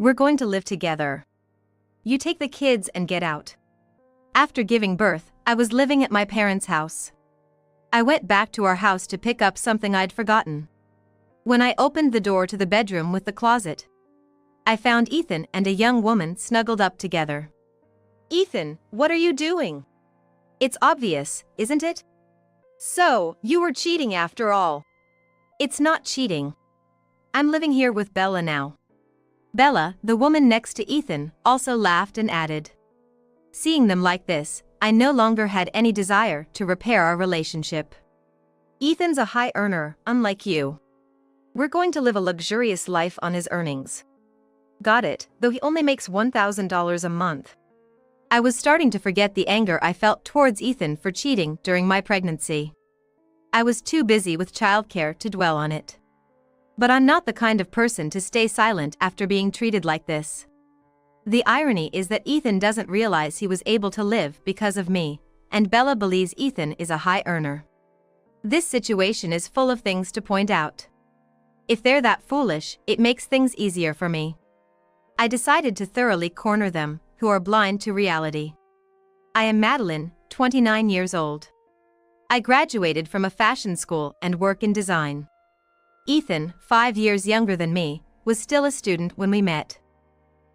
We're going to live together. You take the kids and get out. After giving birth, I was living at my parents' house. I went back to our house to pick up something I'd forgotten. When I opened the door to the bedroom with the closet, I found Ethan and a young woman snuggled up together. Ethan, what are you doing? It's obvious, isn't it? So, you were cheating after all. It's not cheating. I'm living here with Bella now. Bella, the woman next to Ethan, also laughed and added. Seeing them like this, I no longer had any desire to repair our relationship. Ethan's a high earner, unlike you. We're going to live a luxurious life on his earnings. Got it, though he only makes $1,000 a month. I was starting to forget the anger I felt towards Ethan for cheating during my pregnancy. I was too busy with childcare to dwell on it. But I'm not the kind of person to stay silent after being treated like this. The irony is that Ethan doesn't realize he was able to live because of me, and Bella believes Ethan is a high earner. This situation is full of things to point out. If they're that foolish, it makes things easier for me. I decided to thoroughly corner them, who are blind to reality. I am Madeline, 29 years old. I graduated from a fashion school and work in design. Ethan, 5 years younger than me, was still a student when we met.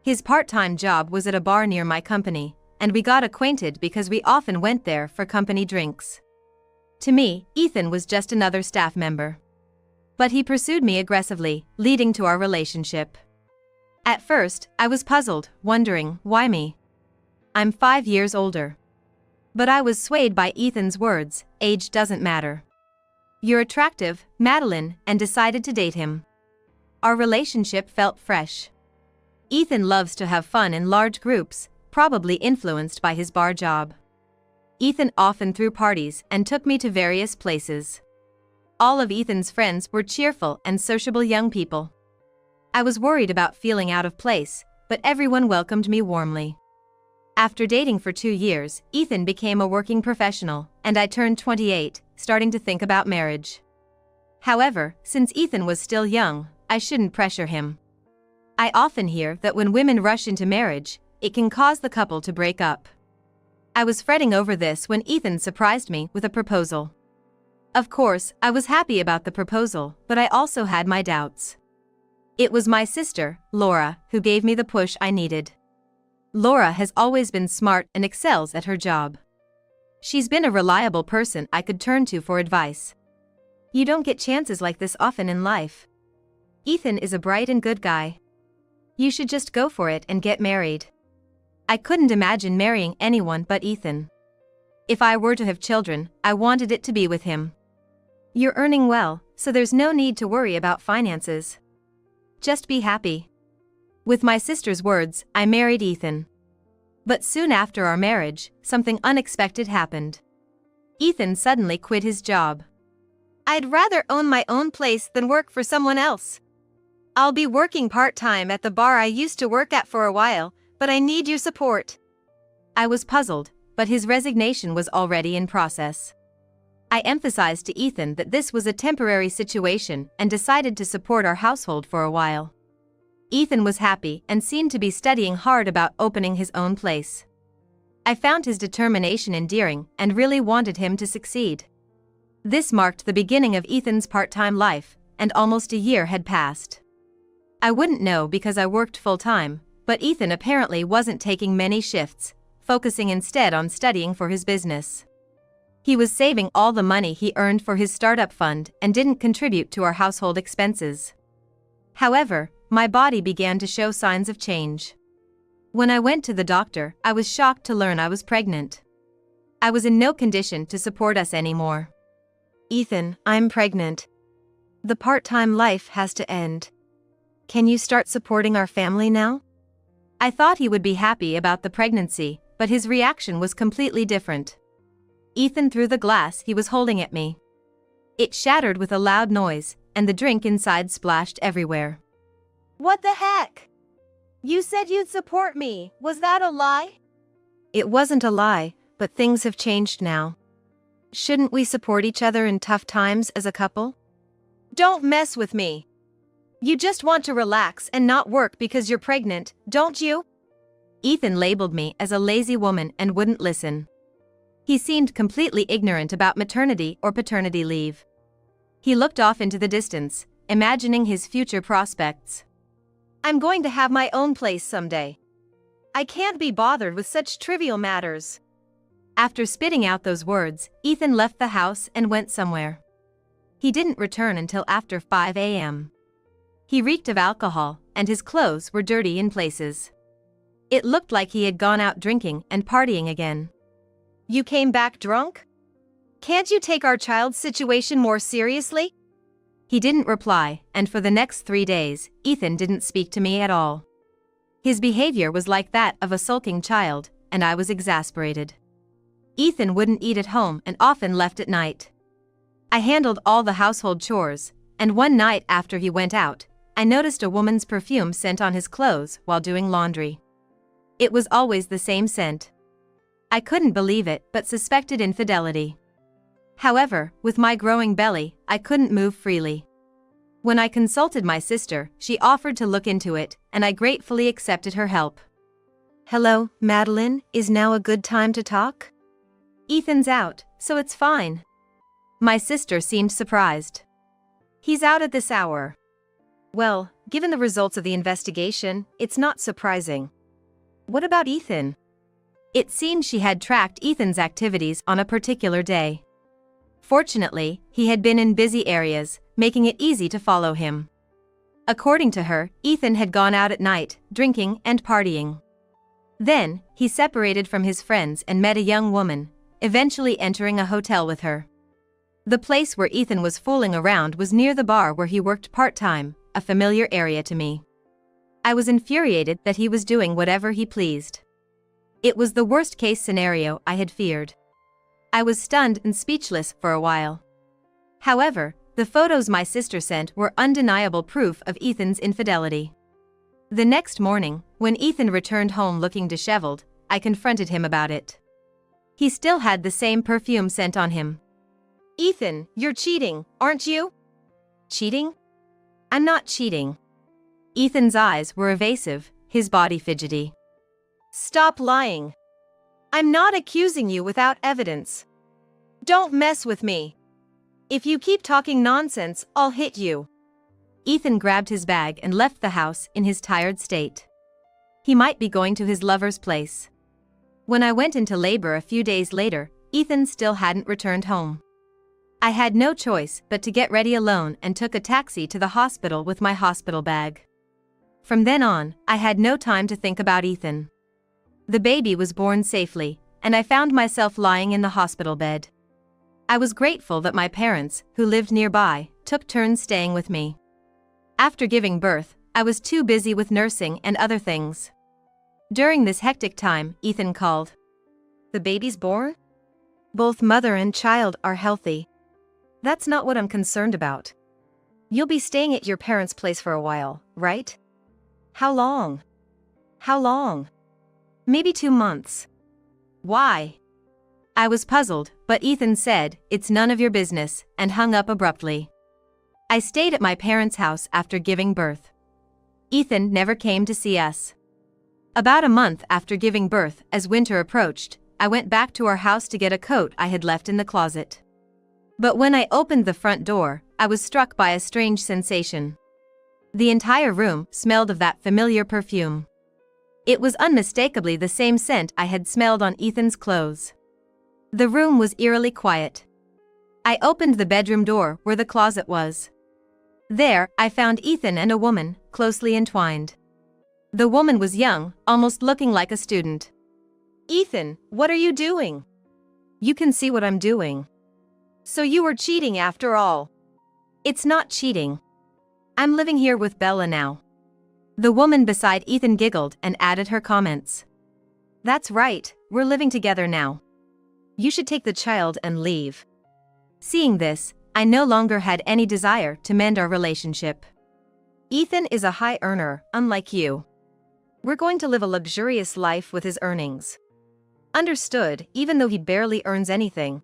His part-time job was at a bar near my company, and we got acquainted because we often went there for company drinks. To me, Ethan was just another staff member. But he pursued me aggressively, leading to our relationship. At first, I was puzzled, wondering, why me? I'm 5 years older. But I was swayed by Ethan's words, age doesn't matter. You're attractive, Madeline, and decided to date him. Our relationship felt fresh. Ethan loves to have fun in large groups, probably influenced by his bar job. Ethan often threw parties and took me to various places. All of Ethan's friends were cheerful and sociable young people. I was worried about feeling out of place, but everyone welcomed me warmly. After dating for 2 years, Ethan became a working professional, and I turned 28, starting to think about marriage. However, since Ethan was still young, I shouldn't pressure him. I often hear that when women rush into marriage, it can cause the couple to break up. I was fretting over this when Ethan surprised me with a proposal. Of course, I was happy about the proposal, but I also had my doubts. It was my sister, Laura, who gave me the push I needed. Laura has always been smart and excels at her job. She's been a reliable person I could turn to for advice. You don't get chances like this often in life. Ethan is a bright and good guy. You should just go for it and get married. I couldn't imagine marrying anyone but Ethan. If I were to have children, I wanted it to be with him. You're earning well, so there's no need to worry about finances. Just be happy. With my sister's words, I married Ethan. But soon after our marriage, something unexpected happened. Ethan suddenly quit his job. I'd rather own my own place than work for someone else. I'll be working part-time at the bar I used to work at for a while, but I need your support. I was puzzled, but his resignation was already in process. I emphasized to Ethan that this was a temporary situation and decided to support our household for a while. Ethan was happy and seemed to be studying hard about opening his own place. I found his determination endearing and really wanted him to succeed. This marked the beginning of Ethan's part-time life, and almost a year had passed. I wouldn't know because I worked full-time, but Ethan apparently wasn't taking many shifts, focusing instead on studying for his business. He was saving all the money he earned for his startup fund and didn't contribute to our household expenses. However, my body began to show signs of change. When I went to the doctor, I was shocked to learn I was pregnant. I was in no condition to support us anymore. Ethan, I'm pregnant. The part-time life has to end. Can you start supporting our family now? I thought he would be happy about the pregnancy, but his reaction was completely different. Ethan threw the glass he was holding at me. It shattered with a loud noise, and the drink inside splashed everywhere. What the heck? You said you'd support me, was that a lie? It wasn't a lie, but things have changed now. Shouldn't we support each other in tough times as a couple? Don't mess with me. You just want to relax and not work because you're pregnant, don't you? Ethan labeled me as a lazy woman and wouldn't listen. He seemed completely ignorant about maternity or paternity leave. He looked off into the distance, imagining his future prospects. I'm going to have my own place someday. I can't be bothered with such trivial matters. After spitting out those words, Ethan left the house and went somewhere. He didn't return until after 5 a.m. He reeked of alcohol, and his clothes were dirty in places. It looked like he had gone out drinking and partying again. You came back drunk? Can't you take our child's situation more seriously? He didn't reply, and for the next 3 days, Ethan didn't speak to me at all. His behavior was like that of a sulking child, and I was exasperated. Ethan wouldn't eat at home and often left at night. I handled all the household chores, and one night after he went out, I noticed a woman's perfume scent on his clothes while doing laundry. It was always the same scent. I couldn't believe it but suspected infidelity. However, with my growing belly, I couldn't move freely. When I consulted my sister, she offered to look into it, and I gratefully accepted her help. Hello, Madeline, is now a good time to talk? Ethan's out, so it's fine. My sister seemed surprised. He's out at this hour. Well, given the results of the investigation, it's not surprising. What about Ethan? It seemed she had tracked Ethan's activities on a particular day. Fortunately, he had been in busy areas, making it easy to follow him. According to her, Ethan had gone out at night, drinking and partying. Then, he separated from his friends and met a young woman, eventually entering a hotel with her. The place where Ethan was fooling around was near the bar where he worked part-time, a familiar area to me. I was infuriated that he was doing whatever he pleased. It was the worst-case scenario I had feared. I was stunned and speechless for a while. However, the photos my sister sent were undeniable proof of Ethan's infidelity. The next morning, when Ethan returned home looking disheveled, I confronted him about it. He still had the same perfume scent on him. Ethan, you're cheating, aren't you? Cheating? I'm not cheating. Ethan's eyes were evasive, his body fidgety. Stop lying. I'm not accusing you without evidence. Don't mess with me. If you keep talking nonsense, I'll hit you. Ethan grabbed his bag and left the house in his tired state. He might be going to his lover's place. When I went into labor a few days later, Ethan still hadn't returned home. I had no choice but to get ready alone and took a taxi to the hospital with my hospital bag. From then on, I had no time to think about Ethan. The baby was born safely, and I found myself lying in the hospital bed. I was grateful that my parents, who lived nearby, took turns staying with me. After giving birth, I was too busy with nursing and other things. During this hectic time, Ethan called. The baby's born? Both mother and child are healthy. That's not what I'm concerned about. You'll be staying at your parents' place for a while, right? How long? How long? Maybe 2 months. Why? I was puzzled, but Ethan said, "It's none of your business," and hung up abruptly. I stayed at my parents' house after giving birth. Ethan never came to see us. About a month after giving birth, as winter approached, I went back to our house to get a coat I had left in the closet. But when I opened the front door, I was struck by a strange sensation. The entire room smelled of that familiar perfume. It was unmistakably the same scent I had smelled on Ethan's clothes. The room was eerily quiet. I opened the bedroom door where the closet was. There, I found Ethan and a woman, closely entwined. The woman was young, almost looking like a student. Ethan, what are you doing? You can see what I'm doing. So you were cheating after all. It's not cheating. I'm living here with Bella now. The woman beside Ethan giggled and added her comments. That's right, we're living together now. You should take the child and leave. Seeing this, I no longer had any desire to mend our relationship. Ethan is a high earner, unlike you. We're going to live a luxurious life with his earnings. Understood, even though he barely earns anything.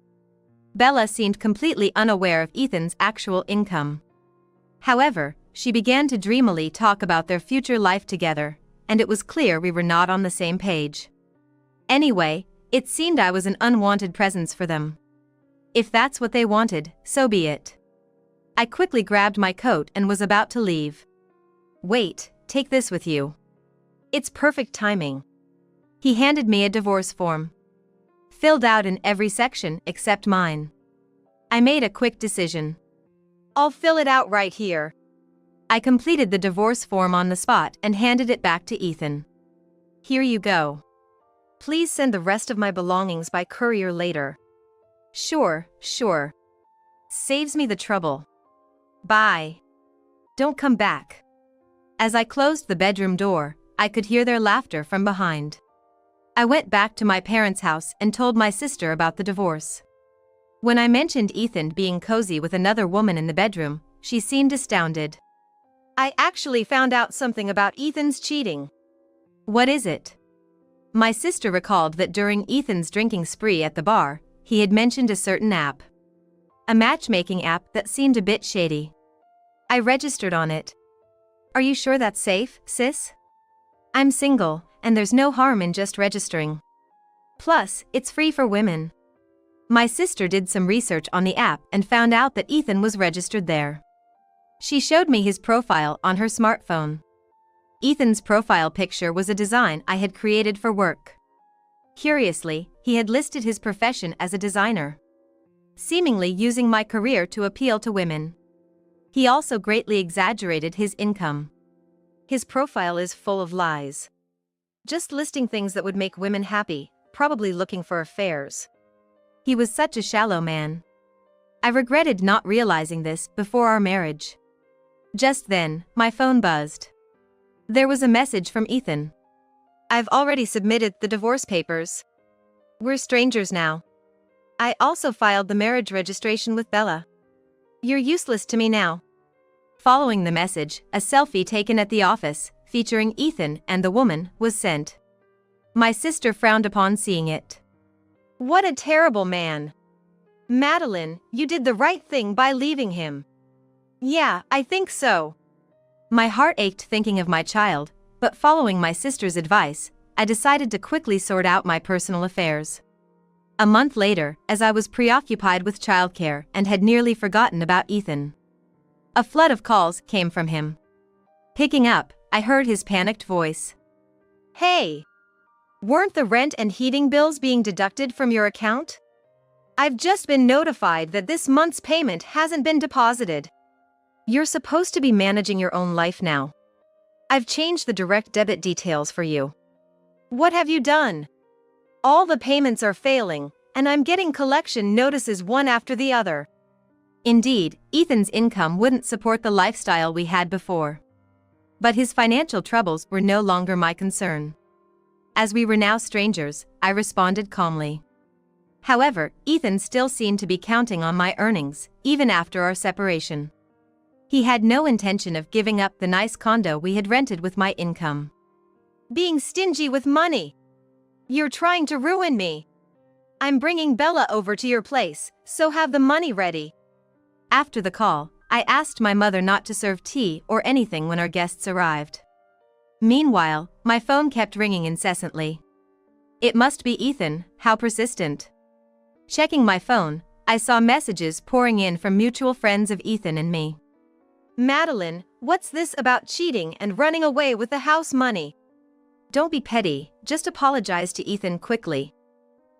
Bella seemed completely unaware of Ethan's actual income. However, she began to dreamily talk about their future life together, and it was clear we were not on the same page. Anyway, it seemed I was an unwanted presence for them. If that's what they wanted, so be it. I quickly grabbed my coat and was about to leave. Wait, take this with you. It's perfect timing. He handed me a divorce form. Filled out in every section except mine. I made a quick decision. I'll fill it out right here. I completed the divorce form on the spot and handed it back to Ethan. Here you go. Please send the rest of my belongings by courier later. Sure. Saves me the trouble. Bye. Don't come back. As I closed the bedroom door, I could hear their laughter from behind. I went back to my parents' house and told my sister about the divorce. When I mentioned Ethan being cozy with another woman in the bedroom, she seemed astounded. I actually found out something about Ethan's cheating. What is it? My sister recalled that during Ethan's drinking spree at the bar, he had mentioned a certain app. A matchmaking app that seemed a bit shady. I registered on it. Are you sure that's safe, sis? I'm single, and there's no harm in just registering. Plus, it's free for women. My sister did some research on the app and found out that Ethan was registered there. She showed me his profile on her smartphone. Ethan's profile picture was a design I had created for work. Curiously, he had listed his profession as a designer, seemingly using my career to appeal to women. He also greatly exaggerated his income. His profile is full of lies. Just listing things that would make women happy, probably looking for affairs. He was such a shallow man. I regretted not realizing this before our marriage. Just then, my phone buzzed. There was a message from Ethan. I've already submitted the divorce papers. We're strangers now. I also filed the marriage registration with Bella. You're useless to me now. Following the message, a selfie taken at the office, featuring Ethan and the woman, was sent. My sister frowned upon seeing it. What a terrible man. Madeline, you did the right thing by leaving him. Yeah, I think so. My heart ached thinking of my child, but following my sister's advice, I decided to quickly sort out my personal affairs. A month later, as I was preoccupied with childcare and had nearly forgotten about Ethan, a flood of calls came from him. Picking up, I heard his panicked voice. Hey! Weren't the rent and heating bills being deducted from your account? I've just been notified that this month's payment hasn't been deposited. You're supposed to be managing your own life now. I've changed the direct debit details for you. What have you done? All the payments are failing, and I'm getting collection notices one after the other. Indeed, Ethan's income wouldn't support the lifestyle we had before. But his financial troubles were no longer my concern. As we were now strangers, I responded calmly. However, Ethan still seemed to be counting on my earnings, even after our separation. He had no intention of giving up the nice condo we had rented with my income. Being stingy with money. You're trying to ruin me. I'm bringing Bella over to your place, so have the money ready. After the call, I asked my mother not to serve tea or anything when our guests arrived. Meanwhile, my phone kept ringing incessantly. It must be Ethan, how persistent. Checking my phone, I saw messages pouring in from mutual friends of Ethan and me. Madeline, what's this about cheating and running away with the house money? Don't be petty, just apologize to Ethan quickly.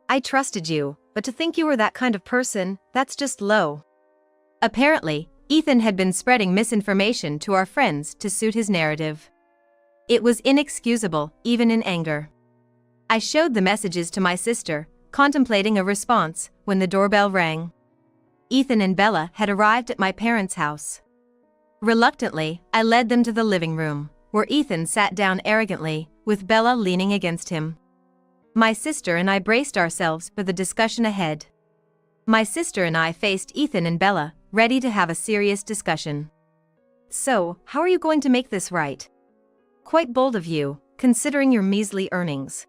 I trusted you, but to think you were that kind of person, that's just low. Apparently, Ethan had been spreading misinformation to our friends to suit his narrative. It was inexcusable, even in anger. I showed the messages to my sister, contemplating a response, when the doorbell rang. Ethan and Bella had arrived at my parents' house. Reluctantly, I led them to the living room, where Ethan sat down arrogantly, with Bella leaning against him. My sister and I braced ourselves for the discussion ahead. My sister and I faced Ethan and Bella, ready to have a serious discussion. So, how are you going to make this right? Quite bold of you, considering your measly earnings.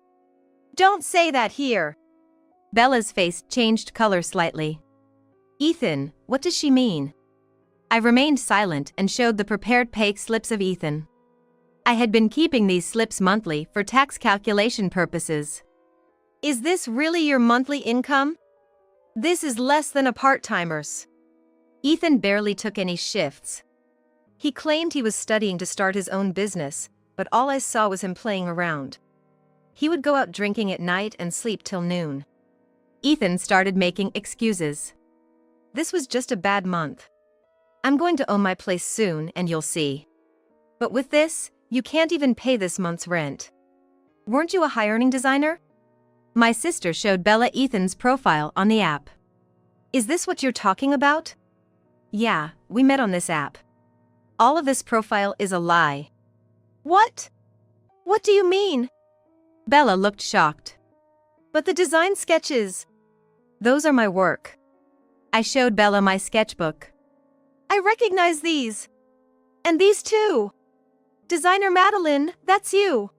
Don't say that here. Bella's face changed color slightly. Ethan, what does she mean? I remained silent and showed the prepared pay slips of Ethan. I had been keeping these slips monthly for tax calculation purposes. Is this really your monthly income? This is less than a part-timer's. Ethan barely took any shifts. He claimed he was studying to start his own business, but all I saw was him playing around. He would go out drinking at night and sleep till noon. Ethan started making excuses. This was just a bad month. I'm going to own my place soon and you'll see. But with this, you can't even pay this month's rent. Weren't you a high-earning designer? My sister showed Bella Ethan's profile on the app. Is this what you're talking about? Yeah, we met on this app. All of this profile is a lie. What? What do you mean? Bella looked shocked. But the design sketches. Those are my work. I showed Bella my sketchbook. I recognize these. And these too. Designer Madeline, that's you.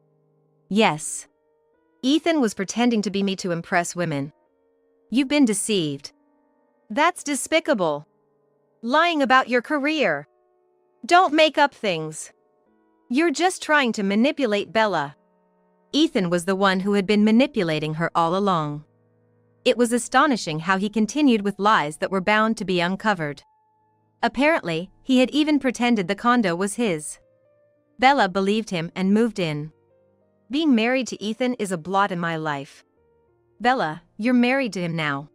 Yes. Ethan was pretending to be me to impress women. You've been deceived. That's despicable. Lying about your career. Don't make up things. You're just trying to manipulate Bella. Ethan was the one who had been manipulating her all along. It was astonishing how he continued with lies that were bound to be uncovered. Apparently, he had even pretended the condo was his. Bella believed him and moved in. Being married to Ethan is a blot in my life. Bella, you're married to him now.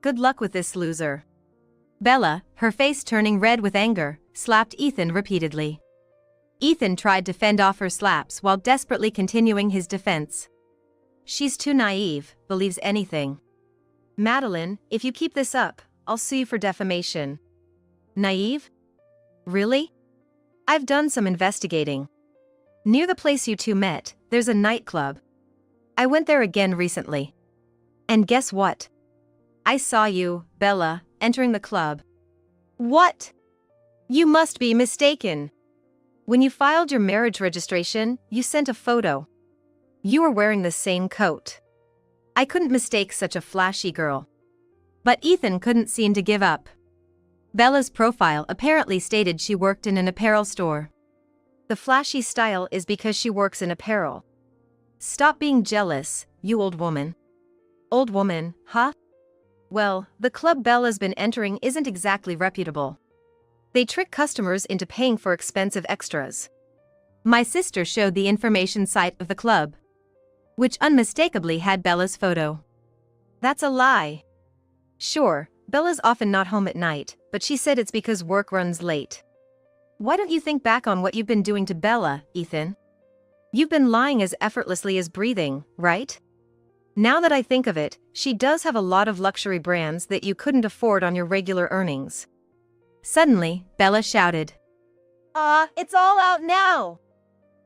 Good luck with this loser. Bella, her face turning red with anger, slapped Ethan repeatedly. Ethan tried to fend off her slaps while desperately continuing his defense. She's too naive, believes anything. Madeline, if you keep this up, I'll sue you for defamation. Naive? Really? I've done some investigating. Near the place you two met, there's a nightclub. I went there again recently. And guess what? I saw you, Bella, entering the club. What? You must be mistaken. When you filed your marriage registration, you sent a photo. You were wearing the same coat. I couldn't mistake such a flashy girl. But Ethan couldn't seem to give up. Bella's profile apparently stated she worked in an apparel store. The flashy style is because she works in apparel. Stop being jealous, you old woman. Old woman, huh? Well, the club Bella's been entering isn't exactly reputable. They trick customers into paying for expensive extras. My sister showed the information site of the club, which unmistakably had Bella's photo. That's a lie. Sure, Bella's often not home at night, but she said it's because work runs late. Why don't you think back on what you've been doing to Bella, Ethan? You've been lying as effortlessly as breathing, right? Now that I think of it, she does have a lot of luxury brands that you couldn't afford on your regular earnings. Suddenly, Bella shouted. It's all out now.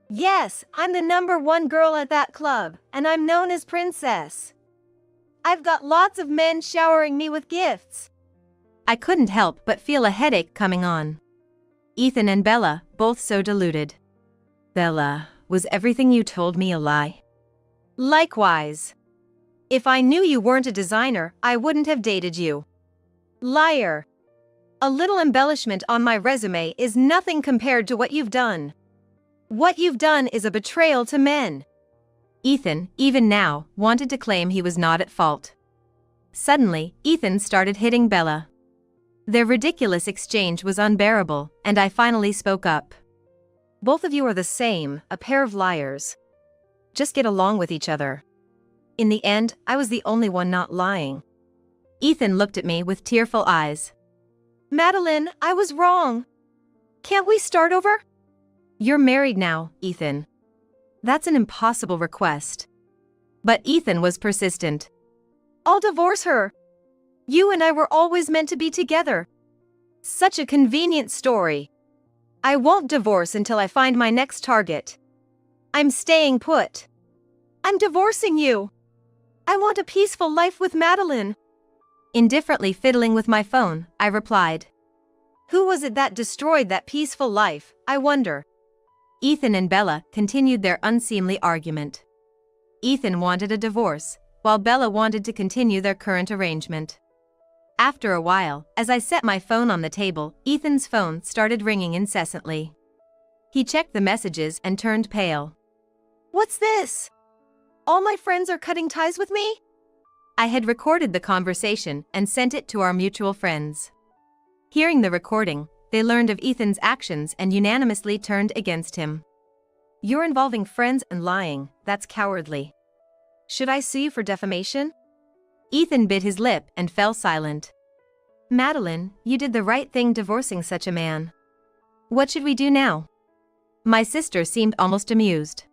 Yes, I'm the #1 girl at that club, and I'm known as Princess. I've got lots of men showering me with gifts. I couldn't help but feel a headache coming on. Ethan and Bella, both so deluded. Bella, was everything you told me a lie? Likewise. If I knew you weren't a designer, I wouldn't have dated you. Liar. A little embellishment on my resume is nothing compared to what you've done. What you've done is a betrayal to men. Ethan, even now, wanted to claim he was not at fault. Suddenly, Ethan started hitting Bella. Their ridiculous exchange was unbearable, and I finally spoke up. Both of you are the same, a pair of liars. Just get along with each other. In the end, I was the only one not lying. Ethan looked at me with tearful eyes. Madeline, I was wrong. Can't we start over? You're married now, Ethan. That's an impossible request. But Ethan was persistent. I'll divorce her. You and I were always meant to be together. Such a convenient story. I won't divorce until I find my next target. I'm staying put. I'm divorcing you. I want a peaceful life with Madeline. Indifferently fiddling with my phone, I replied. Who was it that destroyed that peaceful life, I wonder? Ethan and Bella continued their unseemly argument. Ethan wanted a divorce, while Bella wanted to continue their current arrangement. After a while, as I set my phone on the table, Ethan's phone started ringing incessantly. He checked the messages and turned pale. What's this? All my friends are cutting ties with me? I had recorded the conversation and sent it to our mutual friends. Hearing the recording, they learned of Ethan's actions and unanimously turned against him. You're involving friends and lying, that's cowardly. Should I sue you for defamation? Ethan bit his lip and fell silent. Madeline, you did the right thing divorcing such a man. What should we do now? My sister seemed almost amused.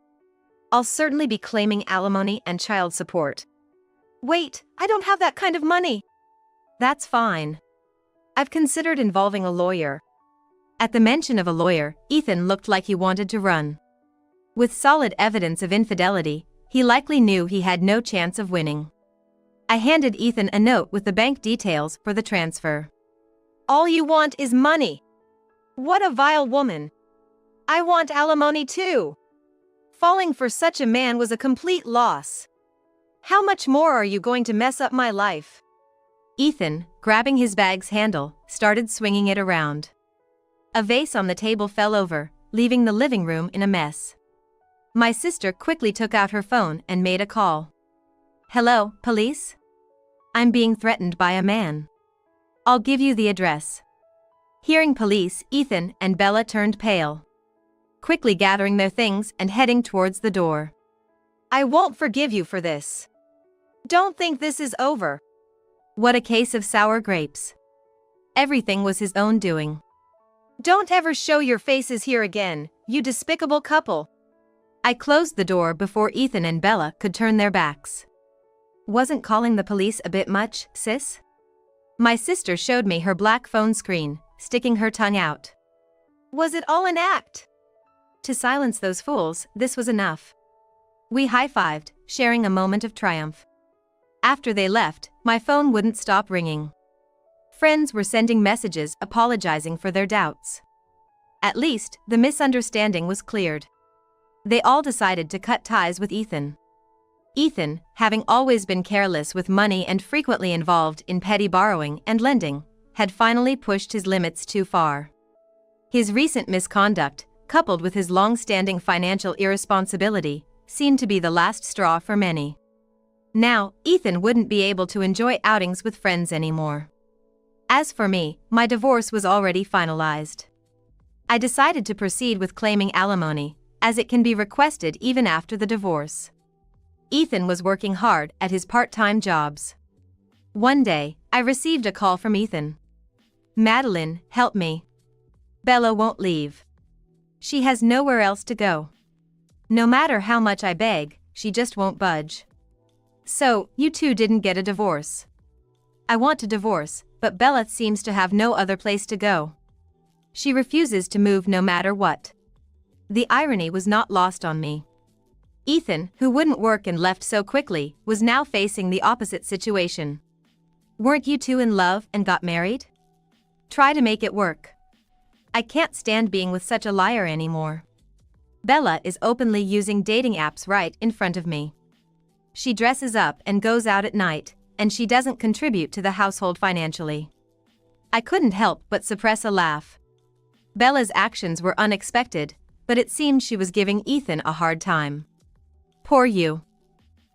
I'll certainly be claiming alimony and child support. Wait, I don't have that kind of money. That's fine. I've considered involving a lawyer. At the mention of a lawyer, Ethan looked like he wanted to run. With solid evidence of infidelity, he likely knew he had no chance of winning. I handed Ethan a note with the bank details for the transfer. All you want is money. What a vile woman. I want alimony too. Falling for such a man was a complete loss. How much more are you going to mess up my life? Ethan, grabbing his bag's handle, started swinging it around. A vase on the table fell over, leaving the living room in a mess. My sister quickly took out her phone and made a call. Hello, police? I'm being threatened by a man. I'll give you the address. Hearing police, Ethan and Bella turned pale, quickly gathering their things and heading towards the door. I won't forgive you for this. Don't think this is over. What a case of sour grapes. Everything was his own doing. Don't ever show your faces here again, you despicable couple. I closed the door before Ethan and Bella could turn their backs. Wasn't calling the police a bit much, sis? My sister showed me her black phone screen, sticking her tongue out. Was it all an act? To silence those fools, this was enough. We high-fived, sharing a moment of triumph. After they left, my phone wouldn't stop ringing. Friends were sending messages apologizing for their doubts. At least, the misunderstanding was cleared. They all decided to cut ties with Ethan. Ethan, having always been careless with money and frequently involved in petty borrowing and lending, had finally pushed his limits too far. His recent misconduct, coupled with his long-standing financial irresponsibility, seemed to be the last straw for many. Now, Ethan wouldn't be able to enjoy outings with friends anymore. As for me, my divorce was already finalized. I decided to proceed with claiming alimony, as it can be requested even after the divorce. Ethan was working hard at his part-time jobs. One day, I received a call from Ethan. Madeline, help me. Bella won't leave. She has nowhere else to go. No matter how much I beg, she just won't budge. So, you two didn't get a divorce. I want to divorce, but Bella seems to have no other place to go. She refuses to move no matter what. The irony was not lost on me. Ethan, who wouldn't work and left so quickly, was now facing the opposite situation. Weren't you two in love and got married? Try to make it work. I can't stand being with such a liar anymore. Bella is openly using dating apps right in front of me. She dresses up and goes out at night, and she doesn't contribute to the household financially. I couldn't help but suppress a laugh. Bella's actions were unexpected, but it seemed she was giving Ethan a hard time. Poor you.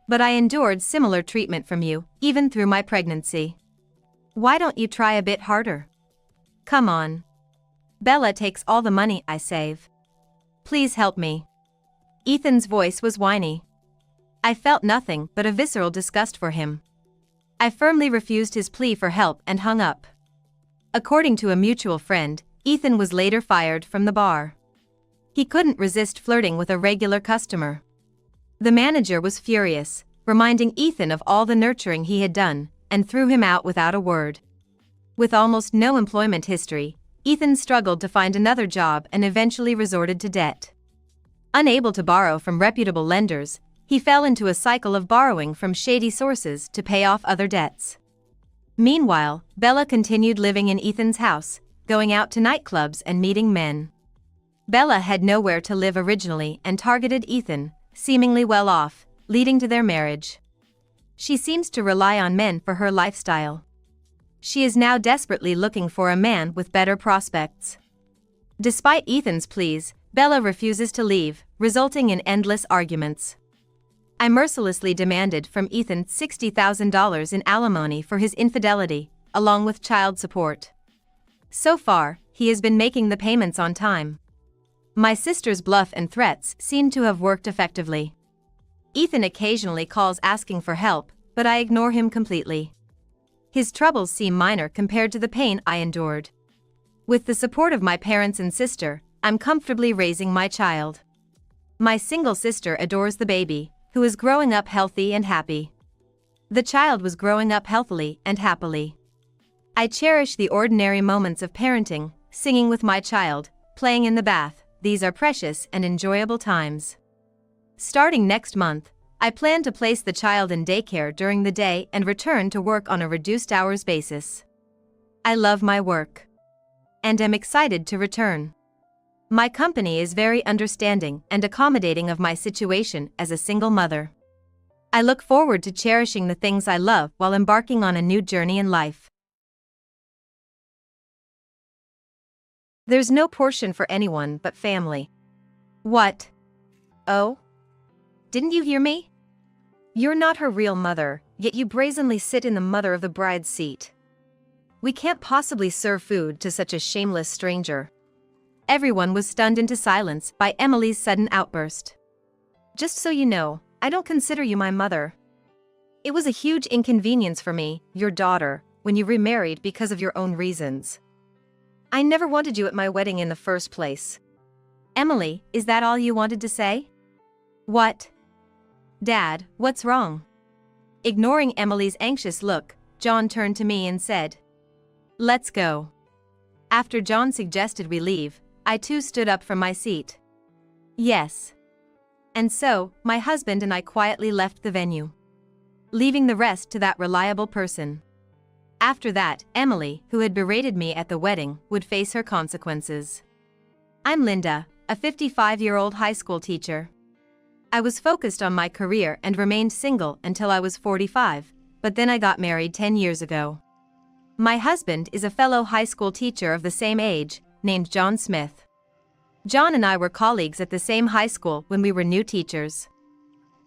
But I endured similar treatment from you, even through my pregnancy. Why don't you try a bit harder? Come on. Bella takes all the money I save. Please help me. Ethan's voice was whiny. I felt nothing but a visceral disgust for him. I firmly refused his plea for help and hung up. According to a mutual friend, Ethan was later fired from the bar. He couldn't resist flirting with a regular customer. The manager was furious, reminding Ethan of all the nurturing he had done, and threw him out without a word. With almost no employment history, Ethan struggled to find another job and eventually resorted to debt. Unable to borrow from reputable lenders, he fell into a cycle of borrowing from shady sources to pay off other debts. Meanwhile, Bella continued living in Ethan's house, going out to nightclubs and meeting men. Bella had nowhere to live originally and targeted Ethan, seemingly well off, leading to their marriage. She seems to rely on men for her lifestyle. She is now desperately looking for a man with better prospects. Despite Ethan's pleas, Bella refuses to leave, resulting in endless arguments. I mercilessly demanded from Ethan $60,000 in alimony for his infidelity, along with child support. So far, he has been making the payments on time. My sister's bluff and threats seem to have worked effectively. Ethan occasionally calls asking for help, but I ignore him completely. His troubles seem minor compared to the pain I endured. With the support of my parents and sister, I'm comfortably raising my child. My single sister adores the baby, who is growing up healthy and happy. The child was growing up healthily and happily. I cherish the ordinary moments of parenting, singing with my child, playing in the bath. These are precious and enjoyable times. Starting next month, I plan to place the child in daycare during the day and return to work on a reduced hours basis. I love my work and am excited to return. My company is very understanding and accommodating of my situation as a single mother. I look forward to cherishing the things I love while embarking on a new journey in life. There's no portion for anyone but family. What? Oh? Didn't you hear me? You're not her real mother, yet you brazenly sit in the mother of the bride's seat. We can't possibly serve food to such a shameless stranger. Everyone was stunned into silence by Emily's sudden outburst. Just so you know, I don't consider you my mother. It was a huge inconvenience for me, your daughter, when you remarried because of your own reasons. I never wanted you at my wedding in the first place. Emily, is that all you wanted to say? What? Dad, what's wrong? Ignoring Emily's anxious look, John turned to me and said, "Let's go." After John suggested we leave, I too stood up from my seat. Yes. And so, my husband and I quietly left the venue, leaving the rest to that reliable person. After that, Emily, who had berated me at the wedding, would face her consequences. I'm Linda, a 55-year-old high school teacher. I was focused on my career and remained single until I was 45, but then I got married 10 years ago. My husband is a fellow high school teacher of the same age, named John Smith. John and I were colleagues at the same high school when we were new teachers.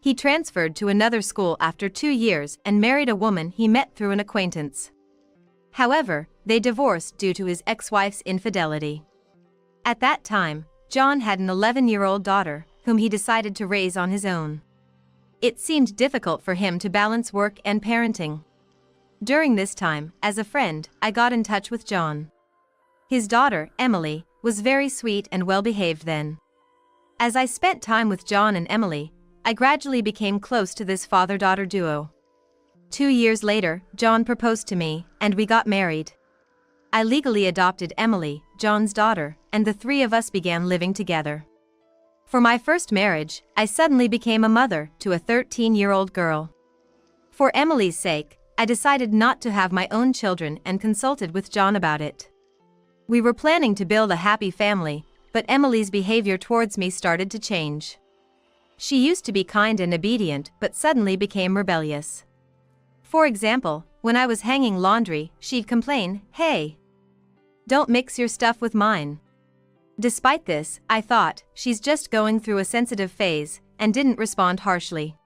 He transferred to another school after 2 years and married a woman he met through an acquaintance. However, they divorced due to his ex-wife's infidelity. At that time, John had an 11-year-old daughter, whom he decided to raise on his own. It seemed difficult for him to balance work and parenting. During this time, as a friend, I got in touch with John. His daughter, Emily, was very sweet and well-behaved then. As I spent time with John and Emily, I gradually became close to this father-daughter duo. 2 years later, John proposed to me, and we got married. I legally adopted Emily, John's daughter, and the three of us began living together. For my first marriage, I suddenly became a mother to a 13-year-old girl. For Emily's sake, I decided not to have my own children and consulted with John about it. We were planning to build a happy family, but Emily's behavior towards me started to change. She used to be kind and obedient but suddenly became rebellious. For example, when I was hanging laundry, she'd complain, "Hey, don't mix your stuff with mine." Despite this, I thought, she's just going through a sensitive phase, and didn't respond harshly.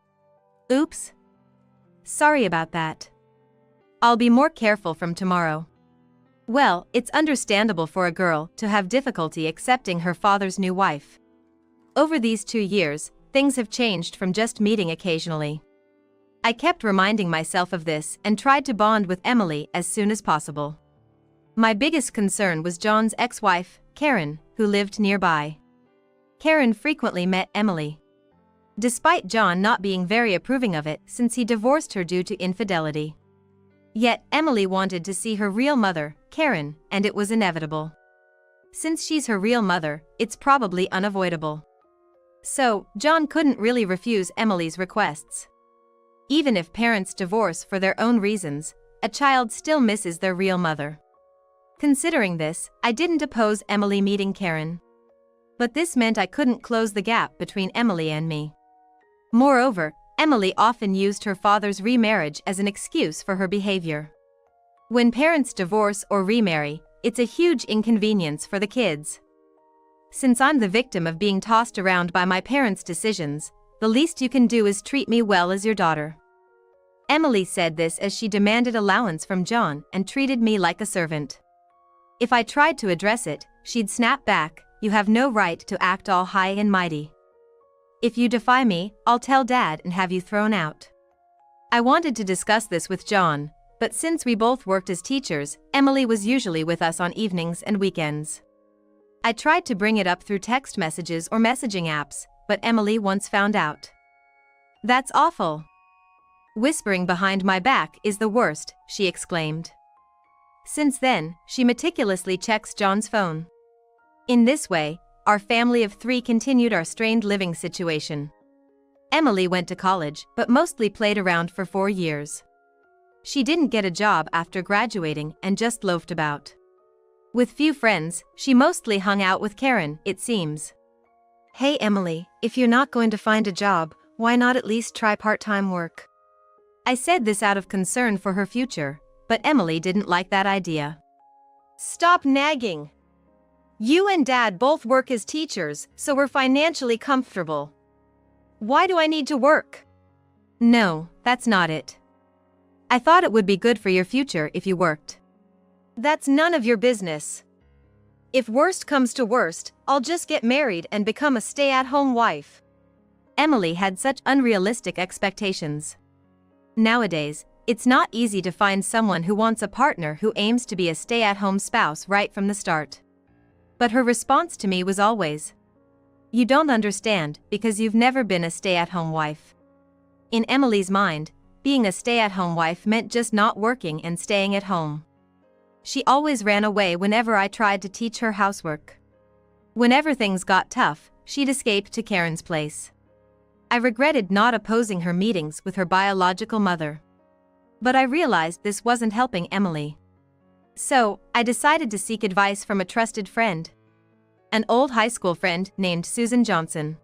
Oops. Sorry about that. I'll be more careful from tomorrow. Well, it's understandable for a girl to have difficulty accepting her father's new wife. Over these 2 years, things have changed from just meeting occasionally. I kept reminding myself of this and tried to bond with Emily as soon as possible. My biggest concern was John's ex-wife, Karen, who lived nearby. Karen frequently met Emily, despite John not being very approving of it since he divorced her due to infidelity. Yet, Emily wanted to see her real mother, Karen, and it was inevitable. Since she's her real mother, it's probably unavoidable. So, John couldn't really refuse Emily's requests. Even if parents divorce for their own reasons, a child still misses their real mother. Considering this, I didn't oppose Emily meeting Karen. But this meant I couldn't close the gap between Emily and me. Moreover, Emily often used her father's remarriage as an excuse for her behavior. When parents divorce or remarry, it's a huge inconvenience for the kids. Since I'm the victim of being tossed around by my parents' decisions, the least you can do is treat me well as your daughter. Emily said this as she demanded allowance from John and treated me like a servant. If I tried to address it, she'd snap back, "You have no right to act all high and mighty. If you defy me, I'll tell Dad and have you thrown out." I wanted to discuss this with John, but since we both worked as teachers, Emily was usually with us on evenings and weekends. I tried to bring it up through text messages or messaging apps, but Emily once found out. "That's awful. Whispering behind my back is the worst," she exclaimed. Since then, she meticulously checks John's phone. In this way, our family of 3 continued our strained living situation. Emily went to college, but mostly played around for 4 years. She didn't get a job after graduating and just loafed about. With few friends, she mostly hung out with Karen, it seems. "Hey Emily, if you're not going to find a job, why not at least try part-time work?" I said this out of concern for her future, but Emily didn't like that idea. "Stop nagging. You and Dad both work as teachers, so we're financially comfortable. Why do I need to work?" "No, that's not it. I thought it would be good for your future if you worked." "That's none of your business. If worst comes to worst, I'll just get married and become a stay-at-home wife." Emily had such unrealistic expectations. Nowadays, it's not easy to find someone who wants a partner who aims to be a stay-at-home spouse right from the start. But her response to me was always, "You don't understand because you've never been a stay-at-home wife." In Emily's mind, being a stay-at-home wife meant just not working and staying at home. She always ran away whenever I tried to teach her housework. Whenever things got tough, she'd escape to Karen's place. I regretted not opposing her meetings with her biological mother. But I realized this wasn't helping Emily. So, I decided to seek advice from a trusted friend. An old high school friend named Susan Johnson.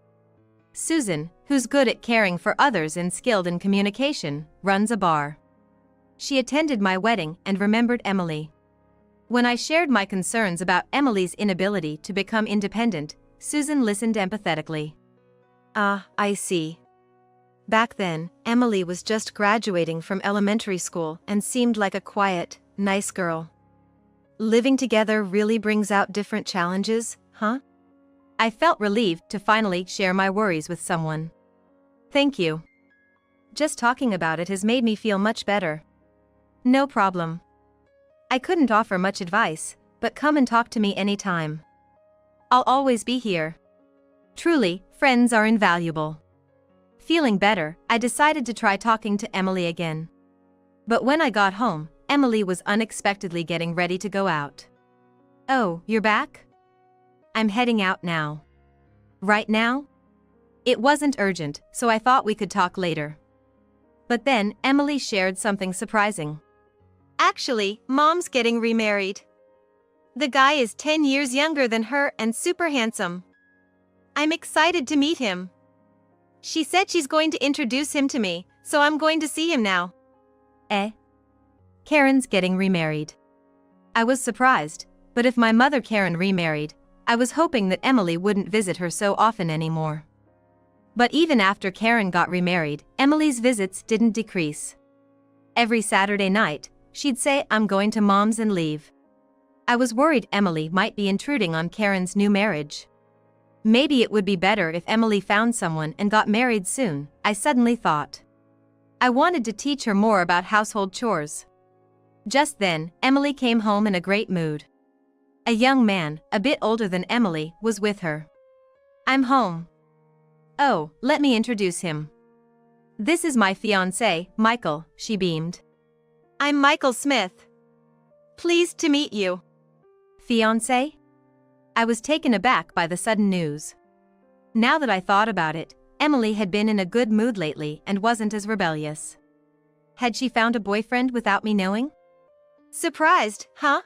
Susan, who's good at caring for others and skilled in communication, runs a bar. She attended my wedding and remembered Emily. When I shared my concerns about Emily's inability to become independent, Susan listened empathetically. "Ah, I see. Back then, Emily was just graduating from elementary school and seemed like a quiet, nice girl. Living together really brings out different challenges, huh?" I felt relieved to finally share my worries with someone. "Thank you. Just talking about it has made me feel much better." "No problem. I couldn't offer much advice, but come and talk to me anytime. I'll always be here." Truly, friends are invaluable. Feeling better, I decided to try talking to Emily again. But when I got home, Emily was unexpectedly getting ready to go out. "Oh, you're back? I'm heading out now." "Right now?" It wasn't urgent, so I thought we could talk later. But then, Emily shared something surprising. "Actually, Mom's getting remarried. The guy is 10 years younger than her and super handsome. I'm excited to meet him. She said she's going to introduce him to me, so I'm going to see him now." Eh? Karen's getting remarried. I was surprised, but if my mother Karen remarried, I was hoping that Emily wouldn't visit her so often anymore. But even after Karen got remarried, Emily's visits didn't decrease. Every Saturday night, she'd say, "I'm going to Mom's," and leave. I was worried Emily might be intruding on Karen's new marriage. Maybe it would be better if Emily found someone and got married soon, I suddenly thought. I wanted to teach her more about household chores. Just then, Emily came home in a great mood. A young man, a bit older than Emily, was with her. "I'm home." "Oh, let me introduce him. This is my fiancé, Michael," she beamed. "I'm Michael Smith. Pleased to meet you." "Fiancé?" I was taken aback by the sudden news. Now that I thought about it, Emily had been in a good mood lately and wasn't as rebellious. Had she found a boyfriend without me knowing? "Surprised, huh?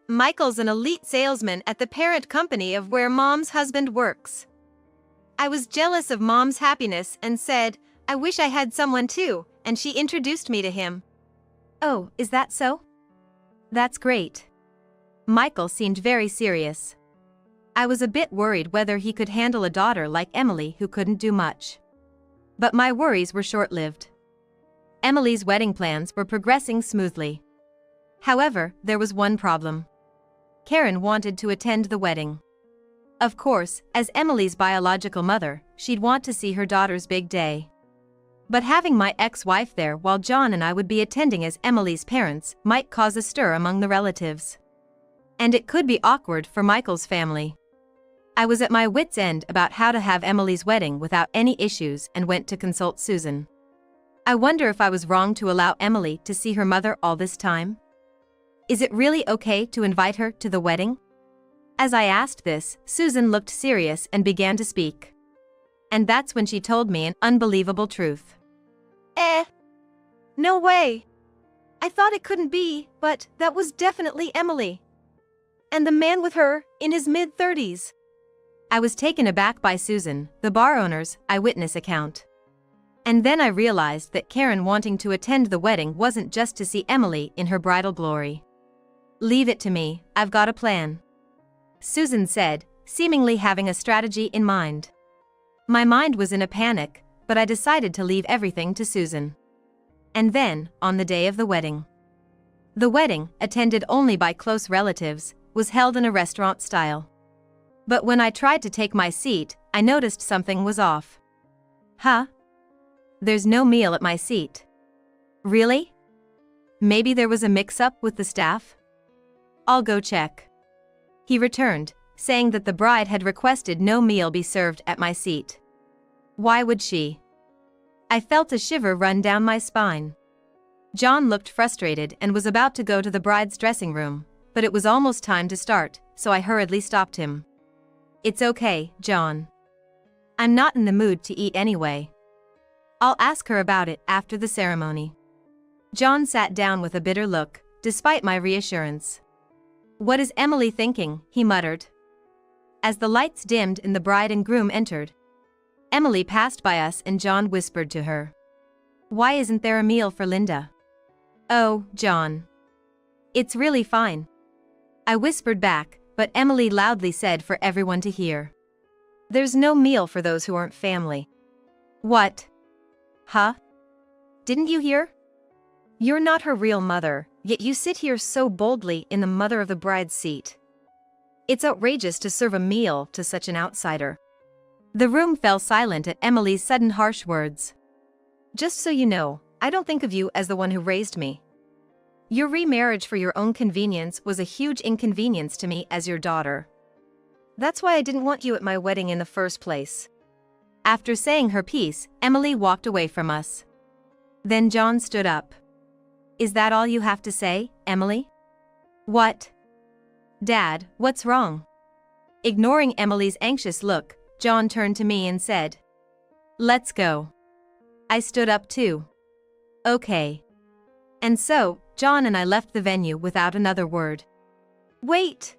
Michael's an elite salesman at the parent company of where Mom's husband works. I was jealous of Mom's happiness and said, I wish I had someone too, and she introduced me to him." "Oh, is that so?" That's great. Michael seemed very serious. I was a bit worried whether he could handle a daughter like Emily who couldn't do much. But my worries were short-lived. Emily's wedding plans were progressing smoothly. However, there was one problem. Karen wanted to attend the wedding. Of course, as Emily's biological mother, she'd want to see her daughter's big day. But having my ex-wife there while John and I would be attending as Emily's parents might cause a stir among the relatives. And it could be awkward for Michael's family. I was at my wits' end about how to have Emily's wedding without any issues and went to consult Susan. I wonder if I was wrong to allow Emily to see her mother all this time? Is it really okay to invite her to the wedding? As I asked this, Susan looked serious and began to speak. And that's when she told me an unbelievable truth. No way. I thought it couldn't be, but that was definitely Emily. And the man with her, in his mid-30s. I was taken aback by Susan, the bar owner's eyewitness account. And then I realized that Karen wanting to attend the wedding wasn't just to see Emily in her bridal glory. Leave it to me, I've got a plan. Susan said, seemingly having a strategy in mind. My mind was in a panic, but I decided to leave everything to Susan. And then, on the day of the wedding. The wedding, attended only by close relatives, was held in a restaurant style. But when I tried to take my seat, I noticed something was off. Huh? There's no meal at my seat. Really? Maybe there was a mix-up with the staff? I'll go check. He returned, saying that the bride had requested no meal be served at my seat. Why would she? I felt a shiver run down my spine. John looked frustrated and was about to go to the bride's dressing room, but it was almost time to start, so I hurriedly stopped him. It's okay, John. I'm not in the mood to eat anyway. I'll ask her about it after the ceremony. John sat down with a bitter look, despite my reassurance. What is Emily thinking? He muttered. As the lights dimmed and the bride and groom entered, Emily passed by us and John whispered to her. Why isn't there a meal for Linda? Oh, John. It's really fine. I whispered back, but Emily loudly said for everyone to hear. There's no meal for those who aren't family. What? Huh? Didn't you hear? You're not her real mother, yet you sit here so boldly in the mother of the bride's seat. It's outrageous to serve a meal to such an outsider. The room fell silent at Emily's sudden harsh words. Just so you know, I don't think of you as the one who raised me. Your remarriage for your own convenience was a huge inconvenience to me as your daughter. That's why I didn't want you at my wedding in the first place. After saying her piece, Emily walked away from us. Then John stood up. Is that all you have to say, Emily? What? Dad, what's wrong? Ignoring Emily's anxious look, John turned to me and said, Let's go. I stood up too. Okay. And so, John and I left the venue without another word. Wait!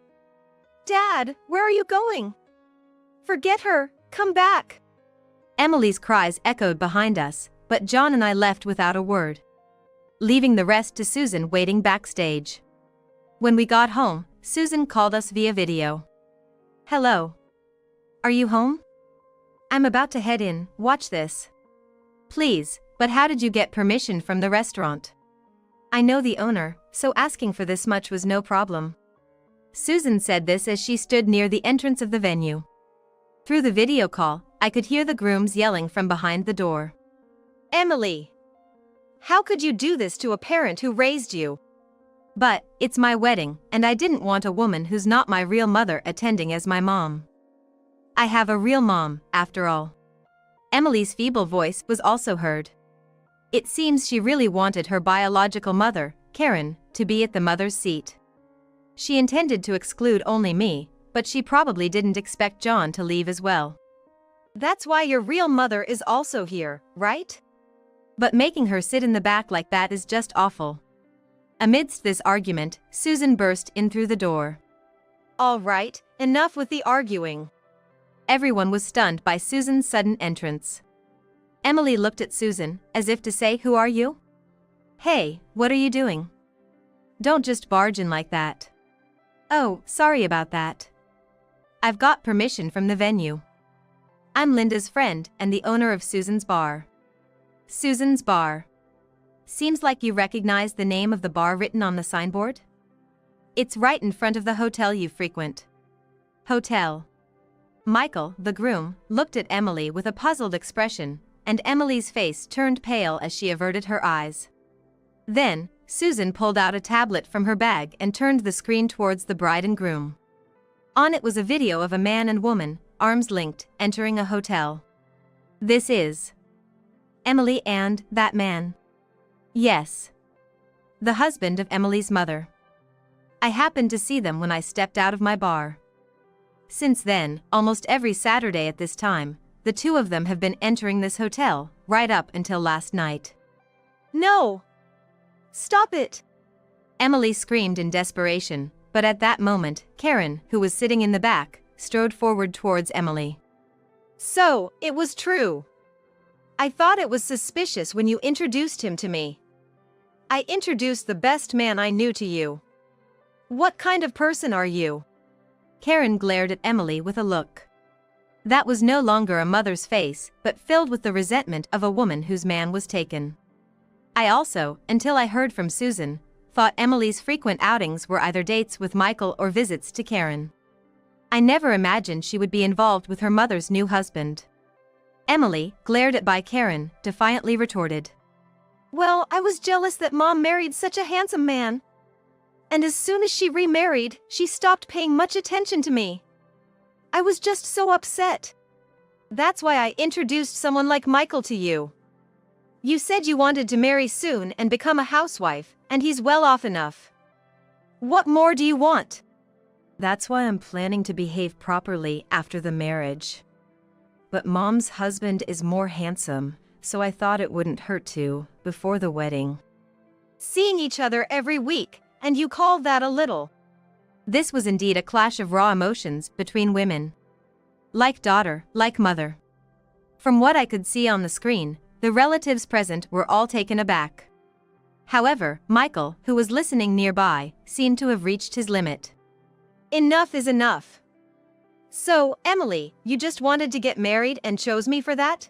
Dad, where are you going? Forget her, come back! Emily's cries echoed behind us, but John and I left without a word, leaving the rest to Susan waiting backstage. When we got home, Susan called us via video. Hello. Are you home? I'm about to head in, watch this. Please, but how did you get permission from the restaurant? I know the owner, so asking for this much was no problem. Susan said this as she stood near the entrance of the venue. Through the video call, I could hear the grooms yelling from behind the door. Emily! How could you do this to a parent who raised you? But, it's my wedding, and I didn't want a woman who's not my real mother attending as my mom. I have a real mom, after all. Emily's feeble voice was also heard. It seems she really wanted her biological mother, Karen, to be at the mother's seat. She intended to exclude only me, but she probably didn't expect John to leave as well. That's why your real mother is also here, right? But making her sit in the back like that is just awful. Amidst this argument, Susan burst in through the door. All right, enough with the arguing. Everyone was stunned by Susan's sudden entrance. Emily looked at Susan, as if to say, who are you? Hey, what are you doing? Don't just barge in like that. Oh, sorry about that. I've got permission from the venue. I'm Linda's friend and the owner of Susan's Bar. Susan's Bar. Seems like you recognize the name of the bar written on the signboard? It's right in front of the hotel you frequent. Hotel. Michael, the groom, looked at Emily with a puzzled expression, and Emily's face turned pale as she averted her eyes. Then, Susan pulled out a tablet from her bag and turned the screen towards the bride and groom. On it was a video of a man and woman, arms linked, entering a hotel. This is Emily and that man. Yes. The husband of Emily's mother. I happened to see them when I stepped out of my bar. Since then, almost every Saturday at this time, the two of them have been entering this hotel, right up until last night. No! Stop it! Emily screamed in desperation, but at that moment, Karen, who was sitting in the back, strode forward towards Emily. So, it was true. I thought it was suspicious when you introduced him to me. I introduced the best man I knew to you. What kind of person are you? Karen glared at Emily with a look that was no longer a mother's face, but filled with the resentment of a woman whose man was taken. I also, until I heard from Susan, thought Emily's frequent outings were either dates with Michael or visits to Karen. I never imagined she would be involved with her mother's new husband. Emily, glared at by Karen, defiantly retorted. Well, I was jealous that Mom married such a handsome man. And as soon as she remarried, she stopped paying much attention to me. I was just so upset. That's why I introduced someone like Michael to you. You said you wanted to marry soon and become a housewife, and he's well off enough. What more do you want? That's why I'm planning to behave properly after the marriage. But Mom's husband is more handsome, so I thought it wouldn't hurt to, before the wedding. Seeing each other every week, and you call that a little? This was indeed a clash of raw emotions between women. Like daughter, like mother. From what I could see on the screen, the relatives present were all taken aback. However, Michael, who was listening nearby, seemed to have reached his limit. Enough is enough. So, Emily, you just wanted to get married and chose me for that?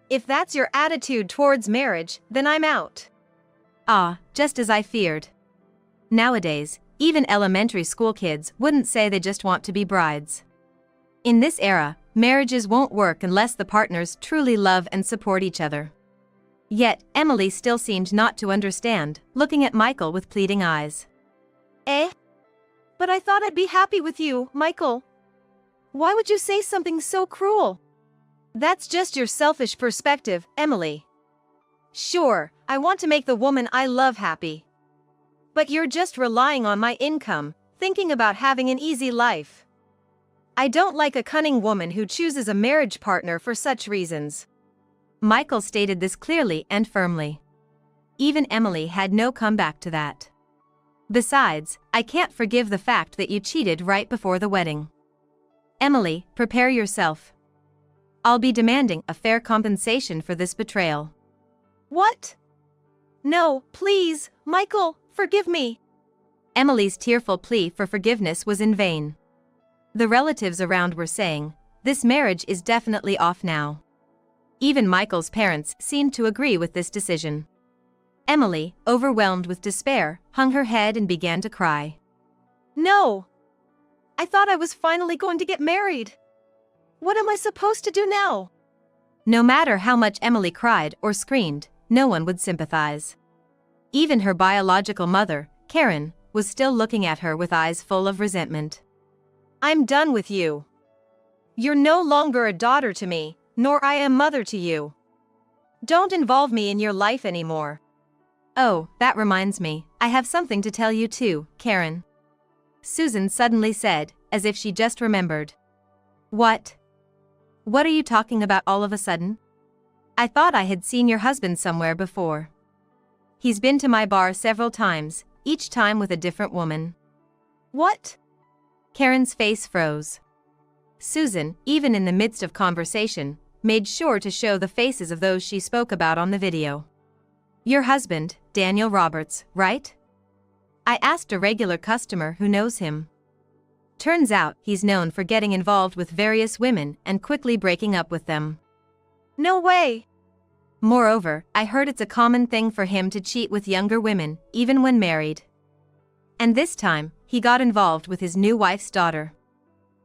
If that's your attitude towards marriage, then I'm out. Ah, just as I feared. Nowadays, even elementary school kids wouldn't say they just want to be brides. In this era, marriages won't work unless the partners truly love and support each other. Yet, Emily still seemed not to understand, looking at Michael with pleading eyes. Eh? But I thought I'd be happy with you, Michael. Why would you say something so cruel? That's just your selfish perspective, Emily. Sure, I want to make the woman I love happy. But you're just relying on my income, thinking about having an easy life. I don't like a cunning woman who chooses a marriage partner for such reasons. Michael stated this clearly and firmly. Even Emily had no comeback to that. Besides, I can't forgive the fact that you cheated right before the wedding. Emily, prepare yourself. I'll be demanding a fair compensation for this betrayal. What? No, please, Michael, forgive me. Emily's tearful plea for forgiveness was in vain. The relatives around were saying, this marriage is definitely off now. Even Michael's parents seemed to agree with this decision. Emily, overwhelmed with despair, hung her head and began to cry. No! I thought I was finally going to get married. What am I supposed to do now? No matter how much Emily cried or screamed, no one would sympathize. Even her biological mother, Karen, was still looking at her with eyes full of resentment. I'm done with you. You're no longer a daughter to me, nor I am mother to you. Don't involve me in your life anymore. Oh, that reminds me, I have something to tell you too, Karen. Susan suddenly said, as if she just remembered. What? What are you talking about all of a sudden? I thought I had seen your husband somewhere before. He's been to my bar several times, each time with a different woman. What? Karen's face froze. Susan, even in the midst of conversation, made sure to show the faces of those she spoke about on the video. Your husband, Daniel Roberts, right? I asked a regular customer who knows him. Turns out he's known for getting involved with various women and quickly breaking up with them. No way! Moreover, I heard it's a common thing for him to cheat with younger women, even when married. And this time, he got involved with his new wife's daughter.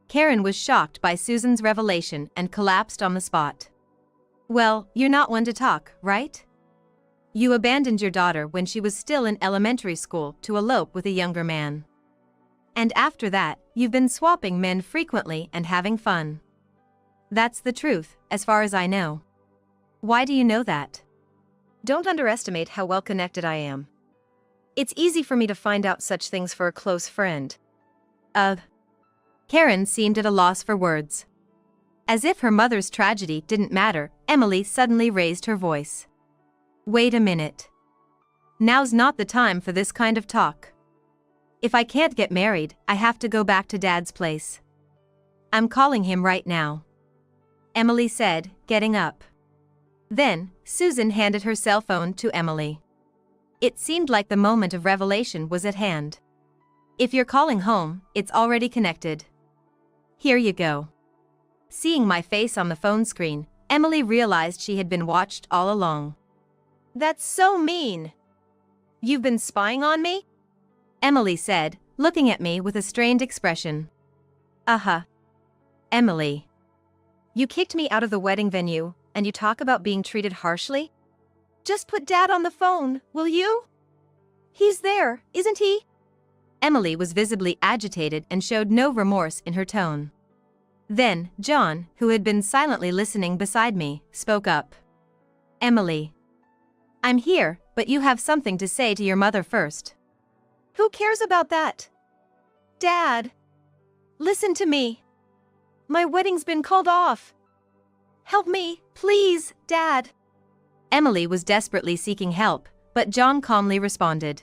Karen was shocked by Susan's revelation and collapsed on the spot. Well, you're not one to talk, right? You abandoned your daughter when she was still in elementary school to elope with a younger man. And after that, you've been swapping men frequently and having fun. That's the truth, as far as I know. Why do you know that? Don't underestimate how well connected I am. It's easy for me to find out such things for a close friend. Karen seemed at a loss for words. As if her mother's tragedy didn't matter, Emily suddenly raised her voice. Wait a minute. Now's not the time for this kind of talk. If I can't get married, I have to go back to Dad's place. I'm calling him right now. Emily said, getting up. Then, Susan handed her cell phone to Emily. It seemed like the moment of revelation was at hand. If you're calling home, it's already connected. Here you go. Seeing my face on the phone screen, Emily realized she had been watched all along. That's so mean. You've been spying on me? Emily said, looking at me with a strained expression. Emily. You kicked me out of the wedding venue, and you talk about being treated harshly? Just put Dad on the phone, will you? He's there, isn't he? Emily was visibly agitated and showed no remorse in her tone. Then, John, who had been silently listening beside me, spoke up. Emily. I'm here, but you have something to say to your mother first. Who cares about that? Dad. Listen to me. My wedding's been called off. Help me, please, Dad. Emily was desperately seeking help, but John calmly responded.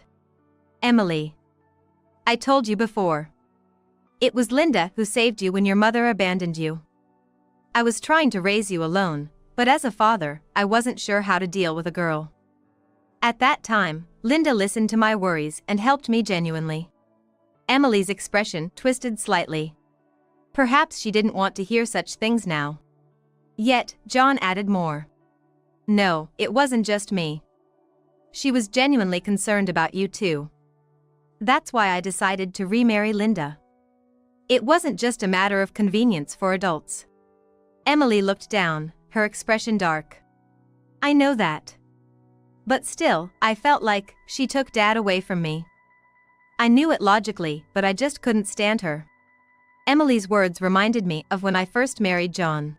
Emily. I told you before. It was Linda who saved you when your mother abandoned you. I was trying to raise you alone, but as a father, I wasn't sure how to deal with a girl. At that time, Linda listened to my worries and helped me genuinely. Emily's expression twisted slightly. Perhaps she didn't want to hear such things now. Yet, John added more. No, it wasn't just me. She was genuinely concerned about you too. That's why I decided to remarry Linda. It wasn't just a matter of convenience for adults. Emily looked down, her expression dark. I know that. But still, I felt like she took Dad away from me. I knew it logically, but I just couldn't stand her. Emily's words reminded me of when I first married John.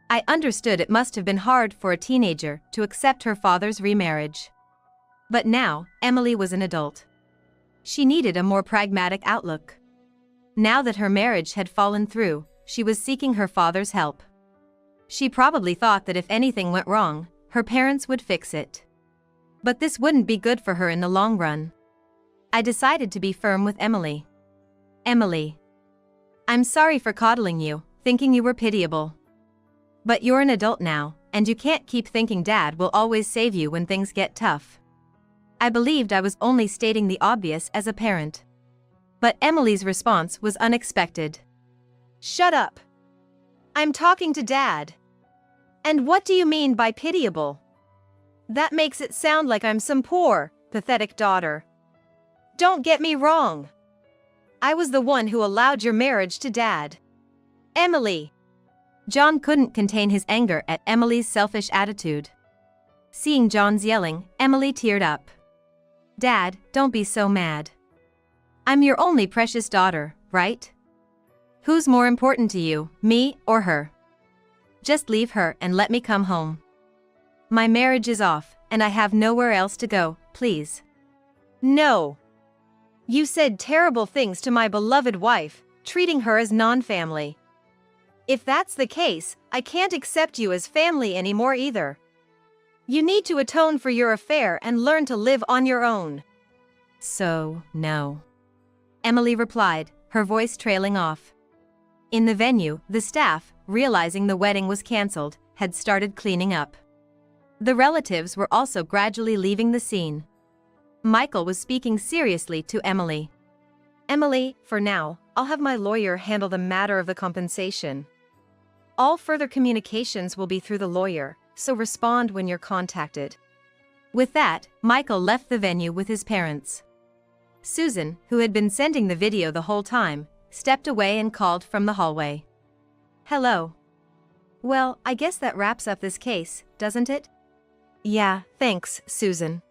I understood it must have been hard for a teenager to accept her father's remarriage. But now, Emily was an adult. She needed a more pragmatic outlook. Now that her marriage had fallen through, she was seeking her father's help. She probably thought that if anything went wrong, her parents would fix it. But this wouldn't be good for her in the long run. I decided to be firm with Emily. Emily. I'm sorry for coddling you, thinking you were pitiable. But you're an adult now, and you can't keep thinking Dad will always save you when things get tough. I believed I was only stating the obvious as a parent. But Emily's response was unexpected. Shut up. I'm talking to Dad. And what do you mean by pitiable? That makes it sound like I'm some poor, pathetic daughter. Don't get me wrong. I was the one who allowed your marriage to Dad. Emily. John couldn't contain his anger at Emily's selfish attitude. Seeing John's yelling, Emily teared up. Dad, don't be so mad. I'm your only precious daughter, right? Who's more important to you, me or her? Just leave her and let me come home. My marriage is off, and I have nowhere else to go, please. No. You said terrible things to my beloved wife, treating her as non-family. If that's the case, I can't accept you as family anymore either. You need to atone for your affair and learn to live on your own. So, no. Emily replied, her voice trailing off. In the venue, the staff, realizing the wedding was cancelled, had started cleaning up. The relatives were also gradually leaving the scene. Michael was speaking seriously to Emily. Emily, for now, I'll have my lawyer handle the matter of the compensation. All further communications will be through the lawyer, so respond when you're contacted. With that, Michael left the venue with his parents. Susan, who had been sending the video the whole time, stepped away and called from the hallway. Hello. Well, I guess that wraps up this case, doesn't it? Yeah, thanks, Susan.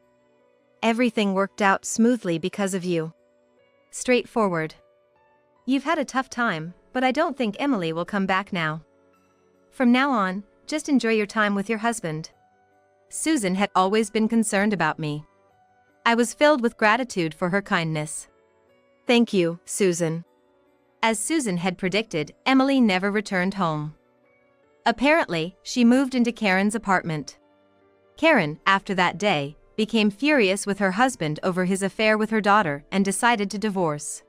Everything worked out smoothly because of you. Straightforward. You've had a tough time, but I don't think Emily will come back now. From now on, just enjoy your time with your husband. Susan had always been concerned about me. I was filled with gratitude for her kindness. Thank you, Susan. As Susan had predicted, Emily never returned home. Apparently, she moved into Karen's apartment. Karen, after that day, became furious with her husband over his affair with her daughter and decided to divorce.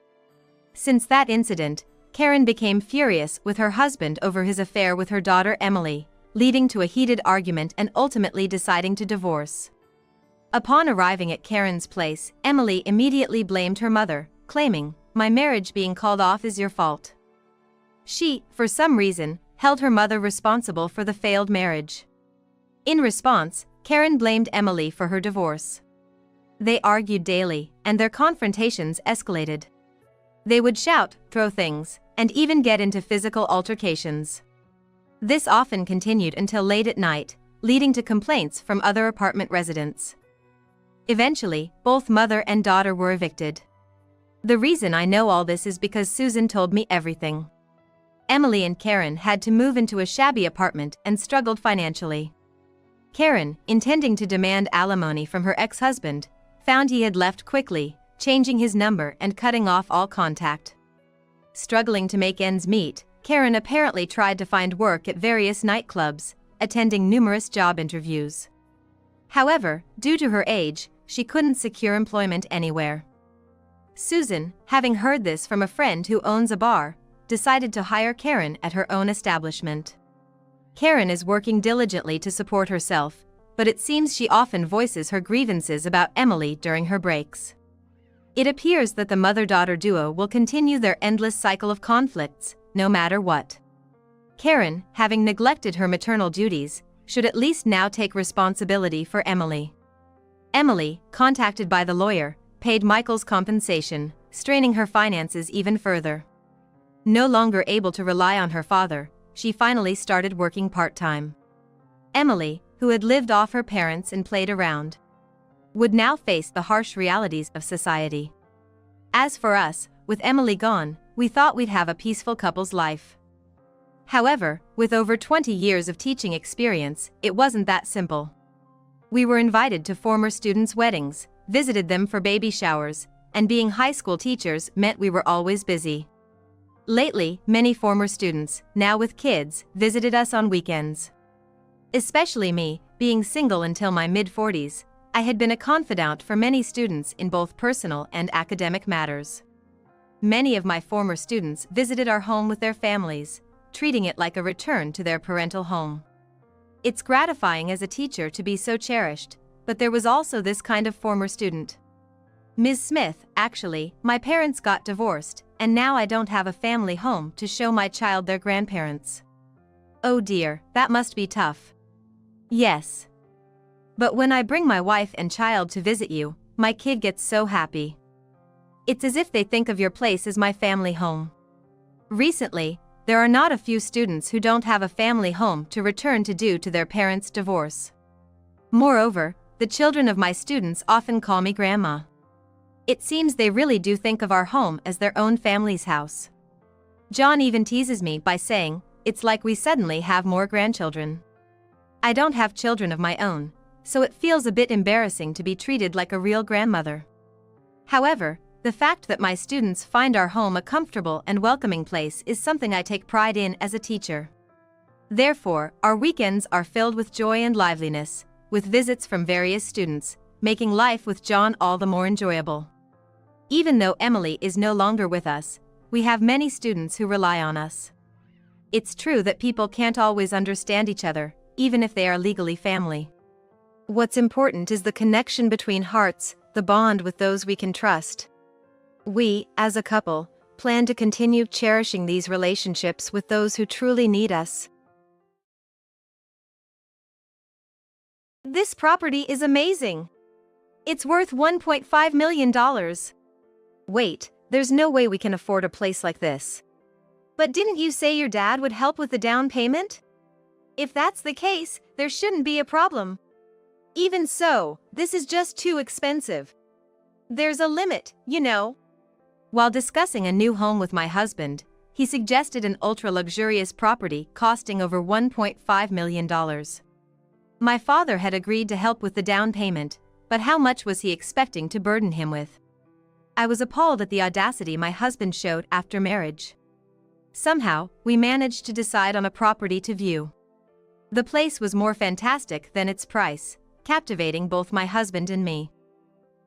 Since that incident, Karen became furious with her husband over his affair with her daughter Emily, leading to a heated argument and ultimately deciding to divorce. Upon arriving at Karen's place, Emily immediately blamed her mother, claiming, "My marriage being called off is your fault." She, for some reason, held her mother responsible for the failed marriage. In response, Karen blamed Emily for her divorce. They argued daily, and their confrontations escalated. They would shout, throw things, and even get into physical altercations. This often continued until late at night, leading to complaints from other apartment residents. Eventually, both mother and daughter were evicted. The reason I know all this is because Susan told me everything. Emily and Karen had to move into a shabby apartment and struggled financially. Karen, intending to demand alimony from her ex-husband, found he had left quickly, changing his number and cutting off all contact. Struggling to make ends meet, Karen apparently tried to find work at various nightclubs, attending numerous job interviews. However, due to her age, she couldn't secure employment anywhere. Susan, having heard this from a friend who owns a bar, decided to hire Karen at her own establishment. Karen is working diligently to support herself, but it seems she often voices her grievances about Emily during her breaks. It appears that the mother-daughter duo will continue their endless cycle of conflicts, no matter what. Karen, having neglected her maternal duties, should at least now take responsibility for Emily. Emily, contacted by the lawyer, paid Michael's compensation, straining her finances even further. No longer able to rely on her father, she finally started working part-time. Emily, who had lived off her parents and played around, would now face the harsh realities of society. As for us, with Emily gone, we thought we'd have a peaceful couple's life. However, with over 20 years of teaching experience, it wasn't that simple. We were invited to former students' weddings, visited them for baby showers, and being high school teachers meant we were always busy. Lately, many former students, now with kids, visited us on weekends. Especially me, being single until my mid-40s, I had been a confidant for many students in both personal and academic matters. Many of my former students visited our home with their families, treating it like a return to their parental home. It's gratifying as a teacher to be so cherished, but there was also this kind of former student. Ms. Smith, actually, my parents got divorced, and now I don't have a family home to show my child their grandparents. Oh dear, that must be tough. Yes. But when I bring my wife and child to visit you, my kid gets so happy. It's as if they think of your place as my family home. Recently, there are not a few students who don't have a family home to return to due to their parents' divorce. Moreover, the children of my students often call me grandma. It seems they really do think of our home as their own family's house. John even teases me by saying, it's like we suddenly have more grandchildren. I don't have children of my own, so it feels a bit embarrassing to be treated like a real grandmother. However, the fact that my students find our home a comfortable and welcoming place is something I take pride in as a teacher. Therefore, our weekends are filled with joy and liveliness, with visits from various students, making life with John all the more enjoyable. Even though Emily is no longer with us, we have many students who rely on us. It's true that people can't always understand each other, even if they are legally family. What's important is the connection between hearts, the bond with those we can trust. We, as a couple, plan to continue cherishing these relationships with those who truly need us. This property is amazing. It's worth $1.5 million. Wait, there's no way we can afford a place like this. But didn't you say your dad would help with the down payment? If that's the case, there shouldn't be a problem. Even so, this is just too expensive. There's a limit, you know. While discussing a new home with my husband, he suggested an ultra-luxurious property costing over $1.5 million. My father had agreed to help with the down payment, but how much was he expecting to burden him with? I was appalled at the audacity my husband showed after marriage. Somehow, we managed to decide on a property to view. The place was more fantastic than its price, captivating both my husband and me.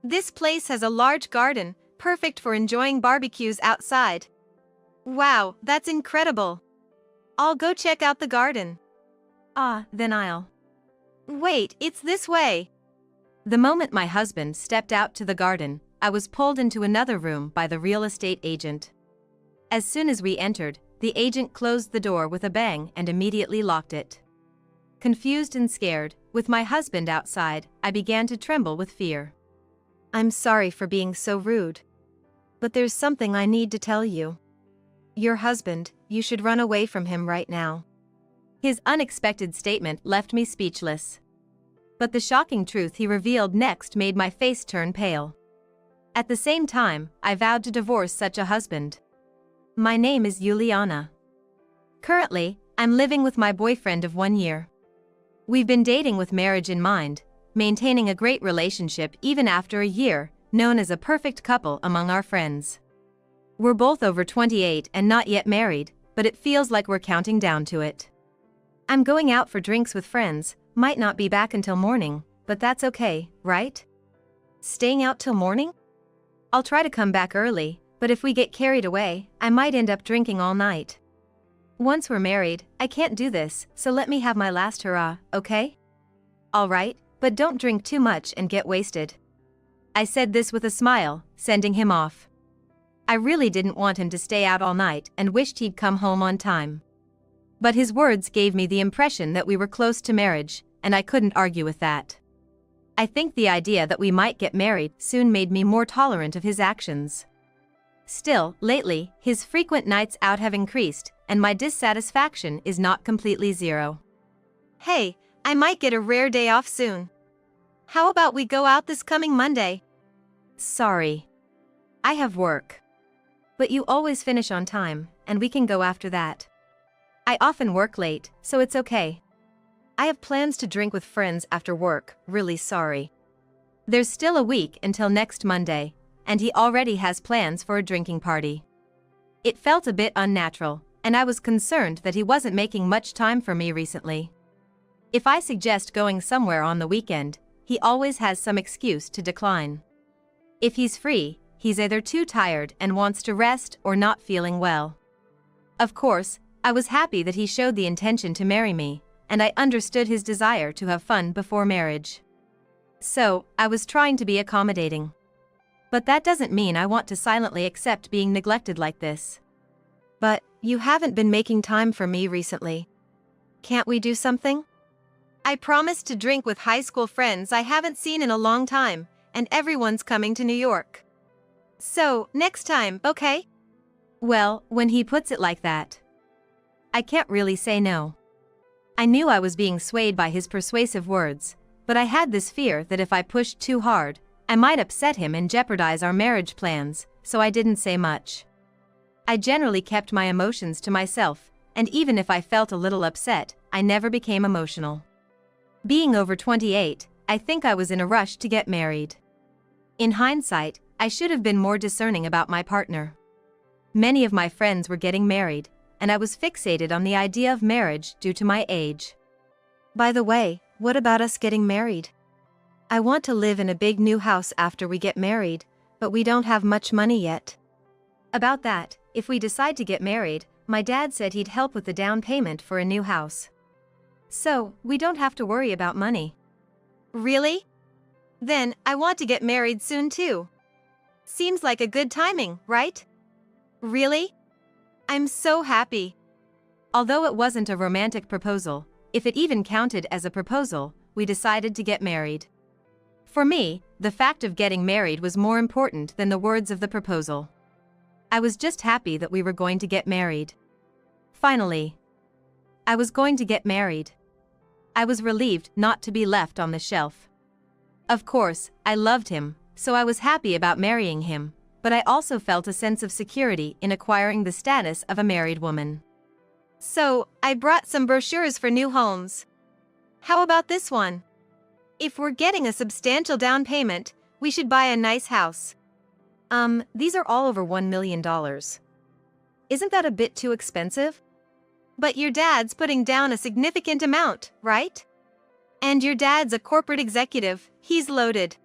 This place has a large garden, perfect for enjoying barbecues outside. Wow, that's incredible. I'll go check out the garden. Then I'll. Wait, it's this way. The moment my husband stepped out to the garden, I was pulled into another room by the real estate agent. As soon as we entered, the agent closed the door with a bang and immediately locked it. Confused and scared, with my husband outside, I began to tremble with fear. I'm sorry for being so rude. But there's something I need to tell you. Your husband, you should run away from him right now. His unexpected statement left me speechless. But the shocking truth he revealed next made my face turn pale. At the same time, I vowed to divorce such a husband. My name is Juliana. Currently, I'm living with my boyfriend of 1 year. We've been dating with marriage in mind, maintaining a great relationship even after a year, known as a perfect couple among our friends. We're both over 28 and not yet married, but it feels like we're counting down to it. I'm going out for drinks with friends, might not be back until morning, but that's okay, right? Staying out till morning? I'll try to come back early, but if we get carried away, I might end up drinking all night. Once we're married, I can't do this, so let me have my last hurrah, okay? All right, but don't drink too much and get wasted. I said this with a smile, sending him off. I really didn't want him to stay out all night and wished he'd come home on time. But his words gave me the impression that we were close to marriage, and I couldn't argue with that. I think the idea that we might get married soon made me more tolerant of his actions. Still, lately, his frequent nights out have increased, and my dissatisfaction is not completely zero. Hey, I might get a rare day off soon. How about we go out this coming Monday? Sorry. I have work. But you always finish on time, and we can go after that. I often work late, so it's okay. I have plans to drink with friends after work, really sorry. There's still a week until next Monday, and he already has plans for a drinking party. It felt a bit unnatural, and I was concerned that he wasn't making much time for me recently. If I suggest going somewhere on the weekend, he always has some excuse to decline. If he's free, he's either too tired and wants to rest or not feeling well. Of course, I was happy that he showed the intention to marry me, and I understood his desire to have fun before marriage. So, I was trying to be accommodating. But that doesn't mean I want to silently accept being neglected like this. But, you haven't been making time for me recently. Can't we do something? I promised to drink with high school friends I haven't seen in a long time, and everyone's coming to New York. So, next time, okay? Well, when he puts it like that, I can't really say no. I knew I was being swayed by his persuasive words, but I had this fear that if I pushed too hard, I might upset him and jeopardize our marriage plans, so I didn't say much. I generally kept my emotions to myself, and even if I felt a little upset, I never became emotional. Being over 28, I think I was in a rush to get married. In hindsight, I should have been more discerning about my partner. Many of my friends were getting married, and I was fixated on the idea of marriage due to my age. By the way, what about us getting married? I want to live in a big new house after we get married, but we don't have much money yet. About that, if we decide to get married, my dad said he'd help with the down payment for a new house. So, we don't have to worry about money. Really? Then, I want to get married soon too. Seems like a good timing, right? Really? I'm so happy. Although it wasn't a romantic proposal, if it even counted as a proposal, we decided to get married. For me, the fact of getting married was more important than the words of the proposal. I was just happy that we were going to get married. Finally, I was going to get married. I was relieved not to be left on the shelf. Of course, I loved him, so I was happy about marrying him, but I also felt a sense of security in acquiring the status of a married woman. So, I brought some brochures for new homes. How about this one? If we're getting a substantial down payment, we should buy a nice house. These are all over $1 million. Isn't that a bit too expensive? But your dad's putting down a significant amount, right? And your dad's a corporate executive, he's loaded.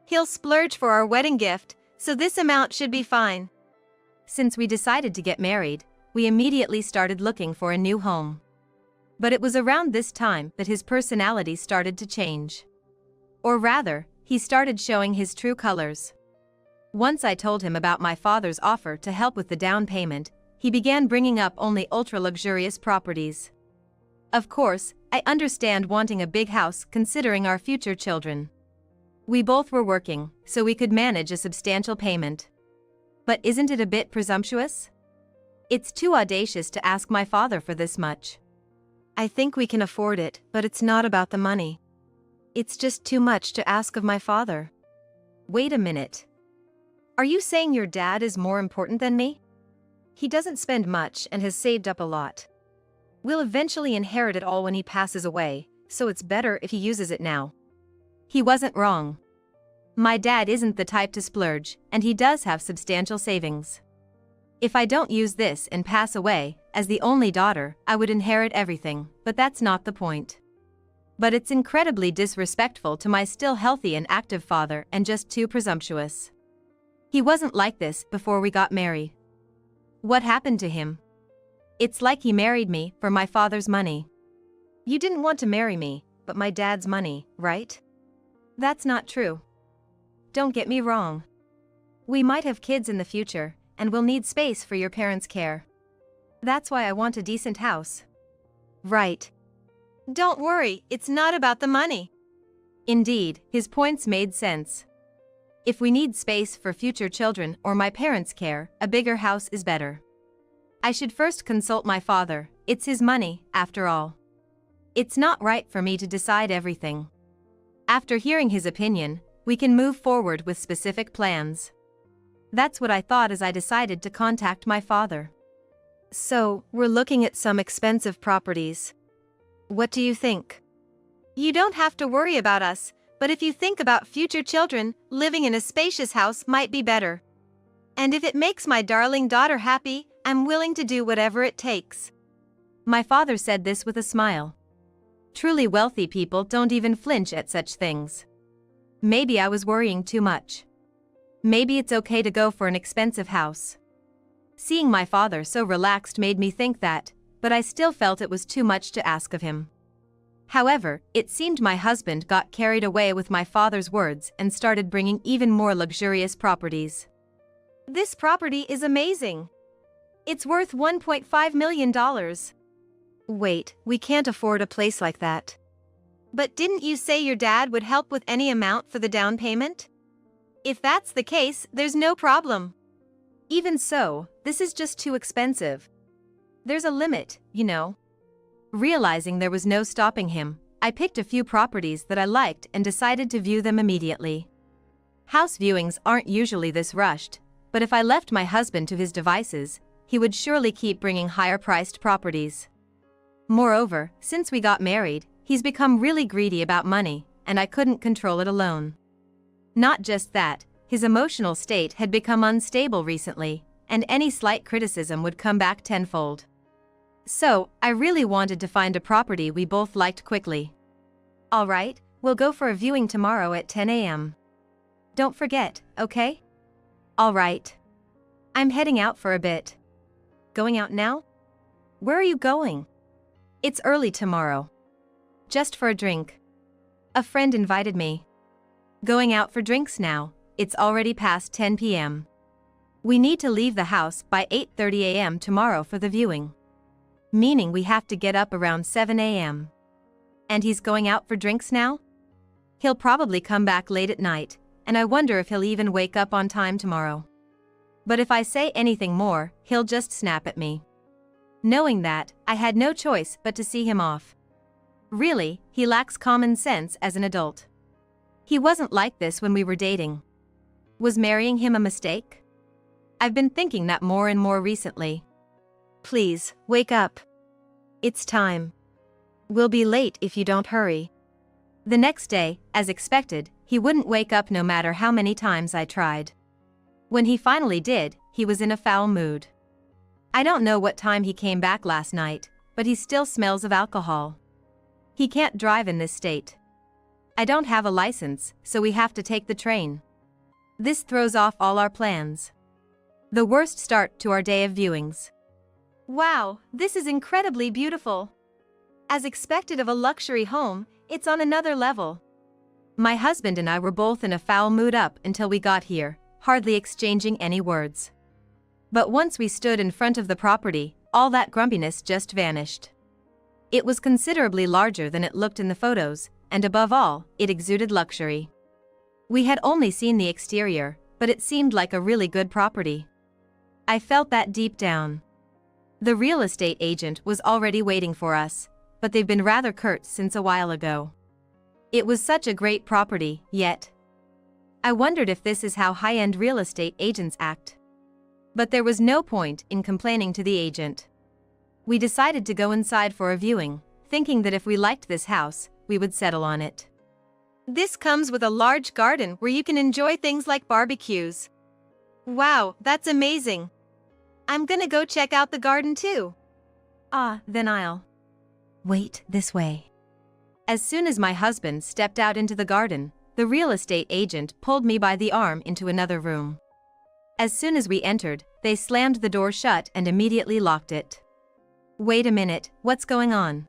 He'll splurge for our wedding gift, so this amount should be fine. Since we decided to get married, we immediately started looking for a new home. But it was around this time that his personality started to change. Or rather, he started showing his true colors. Once I told him about my father's offer to help with the down payment, he began bringing up only ultra-luxurious properties. Of course, I understand wanting a big house considering our future children. We both were working, so we could manage a substantial payment. But isn't it a bit presumptuous? It's too audacious to ask my father for this much. I think we can afford it, but it's not about the money. It's just too much to ask of my father. Wait a minute. Are you saying your dad is more important than me? He doesn't spend much and has saved up a lot. We'll eventually inherit it all when he passes away, so it's better if he uses it now. He wasn't wrong. My dad isn't the type to splurge, and he does have substantial savings. If I don't use this and pass away, as the only daughter, I would inherit everything, but that's not the point. But it's incredibly disrespectful to my still healthy and active father and just too presumptuous. He wasn't like this before we got married. What happened to him? It's like he married me for my father's money. You didn't want to marry me, but my dad's money, right? That's not true. Don't get me wrong. We might have kids in the future, and we'll need space for your parents' care. That's why I want a decent house. Right. Don't worry, it's not about the money. Indeed, his points made sense. If we need space for future children or my parents' care, a bigger house is better. I should first consult my father, it's his money, after all. It's not right for me to decide everything. After hearing his opinion, we can move forward with specific plans. That's what I thought as I decided to contact my father. So, we're looking at some expensive properties. What do you think? You don't have to worry about us, but if you think about future children, living in a spacious house might be better. And if it makes my darling daughter happy, I'm willing to do whatever it takes. My father said this with a smile. Truly wealthy people don't even flinch at such things. Maybe I was worrying too much. Maybe it's okay to go for an expensive house. Seeing my father so relaxed made me think that, but I still felt it was too much to ask of him. However, it seemed my husband got carried away with my father's words and started bringing even more luxurious properties. This property is amazing. It's worth $1.5 million. Wait, we can't afford a place like that. But didn't you say your dad would help with any amount for the down payment? If that's the case, there's no problem. Even so, this is just too expensive. There's a limit, you know. Realizing there was no stopping him, I picked a few properties that I liked and decided to view them immediately. House viewings aren't usually this rushed, but if I left my husband to his devices, he would surely keep bringing higher-priced properties. Moreover, since we got married, he's become really greedy about money, and I couldn't control it alone. Not just that, his emotional state had become unstable recently, and any slight criticism would come back tenfold. So, I really wanted to find a property we both liked quickly. All right, we'll go for a viewing tomorrow at 10 a.m. Don't forget, okay? All right. I'm heading out for a bit. Going out now? Where are you going? It's early tomorrow. Just for a drink. A friend invited me. Going out for drinks now, it's already past 10 p.m. We need to leave the house by 8:30 a.m. tomorrow for the viewing. Meaning we have to get up around 7 a.m. And he's going out for drinks now? He'll probably come back late at night, and I wonder if he'll even wake up on time tomorrow. But if I say anything more, he'll just snap at me. Knowing that, I had no choice but to see him off. Really, he lacks common sense as an adult. He wasn't like this when we were dating. Was marrying him a mistake? I've been thinking that more and more recently. Please, wake up. It's time. We'll be late if you don't hurry. The next day, as expected, he wouldn't wake up no matter how many times I tried. When he finally did, he was in a foul mood. I don't know what time he came back last night, but he still smells of alcohol. He can't drive in this state. I don't have a license, so we have to take the train. This throws off all our plans. The worst start to our day of viewings. Wow, this is incredibly beautiful. As expected of a luxury home, it's on another level. My husband and I were both in a foul mood up until we got here, hardly exchanging any words. But once we stood in front of the property, all that grumpiness just vanished. It was considerably larger than it looked in the photos, and above all, it exuded luxury. We had only seen the exterior, but it seemed like a really good property. I felt that deep down. The real estate agent was already waiting for us, but they've been rather curt since a while ago. It was such a great property, yet. I wondered if this is how high-end real estate agents act. But there was no point in complaining to the agent. We decided to go inside for a viewing, thinking that if we liked this house, we would settle on it. This comes with a large garden where you can enjoy things like barbecues. Wow, that's amazing. I'm gonna go check out the garden too. Then I'll. Wait, this way. As soon as my husband stepped out into the garden, the real estate agent pulled me by the arm into another room. As soon as we entered, they slammed the door shut and immediately locked it. Wait a minute, what's going on?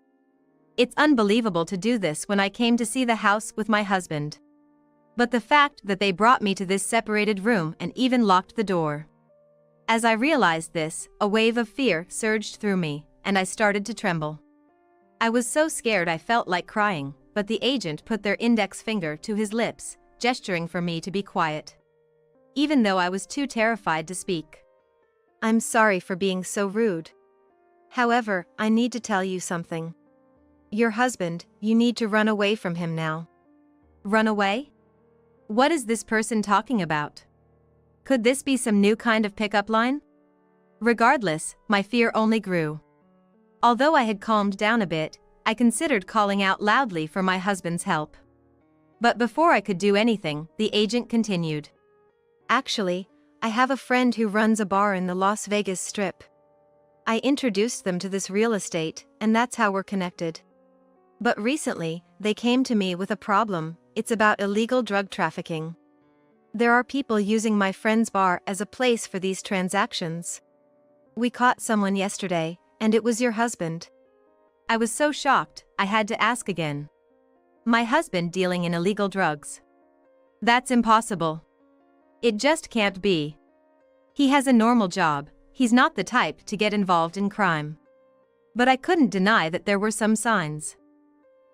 It's unbelievable to do this when I came to see the house with my husband. But the fact that they brought me to this separated room and even locked the door. As I realized this, a wave of fear surged through me, and I started to tremble. I was so scared I felt like crying, but the agent put their index finger to his lips, gesturing for me to be quiet. Even though I was too terrified to speak. I'm sorry for being so rude. However, I need to tell you something. Your husband, you need to run away from him now. Run away? What is this person talking about? Could this be some new kind of pickup line? Regardless, my fear only grew. Although I had calmed down a bit, I considered calling out loudly for my husband's help. But before I could do anything, the agent continued. Actually, I have a friend who runs a bar in the Las Vegas Strip. I introduced them to this real estate, and that's how we're connected. But recently, they came to me with a problem. It's about illegal drug trafficking. There are people using my friend's bar as a place for these transactions. We caught someone yesterday, and it was your husband. I was so shocked, I had to ask again. My husband dealing in illegal drugs? That's impossible. It just can't be. He has a normal job, he's not the type to get involved in crime. But I couldn't deny that there were some signs.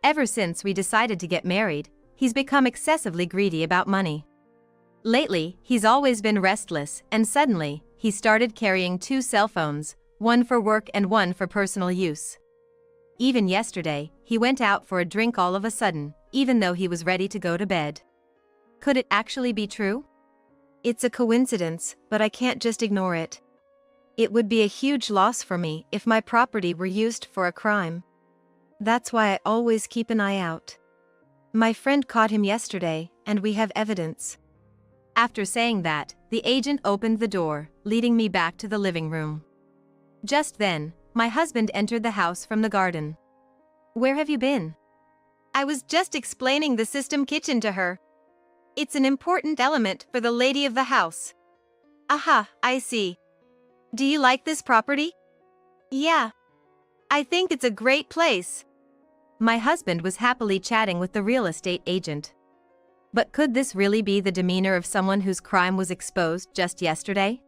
Ever since we decided to get married, he's become excessively greedy about money. Lately, he's always been restless, and suddenly, he started carrying 2 cell phones, one for work and one for personal use. Even yesterday, he went out for a drink all of a sudden, even though he was ready to go to bed. Could it actually be true? It's a coincidence, but I can't just ignore it. It would be a huge loss for me if my property were used for a crime. That's why I always keep an eye out. My friend caught him yesterday, and we have evidence. After saying that, the agent opened the door, leading me back to the living room. Just then, my husband entered the house from the garden. Where have you been? I was just explaining the system kitchen to her. It's an important element for the lady of the house. Aha, I see. Do you like this property? Yeah. I think it's a great place. My husband was happily chatting with the real estate agent. But could this really be the demeanor of someone whose crime was exposed just yesterday?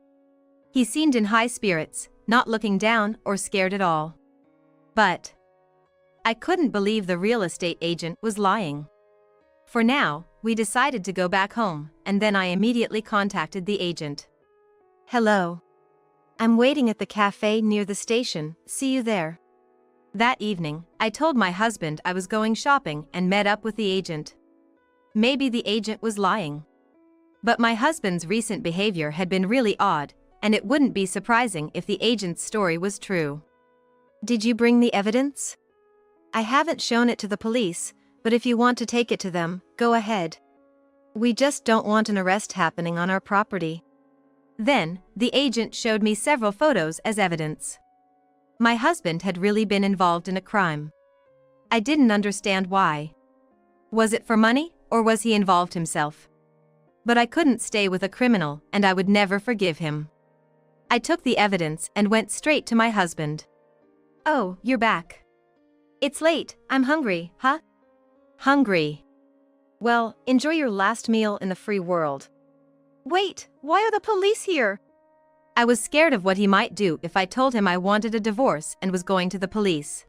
He seemed in high spirits, not looking down or scared at all. But I couldn't believe the real estate agent was lying. For now, we decided to go back home, and then I immediately contacted the agent. Hello. I'm waiting at the cafe near the station, see you there. That evening, I told my husband I was going shopping and met up with the agent. Maybe the agent was lying. But my husband's recent behavior had been really odd, and it wouldn't be surprising if the agent's story was true. Did you bring the evidence? I haven't shown it to the police, but if you want to take it to them, go ahead. We just don't want an arrest happening on our property. Then, the agent showed me several photos as evidence. My husband had really been involved in a crime. I didn't understand why. Was it for money, or was he involved himself? But I couldn't stay with a criminal, and I would never forgive him. I took the evidence and went straight to my husband. Oh, you're back. It's late, I'm hungry, huh? Hungry. Well, enjoy your last meal in the free world. Wait, why are the police here? I was scared of what he might do if I told him I wanted a divorce and was going to the police.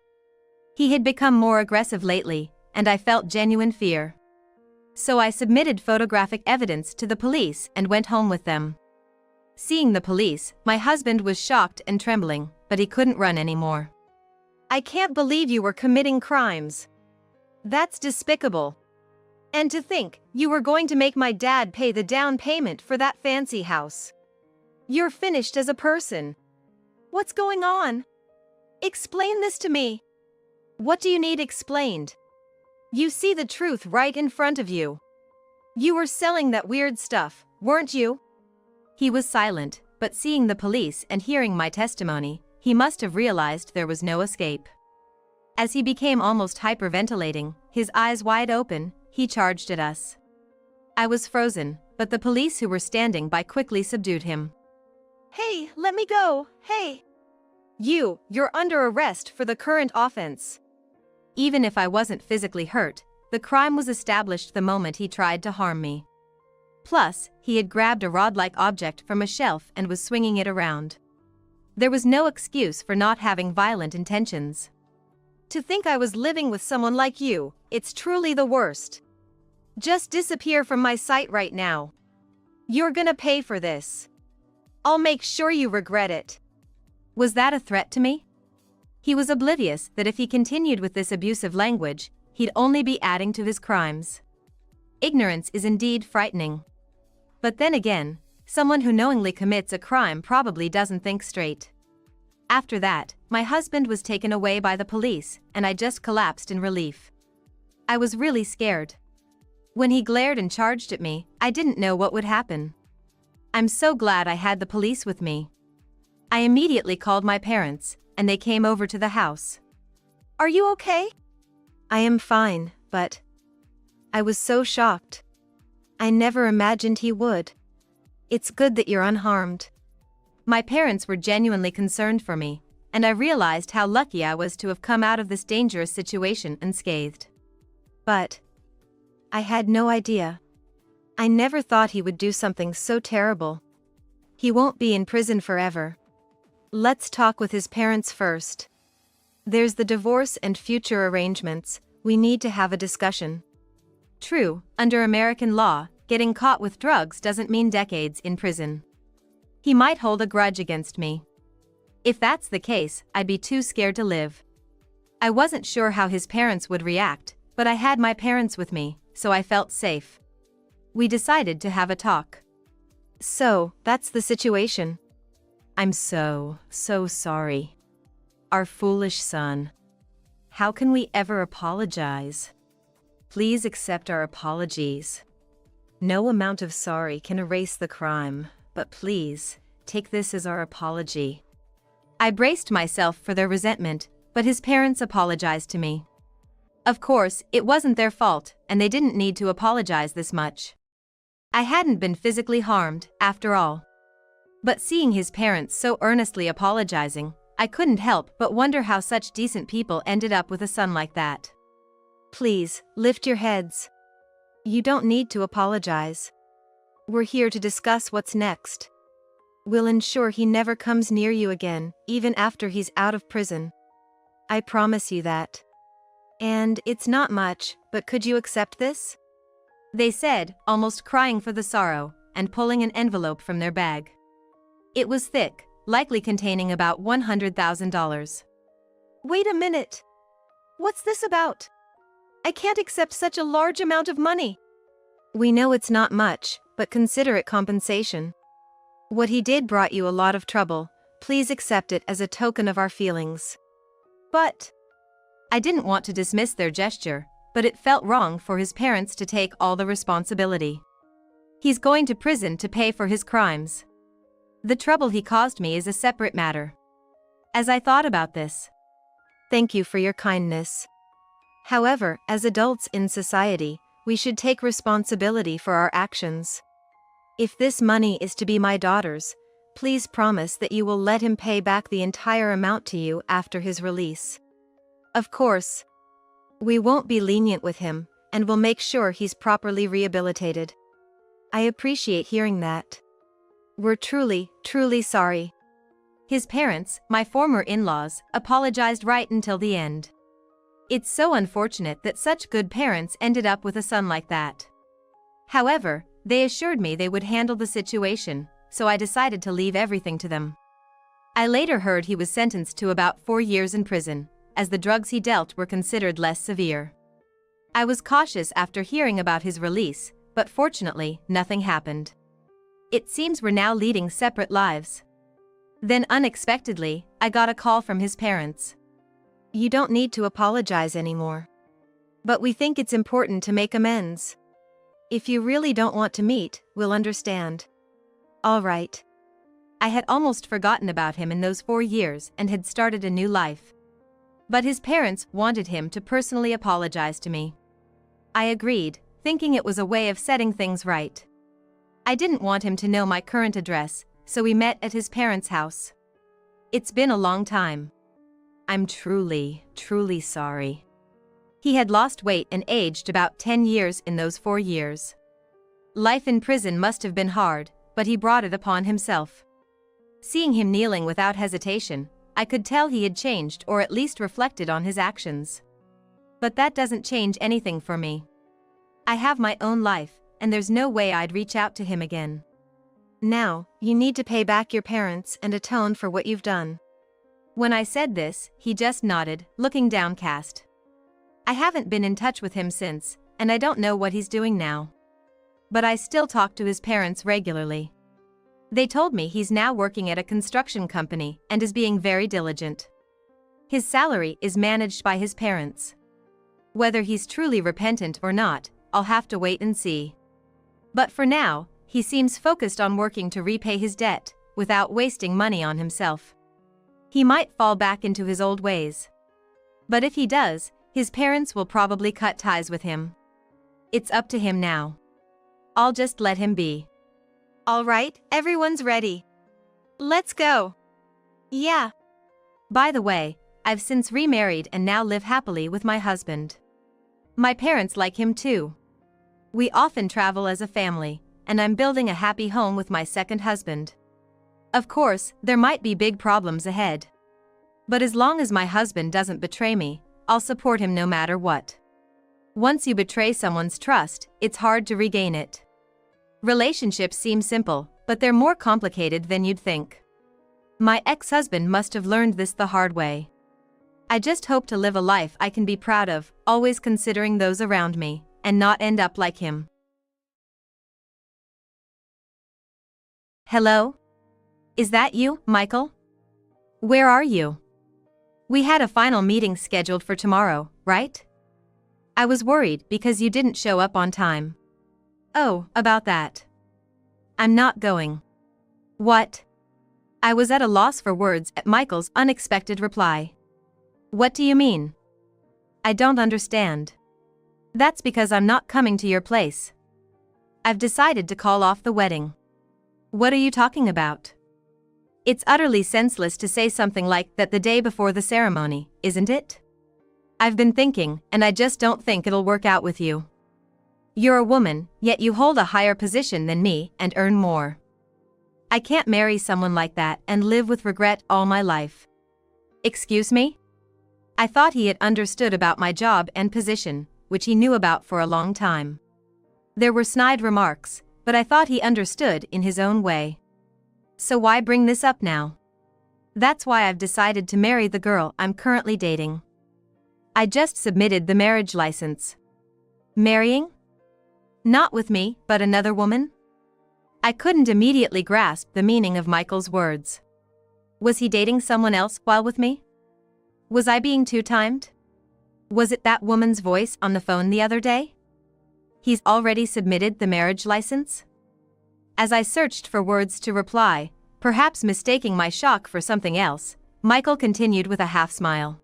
He had become more aggressive lately, and I felt genuine fear. So I submitted photographic evidence to the police and went home with them. Seeing the police, my husband was shocked and trembling, but he couldn't run anymore. I can't believe you were committing crimes. That's despicable. And to think, you were going to make my dad pay the down payment for that fancy house. You're finished as a person. What's going on? Explain this to me. What do you need explained? You see the truth right in front of you. You were selling that weird stuff, weren't you? He was silent, but seeing the police and hearing my testimony, he must have realized there was no escape. As he became almost hyperventilating, his eyes wide open, he charged at us. I was frozen, but the police who were standing by quickly subdued him. Hey, let me go, hey! You're under arrest for the current offense. Even if I wasn't physically hurt, the crime was established the moment he tried to harm me. Plus, he had grabbed a rod-like object from a shelf and was swinging it around. There was no excuse for not having violent intentions. To think I was living with someone like you, it's truly the worst. Just disappear from my sight right now. You're gonna pay for this. I'll make sure you regret it. Was that a threat to me? He was oblivious that if he continued with this abusive language, he'd only be adding to his crimes. Ignorance is indeed frightening. But then again, someone who knowingly commits a crime probably doesn't think straight. After that, my husband was taken away by the police, and I just collapsed in relief. I was really scared. When he glared and charged at me, I didn't know what would happen. I'm so glad I had the police with me. I immediately called my parents, and they came over to the house. Are you okay? I am fine, but I was so shocked. I never imagined he would. It's good that you're unharmed. My parents were genuinely concerned for me, and I realized how lucky I was to have come out of this dangerous situation unscathed. But I had no idea. I never thought he would do something so terrible. He won't be in prison forever. Let's talk with his parents first. There's the divorce and future arrangements. We need to have a discussion. True, under American law, getting caught with drugs doesn't mean decades in prison. He might hold a grudge against me. If that's the case, I'd be too scared to live. I wasn't sure how his parents would react, but I had my parents with me, so I felt safe. We decided to have a talk. So, that's the situation. I'm so sorry. Our foolish son. How can we ever apologize? Please accept our apologies. No amount of sorry can erase the crime, but please, take this as our apology. I braced myself for their resentment, but his parents apologized to me. Of course, it wasn't their fault, and they didn't need to apologize this much. I hadn't been physically harmed, after all. But seeing his parents so earnestly apologizing, I couldn't help but wonder how such decent people ended up with a son like that. Please, lift your heads. You don't need to apologize. We're here to discuss what's next. We'll ensure he never comes near you again, even after he's out of prison. I promise you that. And it's not much, but could you accept this? They said, almost crying for the sorrow, and pulling an envelope from their bag. It was thick, likely containing about $100,000. Wait a minute. What's this about? I can't accept such a large amount of money. We know it's not much, but consider it compensation. What he did brought you a lot of trouble. Please accept it as a token of our feelings. But I didn't want to dismiss their gesture, but it felt wrong for his parents to take all the responsibility. He's going to prison to pay for his crimes. The trouble he caused me is a separate matter. As I thought about this, thank you for your kindness. However, as adults in society, we should take responsibility for our actions. If this money is to be my daughter's, please promise that you will let him pay back the entire amount to you after his release. Of course, we won't be lenient with him, and will make sure he's properly rehabilitated. I appreciate hearing that. We're truly, truly sorry. His parents, my former in-laws, apologized right until the end. It's so unfortunate that such good parents ended up with a son like that. However, they assured me they would handle the situation, so I decided to leave everything to them. I later heard he was sentenced to about 4 years in prison, as the drugs he dealt were considered less severe. I was cautious after hearing about his release, but fortunately, nothing happened. It seems we're now leading separate lives. Then unexpectedly, I got a call from his parents. You don't need to apologize anymore. But we think it's important to make amends. If you really don't want to meet, we'll understand. All right. I had almost forgotten about him in those 4 years and had started a new life. But his parents wanted him to personally apologize to me. I agreed, thinking it was a way of setting things right. I didn't want him to know my current address, so we met at his parents' house. It's been a long time. I'm truly, truly sorry. He had lost weight and aged about 10 years in those 4 years. Life in prison must have been hard, but he brought it upon himself. Seeing him kneeling without hesitation, I could tell he had changed or at least reflected on his actions. But that doesn't change anything for me. I have my own life, and there's no way I'd reach out to him again. Now, you need to pay back your parents and atone for what you've done. When I said this, he just nodded, looking downcast. I haven't been in touch with him since, and I don't know what he's doing now. But I still talk to his parents regularly. They told me he's now working at a construction company and is being very diligent. His salary is managed by his parents. Whether he's truly repentant or not, I'll have to wait and see. But for now, he seems focused on working to repay his debt, without wasting money on himself. He might fall back into his old ways. But if he does, his parents will probably cut ties with him. It's up to him now. I'll just let him be. All right, everyone's ready. Let's go. Yeah. By the way, I've since remarried and now live happily with my husband. My parents like him too. We often travel as a family, and I'm building a happy home with my second husband. Of course, there might be big problems ahead. But as long as my husband doesn't betray me, I'll support him no matter what. Once you betray someone's trust, it's hard to regain it. Relationships seem simple, but they're more complicated than you'd think. My ex-husband must have learned this the hard way. I just hope to live a life I can be proud of, always considering those around me, and not end up like him. Hello? Is that you, Michael? Where are you? We had a final meeting scheduled for tomorrow, right? I was worried because you didn't show up on time. Oh, about that. I'm not going. What? I was at a loss for words at Michael's unexpected reply. What do you mean? I don't understand. That's because I'm not coming to your place. I've decided to call off the wedding. What are you talking about? It's utterly senseless to say something like that the day before the ceremony, isn't it? I've been thinking, and I just don't think it'll work out with you. You're a woman, yet you hold a higher position than me and earn more. I can't marry someone like that and live with regret all my life. Excuse me? I thought he had understood about my job and position, which he knew about for a long time. There were snide remarks, but I thought he understood in his own way. So why bring this up now? That's why I've decided to marry the girl I'm currently dating. I just submitted the marriage license. Marrying? Not with me, but another woman? I couldn't immediately grasp the meaning of Michael's words. Was he dating someone else while with me? Was I being two-timed? Was it that woman's voice on the phone the other day? He's already submitted the marriage license? As I searched for words to reply, perhaps mistaking my shock for something else, Michael continued with a half-smile.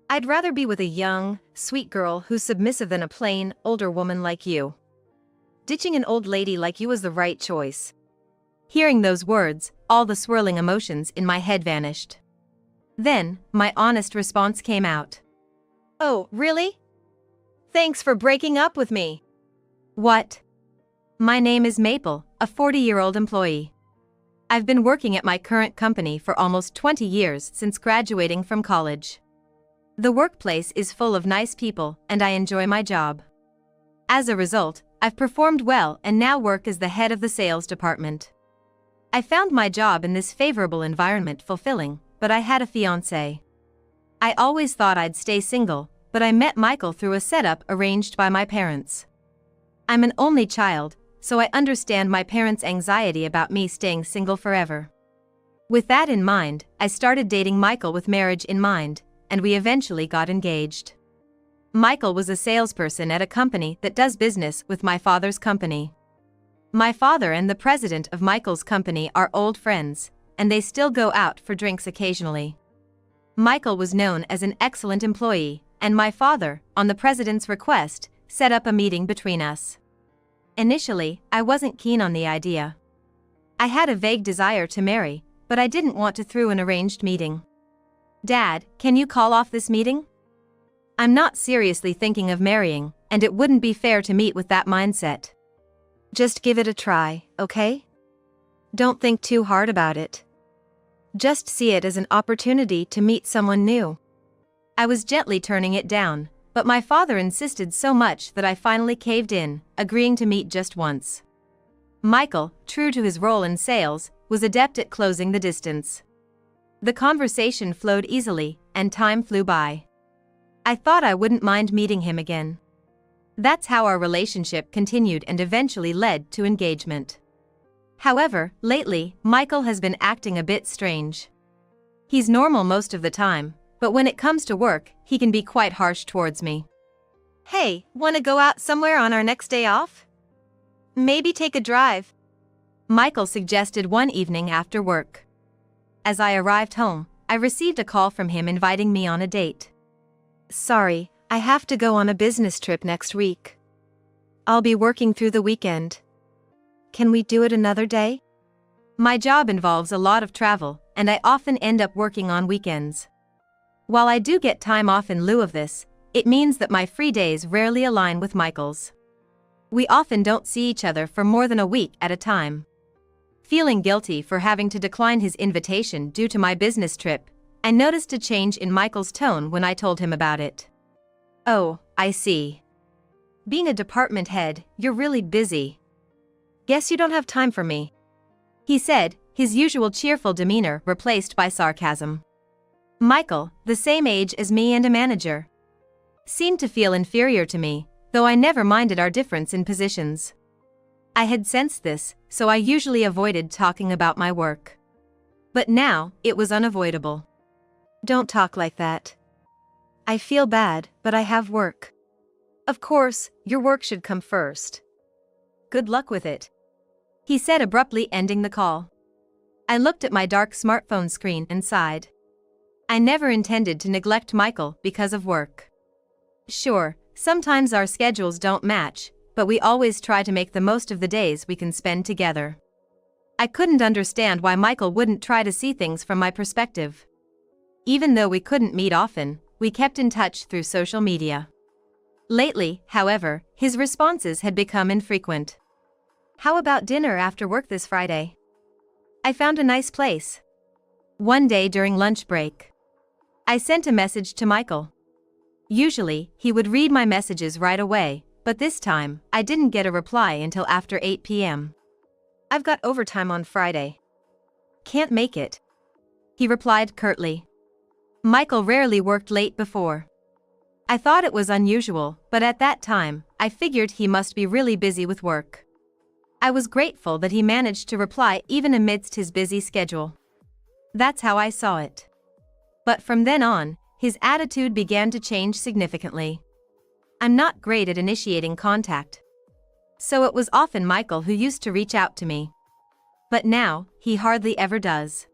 I'd rather be with a young, sweet girl who's submissive than a plain, older woman like you. Ditching an old lady like you was the right choice. Hearing those words, all the swirling emotions in my head vanished. Then, my honest response came out. Oh, really? Thanks for breaking up with me. What? My name is Maple, a 40-year-old employee. I've been working at my current company for almost 20 years since graduating from college. The workplace is full of nice people, and I enjoy my job. As a result, I've performed well and now work as the head of the sales department. I found my job in this favorable environment fulfilling, but I had a fiancé. I always thought I'd stay single, but I met Michael through a setup arranged by my parents. I'm an only child, so I understand my parents' anxiety about me staying single forever. With that in mind, I started dating Michael with marriage in mind, and we eventually got engaged. Michael was a salesperson at a company that does business with my father's company. My father and the president of Michael's company are old friends, and they still go out for drinks occasionally. Michael was known as an excellent employee, and my father, on the president's request, set up a meeting between us. Initially, I wasn't keen on the idea. I had a vague desire to marry, but I didn't want to through an arranged meeting. Dad, can you call off this meeting? I'm not seriously thinking of marrying, and it wouldn't be fair to meet with that mindset. Just give it a try, okay? Don't think too hard about it. Just see it as an opportunity to meet someone new. I was gently turning it down, but my father insisted so much that I finally caved in, agreeing to meet just once. Michael, true to his role in sales, was adept at closing the distance. The conversation flowed easily, and time flew by. I thought I wouldn't mind meeting him again. That's how our relationship continued and eventually led to engagement. However, lately, Michael has been acting a bit strange. He's normal most of the time, but when it comes to work, he can be quite harsh towards me. Hey, wanna go out somewhere on our next day off? Maybe take a drive? Michael suggested one evening after work. As I arrived home, I received a call from him inviting me on a date. Sorry, I have to go on a business trip next week. I'll be working through the weekend. Can we do it another day? My job involves a lot of travel, and I often end up working on weekends. While I do get time off in lieu of this, it means that my free days rarely align with Michael's. We often don't see each other for more than a week at a time. Feeling guilty for having to decline his invitation due to my business trip, I noticed a change in Michael's tone when I told him about it. Oh, I see. Being a department head, you're really busy. Guess you don't have time for me. He said, his usual cheerful demeanor replaced by sarcasm. Michael, the same age as me and a manager, seemed to feel inferior to me, though I never minded our difference in positions. I had sensed this, so I usually avoided talking about my work. But now, it was unavoidable. Don't talk like that. I feel bad, but I have work. Of course, your work should come first. Good luck with it, he said, abruptly ending the call. I looked at my dark smartphone screen and sighed. I never intended to neglect Michael because of work. Sure, sometimes our schedules don't match, but we always try to make the most of the days we can spend together. I couldn't understand why Michael wouldn't try to see things from my perspective. Even though we couldn't meet often, we kept in touch through social media. Lately, however, his responses had become infrequent. "How about dinner after work this Friday? I found a nice place." One day during lunch break, I sent a message to Michael. Usually, he would read my messages right away, but this time, I didn't get a reply until after 8 p.m. "I've got overtime on Friday. Can't make it," he replied curtly. Michael rarely worked late before. I thought it was unusual, but at that time, I figured he must be really busy with work. I was grateful that he managed to reply even amidst his busy schedule. That's how I saw it. But from then on, his attitude began to change significantly. I'm not great at initiating contact. So it was often Michael who used to reach out to me. But now, he hardly ever does.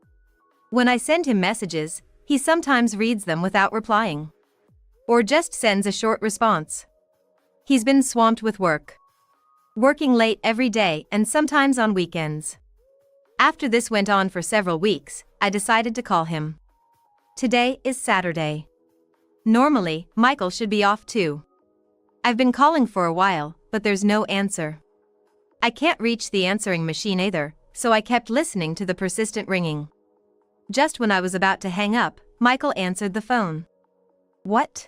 When I send him messages, he sometimes reads them without replying. Or just sends a short response. He's been swamped with work. Working late every day and sometimes on weekends. After this went on for several weeks, I decided to call him. Today is Saturday. Normally, Michael should be off too. I've been calling for a while, but there's no answer. I can't reach the answering machine either, so I kept listening to the persistent ringing. Just when I was about to hang up, Michael answered the phone. "What?"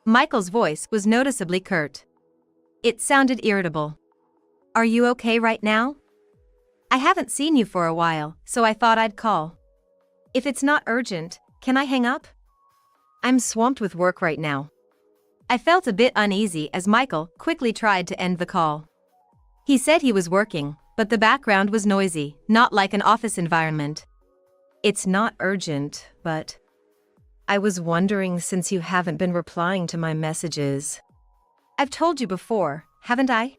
Michael's voice was noticeably curt. It sounded irritable. "Are you okay right now? I haven't seen you for a while, so I thought I'd call. If it's not urgent, can I hang up? I'm swamped with work right now." I felt a bit uneasy as Michael quickly tried to end the call. He said he was working, but the background was noisy, not like an office environment. "It's not urgent, but I was wondering since you haven't been replying to my messages. I've told you before, haven't I?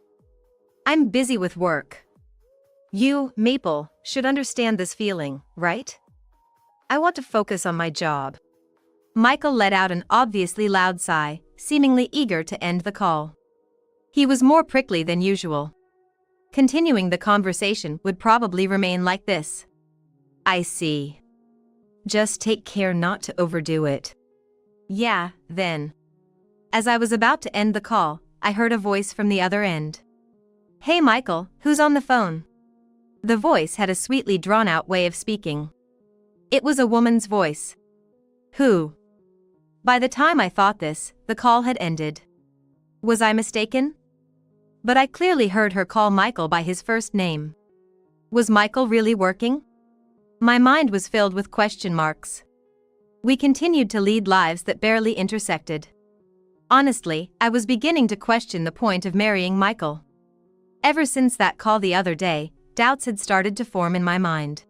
I'm busy with work. You, Maple, should understand this feeling, right? I want to focus on my job." Michael let out an obviously loud sigh, seemingly eager to end the call. He was more prickly than usual. Continuing the conversation would probably remain like this. "I see. Just take care not to overdo it." "Yeah, then." As I was about to end the call, I heard a voice from the other end. "Hey Michael, who's on the phone?" The voice had a sweetly drawn-out way of speaking. It was a woman's voice. Who? By the time I thought this, the call had ended. Was I mistaken? But I clearly heard her call Michael by his first name. Was Michael really working? My mind was filled with question marks. We continued to lead lives that barely intersected. Honestly, I was beginning to question the point of marrying Michael. Ever since that call the other day, doubts had started to form in my mind.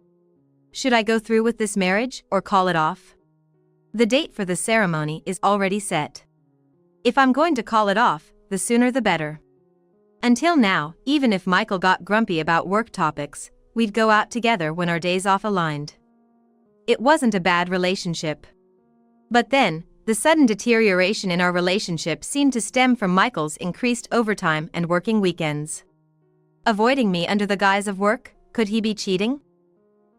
Should I go through with this marriage or call it off? The date for the ceremony is already set. If I'm going to call it off, the sooner the better. Until now, even if Michael got grumpy about work topics, we'd go out together when our days off aligned. It wasn't a bad relationship. But then, the sudden deterioration in our relationship seemed to stem from Michael's increased overtime and working weekends. Avoiding me under the guise of work, could he be cheating?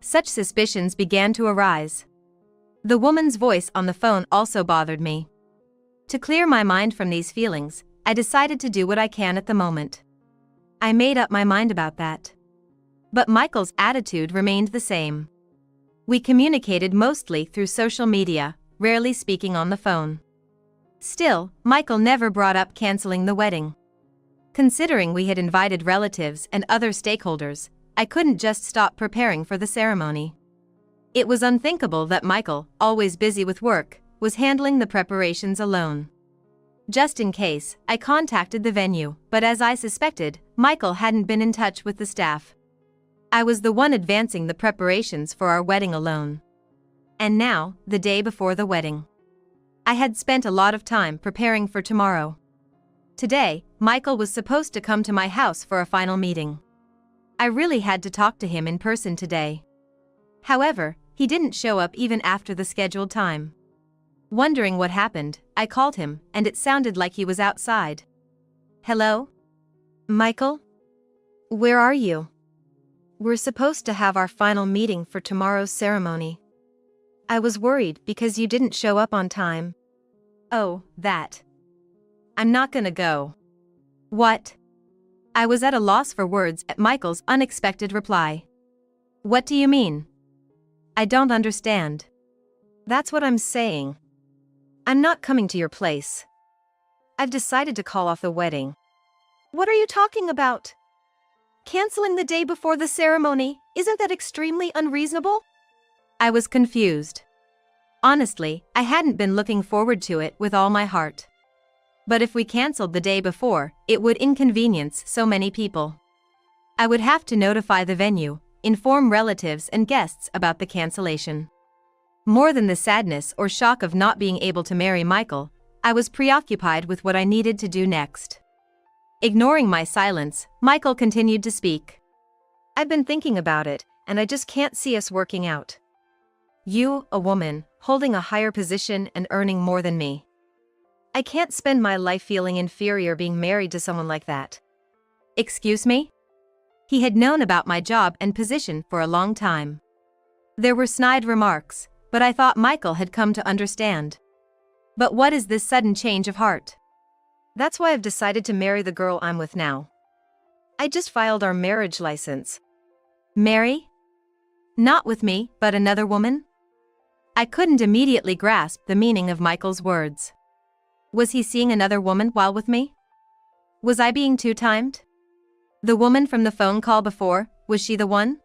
Such suspicions began to arise. The woman's voice on the phone also bothered me. To clear my mind from these feelings, I decided to do what I can at the moment. I made up my mind about that. But Michael's attitude remained the same. We communicated mostly through social media, rarely speaking on the phone. Still, Michael never brought up canceling the wedding. Considering we had invited relatives and other stakeholders, I couldn't just stop preparing for the ceremony. It was unthinkable that Michael, always busy with work, was handling the preparations alone. Just in case, I contacted the venue, but as I suspected, Michael hadn't been in touch with the staff. I was the one advancing the preparations for our wedding alone. And now, the day before the wedding. I had spent a lot of time preparing for tomorrow. Today, Michael was supposed to come to my house for a final meeting. I really had to talk to him in person today. However, he didn't show up even after the scheduled time. Wondering what happened, I called him, and it sounded like he was outside. "Hello? Michael? Where are you? We're supposed to have our final meeting for tomorrow's ceremony. I was worried because you didn't show up on time." "Oh, that. I'm not gonna go. What? I was at a loss for words at Michael's unexpected reply. What do you mean? I don't understand. That's what I'm saying. I'm not coming to your place. I've decided to call off the wedding. What are you talking about? Canceling the day before the ceremony, isn't that extremely unreasonable? I was confused. Honestly, I hadn't been looking forward to it with all my heart. But if we canceled the day before, it would inconvenience so many people. I would have to notify the venue, inform relatives and guests about the cancellation. More than the sadness or shock of not being able to marry Michael, I was preoccupied with what I needed to do next. Ignoring my silence, Michael continued to speak. I've been thinking about it, and I just can't see us working out. You, a woman, holding a higher position and earning more than me. I can't spend my life feeling inferior being married to someone like that. Excuse me? He had known about my job and position for a long time. There were snide remarks, but I thought Michael had come to understand. But what is this sudden change of heart? That's why I've decided to marry the girl I'm with now. I just filed our marriage license. Marry? Not with me, but another woman? I couldn't immediately grasp the meaning of Michael's words. Was he seeing another woman while with me? Was I being two-timed? The woman from the phone call before, was she the one?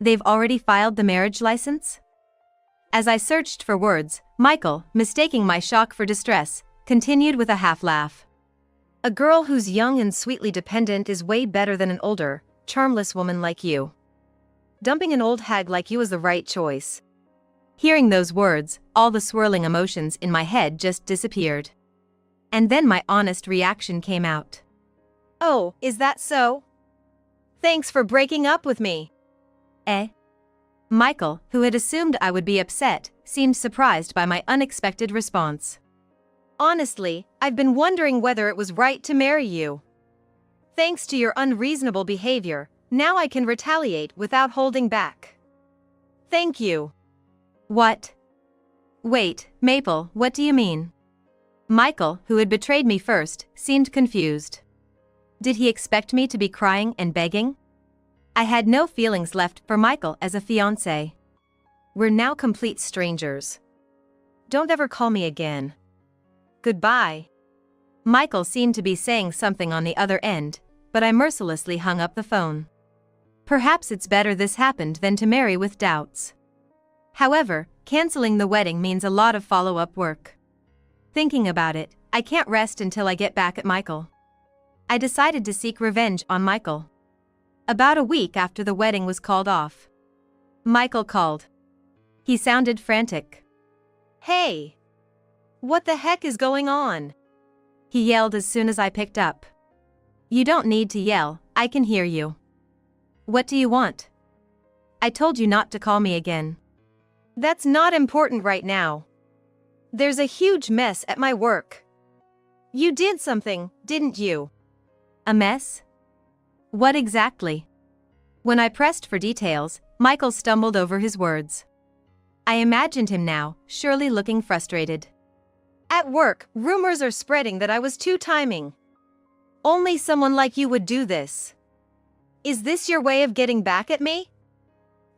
They've already filed the marriage license? As I searched for words, Michael, mistaking my shock for distress, continued with a half-laugh. A girl who's young and sweetly dependent is way better than an older, charmless woman like you. Dumping an old hag like you is the right choice. Hearing those words, all the swirling emotions in my head just disappeared. And then my honest reaction came out. Oh, is that so? Thanks for breaking up with me. Eh? Michael, who had assumed I would be upset, seemed surprised by my unexpected response. Honestly, I've been wondering whether it was right to marry you. Thanks to your unreasonable behavior, now I can retaliate without holding back. Thank you. What? Wait, Maple, what do you mean? Michael, who had betrayed me first, seemed confused. Did he expect me to be crying and begging? I had no feelings left for Michael as a fiancé. We're now complete strangers. Don't ever call me again. Goodbye. Michael seemed to be saying something on the other end, but I mercilessly hung up the phone. Perhaps it's better this happened than to marry with doubts. However, canceling the wedding means a lot of follow-up work. Thinking about it, I can't rest until I get back at Michael. I decided to seek revenge on Michael. About a week after the wedding was called off, Michael called. He sounded frantic. Hey! What the heck is going on? He yelled as soon as I picked up. You don't need to yell, I can hear you. What do you want? I told you not to call me again. That's not important right now. There's a huge mess at my work. You did something, didn't you? A mess? What exactly? When I pressed for details, Michael stumbled over his words. I imagined him now, surely looking frustrated. At work, rumors are spreading that I was two-timing. Only someone like you would do this. Is this your way of getting back at me?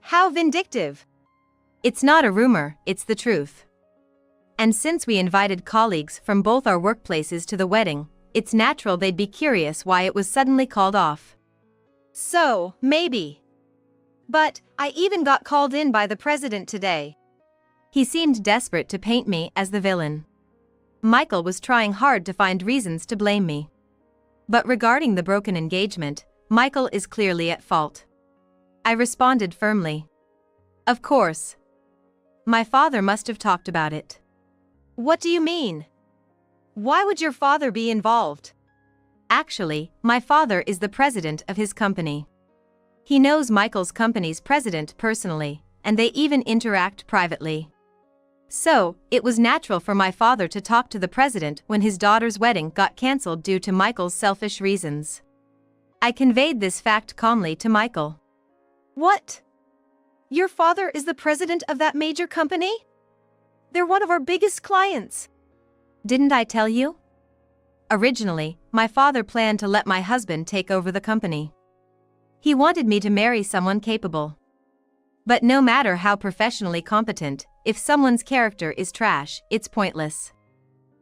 How vindictive. It's not a rumor, it's the truth. And since we invited colleagues from both our workplaces to the wedding, it's natural they'd be curious why it was suddenly called off. So, maybe. But, I even got called in by the president today. He seemed desperate to paint me as the villain. Michael was trying hard to find reasons to blame me. But regarding the broken engagement, Michael is clearly at fault. I responded firmly. Of course. My father must have talked about it. What do you mean? Why would your father be involved? Actually, my father is the president of his company. He knows Michael's company's president personally, and they even interact privately. So, it was natural for my father to talk to the president when his daughter's wedding got cancelled due to Michael's selfish reasons. I conveyed this fact calmly to Michael. What? Your father is the president of that major company? They're one of our biggest clients. Didn't I tell you? Originally, my father planned to let my husband take over the company. He wanted me to marry someone capable. But no matter how professionally competent, if someone's character is trash, it's pointless.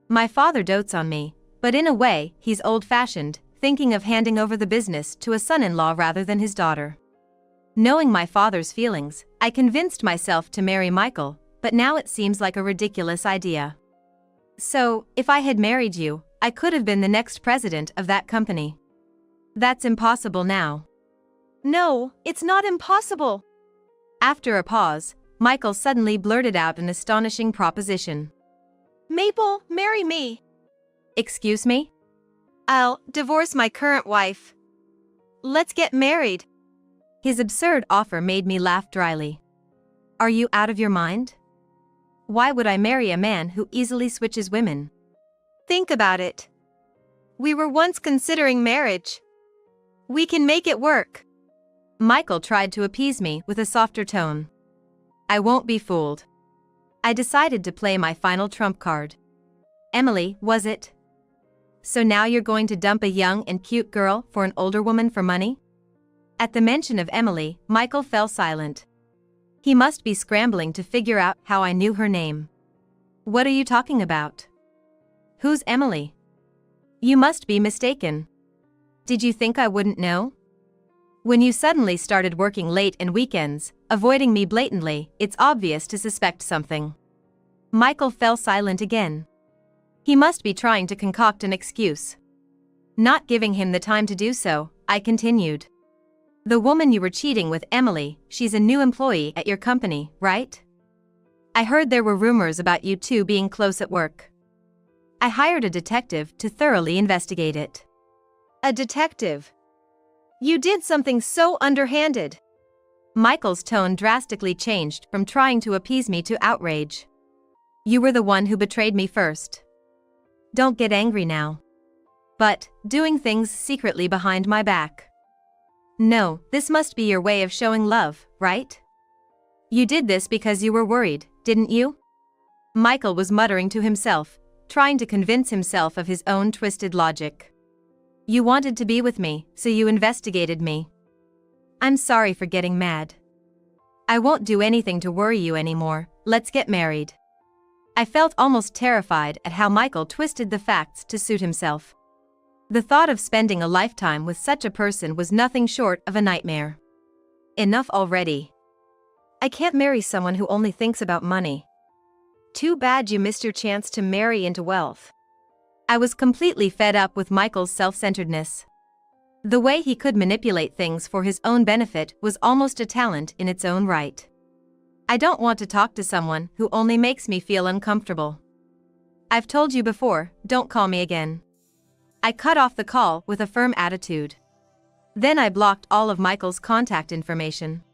My father dotes on me, but in a way, he's old-fashioned, thinking of handing over the business to a son-in-law rather than his daughter. Knowing my father's feelings, I convinced myself to marry Michael, but now it seems like a ridiculous idea. So, if I had married you, I could have been the next president of that company. That's impossible now. No, it's not impossible. After a pause, Michael suddenly blurted out an astonishing proposition. Maple, marry me. Excuse me? I'll divorce my current wife. Let's get married. His absurd offer made me laugh dryly. Are you out of your mind? Why would I marry a man who easily switches women? Think about it. We were once considering marriage. We can make it work. Michael tried to appease me with a softer tone. I won't be fooled. I decided to play my final trump card. Emily, was it? So now you're going to dump a young and cute girl for an older woman for money? At the mention of Emily, Michael fell silent. He must be scrambling to figure out how I knew her name. What are you talking about? Who's Emily? You must be mistaken. Did you think I wouldn't know? When you suddenly started working late and weekends, avoiding me blatantly, it's obvious to suspect something. Michael fell silent again. He must be trying to concoct an excuse. Not giving him the time to do so, I continued. The woman you were cheating with, Emily, she's a new employee at your company, right? I heard there were rumors about you two being close at work. I hired a detective to thoroughly investigate it. A detective? You did something so underhanded. Michael's tone drastically changed from trying to appease me to outrage. You were the one who betrayed me first. Don't get angry now. But, doing things secretly behind my back. No, this must be your way of showing love, right? You did this because you were worried, didn't you? Michael was muttering to himself, trying to convince himself of his own twisted logic. You wanted to be with me, so you investigated me. I'm sorry for getting mad. I won't do anything to worry you anymore, let's get married. I felt almost terrified at how Michael twisted the facts to suit himself. The thought of spending a lifetime with such a person was nothing short of a nightmare. Enough already. I can't marry someone who only thinks about money. Too bad you missed your chance to marry into wealth. I was completely fed up with Michael's self-centeredness. The way he could manipulate things for his own benefit was almost a talent in its own right. I don't want to talk to someone who only makes me feel uncomfortable. I've told you before, don't call me again. I cut off the call with a firm attitude. Then I blocked all of Michael's contact information.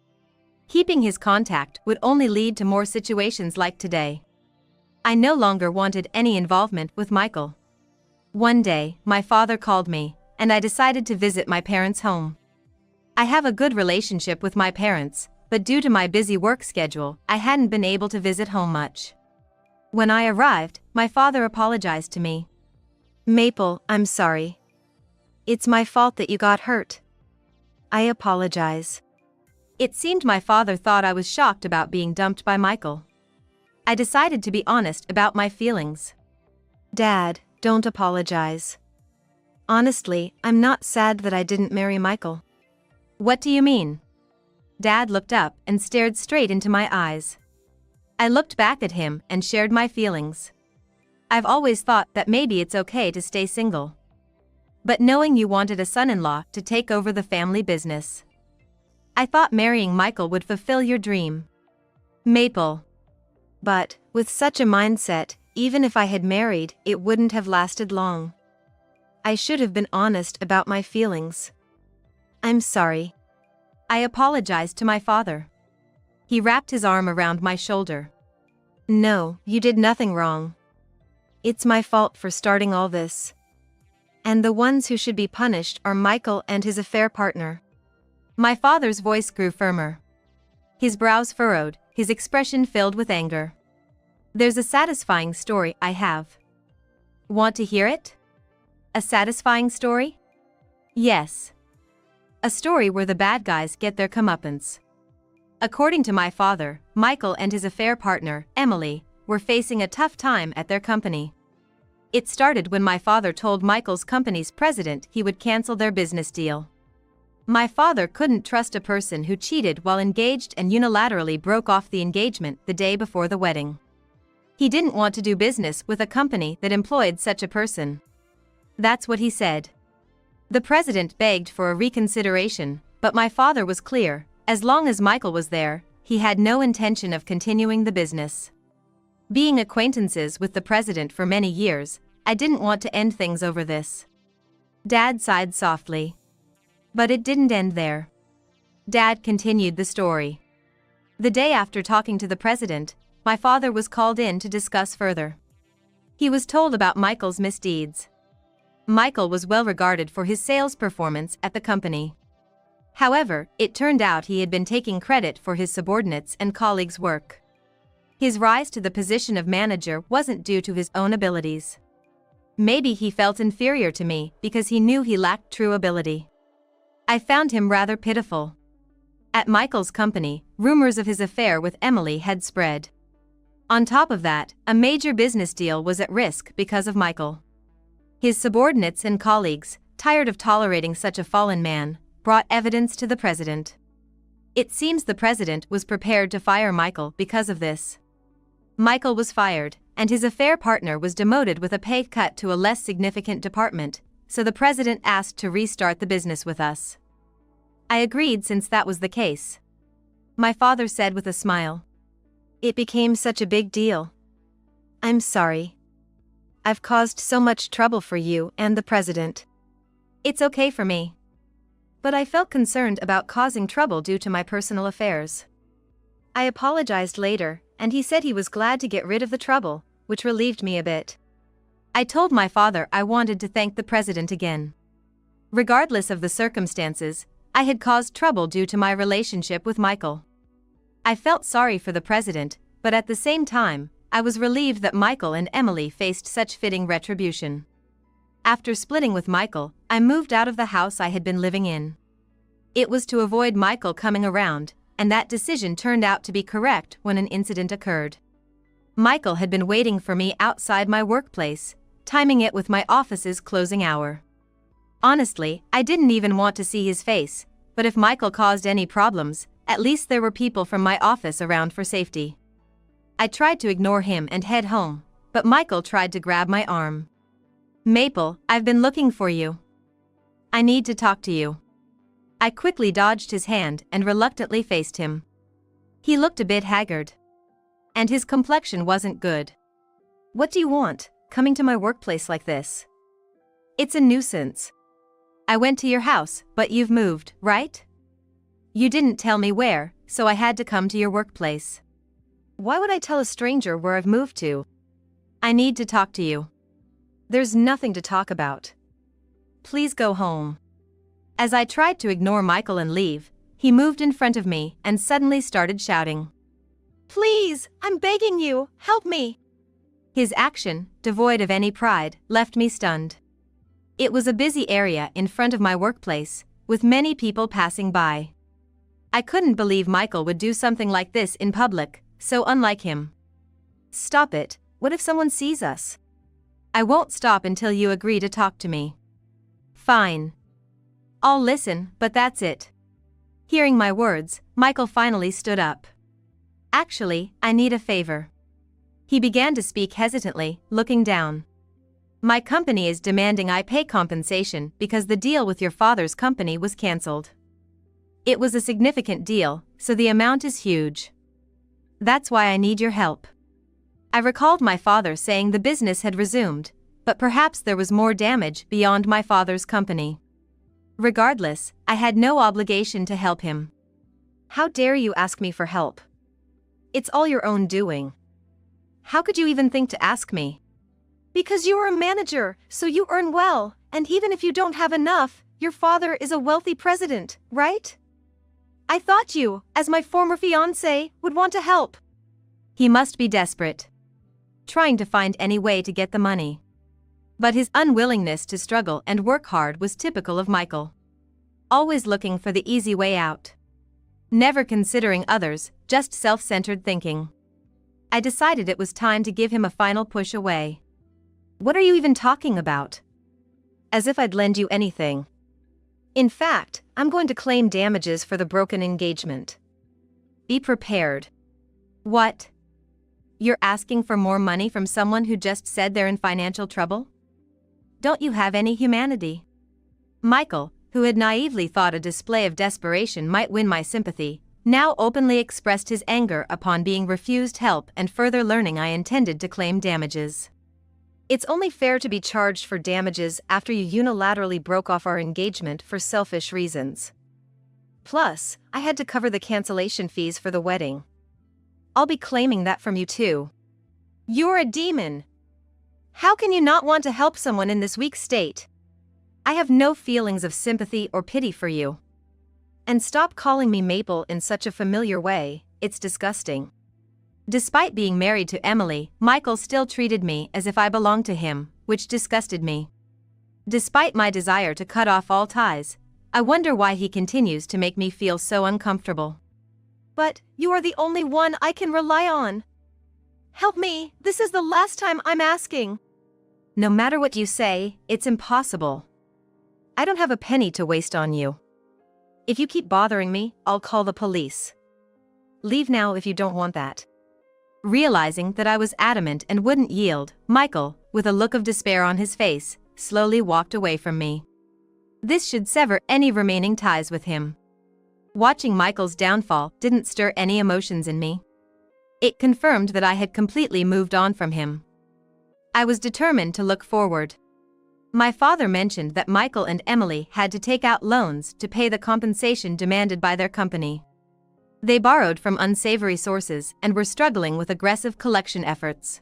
Keeping his contact would only lead to more situations like today. I no longer wanted any involvement with Michael. One day, my father called me, and I decided to visit my parents' home. I have a good relationship with my parents, but due to my busy work schedule, I hadn't been able to visit home much. When I arrived, my father apologized to me. Maple, I'm sorry. It's my fault that you got hurt. I apologize. It seemed my father thought I was shocked about being dumped by Michael. I decided to be honest about my feelings. Dad, don't apologize. Honestly, I'm not sad that I didn't marry Michael. What do you mean? Dad looked up and stared straight into my eyes. I looked back at him and shared my feelings. I've always thought that maybe it's okay to stay single. But knowing you wanted a son-in-law to take over the family business, I thought marrying Michael would fulfill your dream. Maple. But, with such a mindset, even if I had married, it wouldn't have lasted long. I should have been honest about my feelings. I'm sorry. I apologized to my father. He wrapped his arm around my shoulder. No, you did nothing wrong. It's my fault for starting all this. And the ones who should be punished are Michael and his affair partner. My father's voice grew firmer. His brows furrowed, his expression filled with anger. There's a satisfying story I have. Want to hear it? A satisfying story? Yes. A story where the bad guys get their comeuppance. According to my father, Michael and his affair partner, Emily, were facing a tough time at their company. It started when my father told Michael's company's president he would cancel their business deal. My father couldn't trust a person who cheated while engaged and unilaterally broke off the engagement the day before the wedding. He didn't want to do business with a company that employed such a person. That's what he said. The president begged for a reconsideration, but my father was clear: as long as Michael was there, he had no intention of continuing the business. Being acquaintances with the president for many years, I didn't want to end things over this. Dad sighed softly. But it didn't end there. Dad continued the story. The day after talking to the president, my father was called in to discuss further. He was told about Michael's misdeeds. Michael was well regarded for his sales performance at the company. However, it turned out he had been taking credit for his subordinates' and colleagues' work. His rise to the position of manager wasn't due to his own abilities. Maybe he felt inferior to me because he knew he lacked true ability. I found him rather pitiful. At Michael's company, rumors of his affair with Emily had spread. On top of that, a major business deal was at risk because of Michael. His subordinates and colleagues, tired of tolerating such a fallen man, brought evidence to the president. It seems the president was prepared to fire Michael because of this. Michael was fired, and his affair partner was demoted with a pay cut to a less significant department, so the president asked to restart the business with us. I agreed since that was the case. My father said with a smile. It became such a big deal. I'm sorry. I've caused so much trouble for you and the president. It's okay for me. But I felt concerned about causing trouble due to my personal affairs. I apologized later, and he said he was glad to get rid of the trouble, which relieved me a bit. I told my father I wanted to thank the president again. Regardless of the circumstances, I had caused trouble due to my relationship with Michael. I felt sorry for the president, but at the same time, I was relieved that Michael and Emily faced such fitting retribution. After splitting with Michael, I moved out of the house I had been living in. It was to avoid Michael coming around, and that decision turned out to be correct when an incident occurred. Michael had been waiting for me outside my workplace, timing it with my office's closing hour. Honestly, I didn't even want to see his face, but if Michael caused any problems, at least there were people from my office around for safety. I tried to ignore him and head home, but Michael tried to grab my arm. Maple, I've been looking for you. I need to talk to you. I quickly dodged his hand and reluctantly faced him. He looked a bit haggard. And his complexion wasn't good. What do you want, coming to my workplace like this? It's a nuisance. I went to your house, but you've moved, right? You didn't tell me where, so I had to come to your workplace. Why would I tell a stranger where I've moved to? I need to talk to you. There's nothing to talk about. Please go home. As I tried to ignore Michael and leave, he moved in front of me and suddenly started shouting. Please, I'm begging you, help me. His action, devoid of any pride, left me stunned. It was a busy area in front of my workplace, with many people passing by. I couldn't believe Michael would do something like this in public, so unlike him. Stop it, what if someone sees us? I won't stop until you agree to talk to me. Fine. I'll listen, but that's it. Hearing my words, Michael finally stood up. Actually, I need a favor. He began to speak hesitantly, looking down. My company is demanding I pay compensation because the deal with your father's company was cancelled. It was a significant deal, so the amount is huge. That's why I need your help. I recalled my father saying the business had resumed, but perhaps there was more damage beyond my father's company. Regardless, I had no obligation to help him. How dare you ask me for help? It's all your own doing. How could you even think to ask me? Because you are a manager, so you earn well, and even if you don't have enough, your father is a wealthy president, right? I thought you, as my former fiancé, would want to help. He must be desperate. Trying to find any way to get the money. But his unwillingness to struggle and work hard was typical of Michael. Always looking for the easy way out. Never considering others, just self-centered thinking. I decided it was time to give him a final push away. "What are you even talking about? As if I'd lend you anything. In fact, I'm going to claim damages for the broken engagement. Be prepared." "What? You're asking for more money from someone who just said they're in financial trouble? Don't you have any humanity?" Michael, who had naively thought a display of desperation might win my sympathy, now openly expressed his anger upon being refused help and further learning I intended to claim damages. "It's only fair to be charged for damages after you unilaterally broke off our engagement for selfish reasons. Plus, I had to cover the cancellation fees for the wedding. I'll be claiming that from you too." "You're a demon. How can you not want to help someone in this weak state? I have no feelings of sympathy or pity for you. And stop calling me Maple in such a familiar way, it's disgusting." Despite being married to Emily, Michael still treated me as if I belonged to him, which disgusted me. Despite my desire to cut off all ties, I wonder why he continues to make me feel so uncomfortable. "But you are the only one I can rely on. Help me, this is the last time I'm asking." "No matter what you say, it's impossible. I don't have a penny to waste on you. If you keep bothering me, I'll call the police. Leave now if you don't want that." Realizing that I was adamant and wouldn't yield, Michael, with a look of despair on his face, slowly walked away from me. This should sever any remaining ties with him. Watching Michael's downfall didn't stir any emotions in me. It confirmed that I had completely moved on from him. I was determined to look forward. My father mentioned that Michael and Emily had to take out loans to pay the compensation demanded by their company. They borrowed from unsavory sources and were struggling with aggressive collection efforts.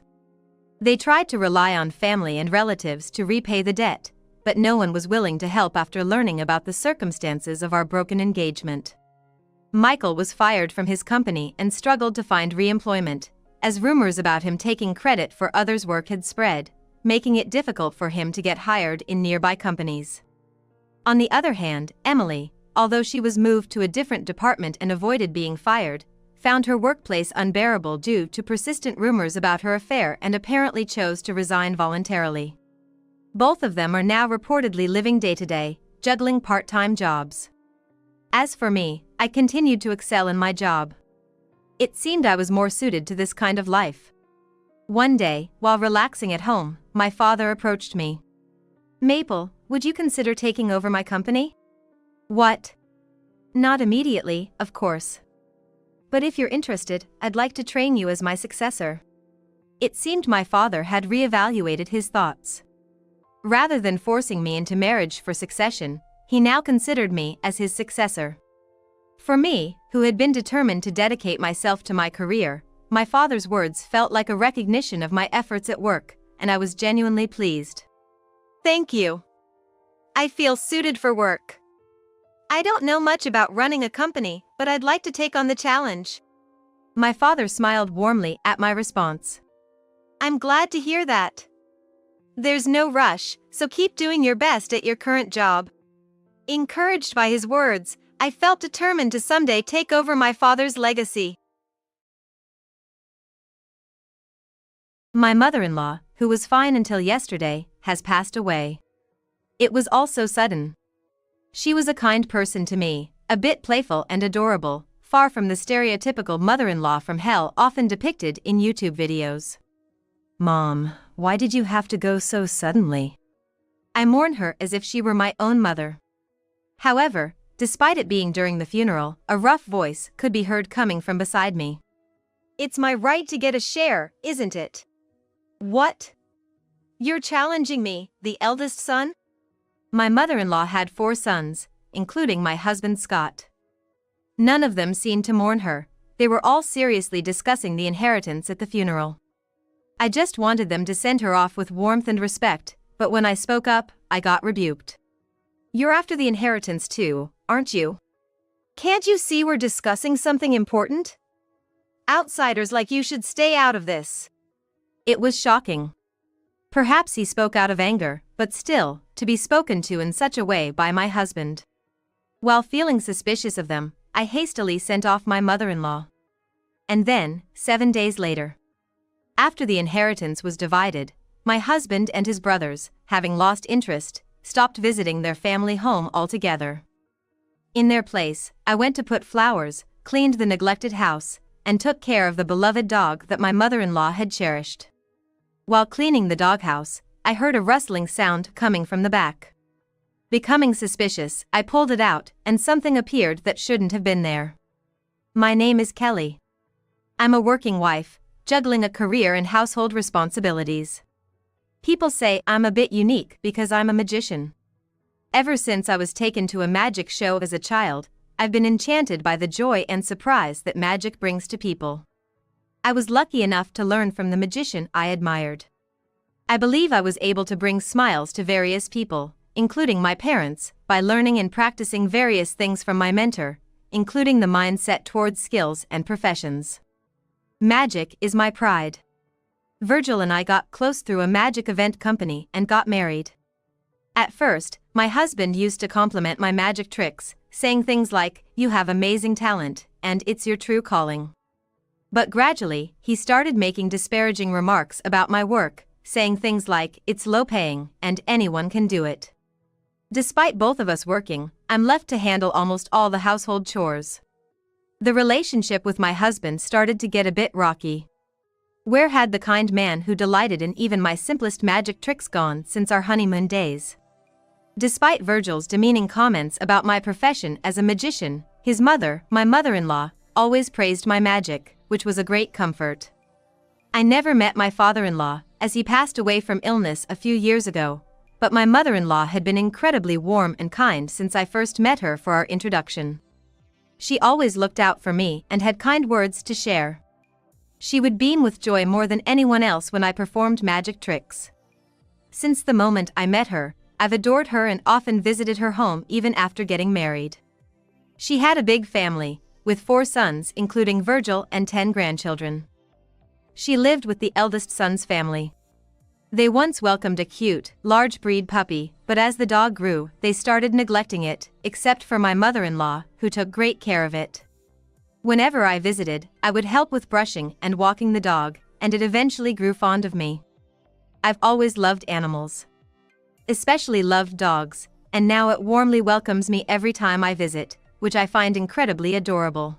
They tried to rely on family and relatives to repay the debt, but no one was willing to help after learning about the circumstances of our broken engagement. Michael was fired from his company and struggled to find re-employment, as rumors about him taking credit for others' work had spread, making it difficult for him to get hired in nearby companies. On the other hand, Emily, although she was moved to a different department and avoided being fired, found her workplace unbearable due to persistent rumors about her affair and apparently chose to resign voluntarily. Both of them are now reportedly living day-to-day, juggling part-time jobs. As for me, I continued to excel in my job. It seemed I was more suited to this kind of life. One day, while relaxing at home, my father approached me. "Maple, would you consider taking over my company?" "What?" "Not immediately, of course. But if you're interested, I'd like to train you as my successor." It seemed my father had reevaluated his thoughts. Rather than forcing me into marriage for succession, he now considered me as his successor. For me, who had been determined to dedicate myself to my career, my father's words felt like a recognition of my efforts at work, and I was genuinely pleased. "Thank you. I feel suited for work. I don't know much about running a company, but I'd like to take on the challenge." My father smiled warmly at my response. "I'm glad to hear that. There's no rush, so keep doing your best at your current job." Encouraged by his words, I felt determined to someday take over my father's legacy. My mother-in-law, who was fine until yesterday, has passed away. It was all so sudden. She was a kind person to me, a bit playful and adorable, far from the stereotypical mother-in-law from hell often depicted in YouTube videos. "Mom, why did you have to go so suddenly?" I mourn her as if she were my own mother. However, despite it being during the funeral, a rough voice could be heard coming from beside me. "It's my right to get a share, isn't it?" "What? You're challenging me, the eldest son?" My mother-in-law had 4 sons, including my husband Scott. None of them seemed to mourn her. They were all seriously discussing the inheritance at the funeral. I just wanted them to send her off with warmth and respect, but when I spoke up, I got rebuked. "You're after the inheritance too, aren't you? Can't you see we're discussing something important? Outsiders like you should stay out of this." It was shocking. Perhaps he spoke out of anger, but still, to be spoken to in such a way by my husband. While feeling suspicious of them, I hastily sent off my mother-in-law. And then, 7 days later, after the inheritance was divided, my husband and his brothers, having lost interest, stopped visiting their family home altogether. In their place, I went to put flowers, cleaned the neglected house, and took care of the beloved dog that my mother-in-law had cherished. While cleaning the doghouse, I heard a rustling sound coming from the back. Becoming suspicious, I pulled it out, and something appeared that shouldn't have been there. My name is Kelly. I'm a working wife, juggling a career and household responsibilities. People say I'm a bit unique because I'm a magician. Ever since I was taken to a magic show as a child, I've been enchanted by the joy and surprise that magic brings to people. I was lucky enough to learn from the magician I admired. I believe I was able to bring smiles to various people, including my parents, by learning and practicing various things from my mentor, including the mindset towards skills and professions. Magic is my pride. Virgil and I got close through a magic event company and got married. At first, my husband used to compliment my magic tricks, saying things like, "You have amazing talent," and "It's your true calling." But gradually, he started making disparaging remarks about my work, saying things like, "It's low paying, and anyone can do it." Despite both of us working, I'm left to handle almost all the household chores. The relationship with my husband started to get a bit rocky. Where had the kind man who delighted in even my simplest magic tricks gone since our honeymoon days? Despite Virgil's demeaning comments about my profession as a magician, his mother, my mother-in-law, always praised my magic, which was a great comfort. I never met my father-in-law, as he passed away from illness a few years ago, but my mother-in-law had been incredibly warm and kind since I first met her for our introduction. She always looked out for me and had kind words to share. She would beam with joy more than anyone else when I performed magic tricks. Since the moment I met her, I've adored her and often visited her home even after getting married. She had a big family, with 4 sons including Virgil and 10 grandchildren. She lived with the eldest son's family. They once welcomed a cute, large breed puppy, but as the dog grew, they started neglecting it, except for my mother-in-law, who took great care of it. Whenever I visited, I would help with brushing and walking the dog, and it eventually grew fond of me. I've always loved animals. Especially loved dogs, and now it warmly welcomes me every time I visit, which I find incredibly adorable.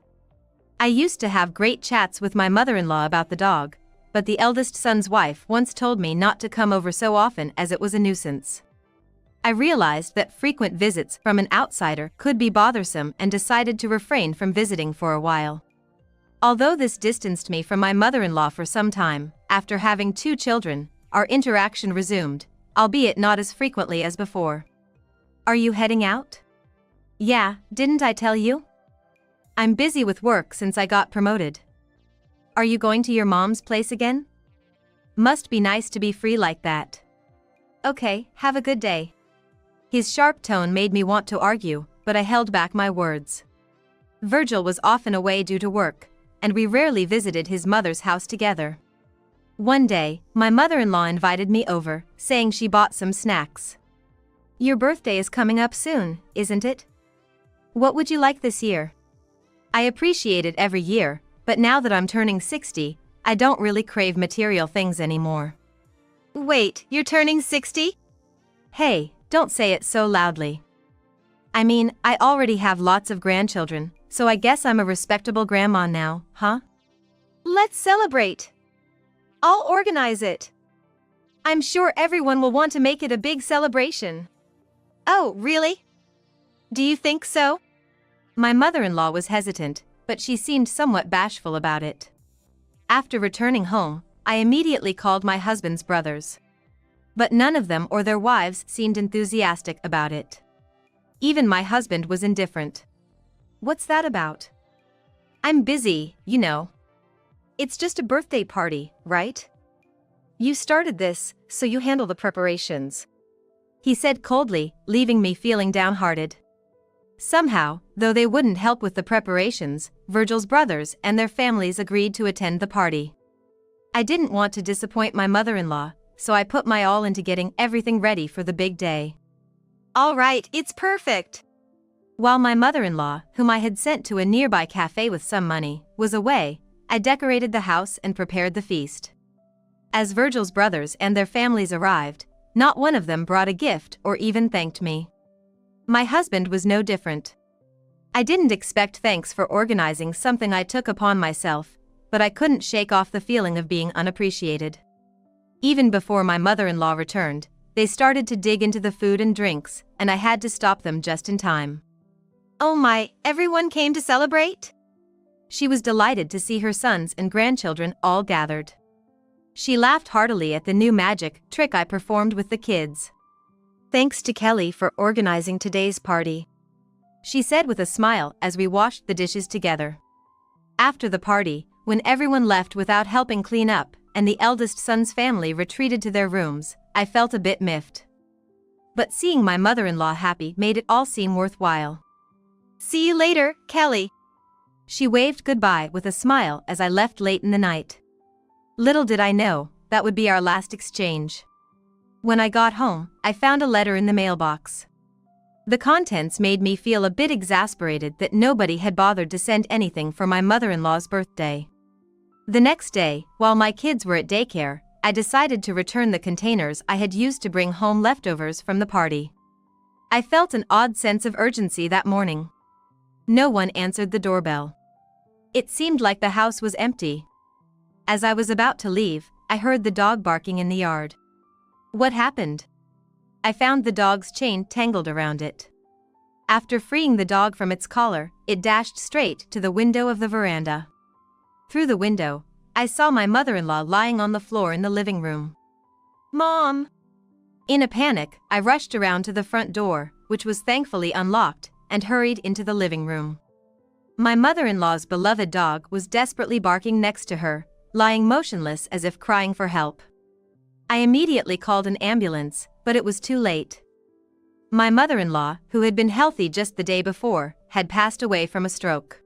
I used to have great chats with my mother-in-law about the dog, but the eldest son's wife once told me not to come over so often as it was a nuisance. I realized that frequent visits from an outsider could be bothersome and decided to refrain from visiting for a while. Although this distanced me from my mother-in-law for some time, after having 2 children, our interaction resumed, albeit not as frequently as before. Are you heading out? Yeah, didn't I tell you? I'm busy with work since I got promoted. Are you going to your mom's place again? Must be nice to be free like that. Okay, have a good day. His sharp tone made me want to argue, but I held back my words. Virgil was often away due to work, and we rarely visited his mother's house together. One day, my mother-in-law invited me over, saying she bought some snacks. Your birthday is coming up soon, isn't it? What would you like this year? I appreciate it every year, but now that I'm turning 60, I don't really crave material things anymore. Wait, you're turning 60? Hey, don't say it so loudly. I mean, I already have lots of grandchildren, so I guess I'm a respectable grandma now, huh? Let's celebrate. I'll organize it. I'm sure everyone will want to make it a big celebration. Oh, really? Do you think so? My mother-in-law was hesitant, but she seemed somewhat bashful about it. After returning home, I immediately called my husband's brothers. But none of them or their wives seemed enthusiastic about it. Even my husband was indifferent. What's that about? I'm busy, you know. It's just a birthday party, right? You started this, so you handle the preparations. He said coldly, leaving me feeling downhearted. Somehow, though they wouldn't help with the preparations, Virgil's brothers and their families agreed to attend the party. I didn't want to disappoint my mother-in-law, so I put my all into getting everything ready for the big day. All right, it's perfect. While my mother-in-law, whom I had sent to a nearby cafe with some money, was away, I decorated the house and prepared the feast. As Virgil's brothers and their families arrived, not one of them brought a gift or even thanked me. My husband was no different. I didn't expect thanks for organizing something I took upon myself, but I couldn't shake off the feeling of being unappreciated. Even before my mother-in-law returned, they started to dig into the food and drinks, and I had to stop them just in time. Oh my, everyone came to celebrate? She was delighted to see her sons and grandchildren all gathered. She laughed heartily at the new magic trick I performed with the kids. "Thanks to Kelly for organizing today's party," she said with a smile as we washed the dishes together. After the party, when everyone left without helping clean up, and the eldest son's family retreated to their rooms, I felt a bit miffed. But seeing my mother-in-law happy made it all seem worthwhile. "See you later, Kelly." She waved goodbye with a smile as I left late in the night. Little did I know, that would be our last exchange. When I got home, I found a letter in the mailbox. The contents made me feel a bit exasperated that nobody had bothered to send anything for my mother-in-law's birthday. The next day, while my kids were at daycare, I decided to return the containers I had used to bring home leftovers from the party. I felt an odd sense of urgency that morning. No one answered the doorbell. It seemed like the house was empty. As I was about to leave, I heard the dog barking in the yard. What happened? I found the dog's chain tangled around it. After freeing the dog from its collar, it dashed straight to the window of the veranda. Through the window, I saw my mother-in-law lying on the floor in the living room. "Mom!" In a panic, I rushed around to the front door, which was thankfully unlocked, and hurried into the living room. My mother-in-law's beloved dog was desperately barking next to her, lying motionless as if crying for help. I immediately called an ambulance, but it was too late. My mother-in-law, who had been healthy just the day before, had passed away from a stroke.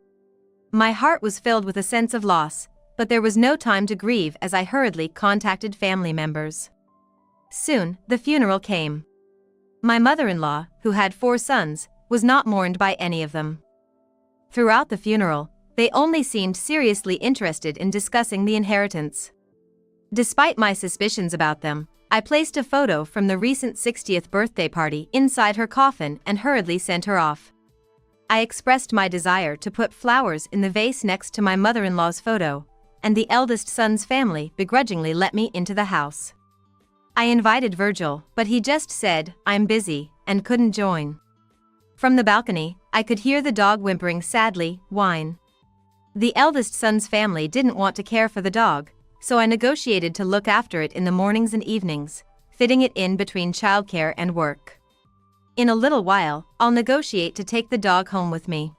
My heart was filled with a sense of loss, but there was no time to grieve as I hurriedly contacted family members. Soon, the funeral came. My mother-in-law, who had 4 sons, was not mourned by any of them. Throughout the funeral, they only seemed seriously interested in discussing the inheritance. Despite my suspicions about them, I placed a photo from the recent 60th birthday party inside her coffin and hurriedly sent her off. I expressed my desire to put flowers in the vase next to my mother-in-law's photo, and the eldest son's family begrudgingly let me into the house. I invited Virgil, but he just said, "I'm busy," and couldn't join. From the balcony, I could hear the dog whimpering sadly, whine. The eldest son's family didn't want to care for the dog, so I negotiated to look after it in the mornings and evenings, fitting it in between childcare and work. In a little while, I'll negotiate to take the dog home with me.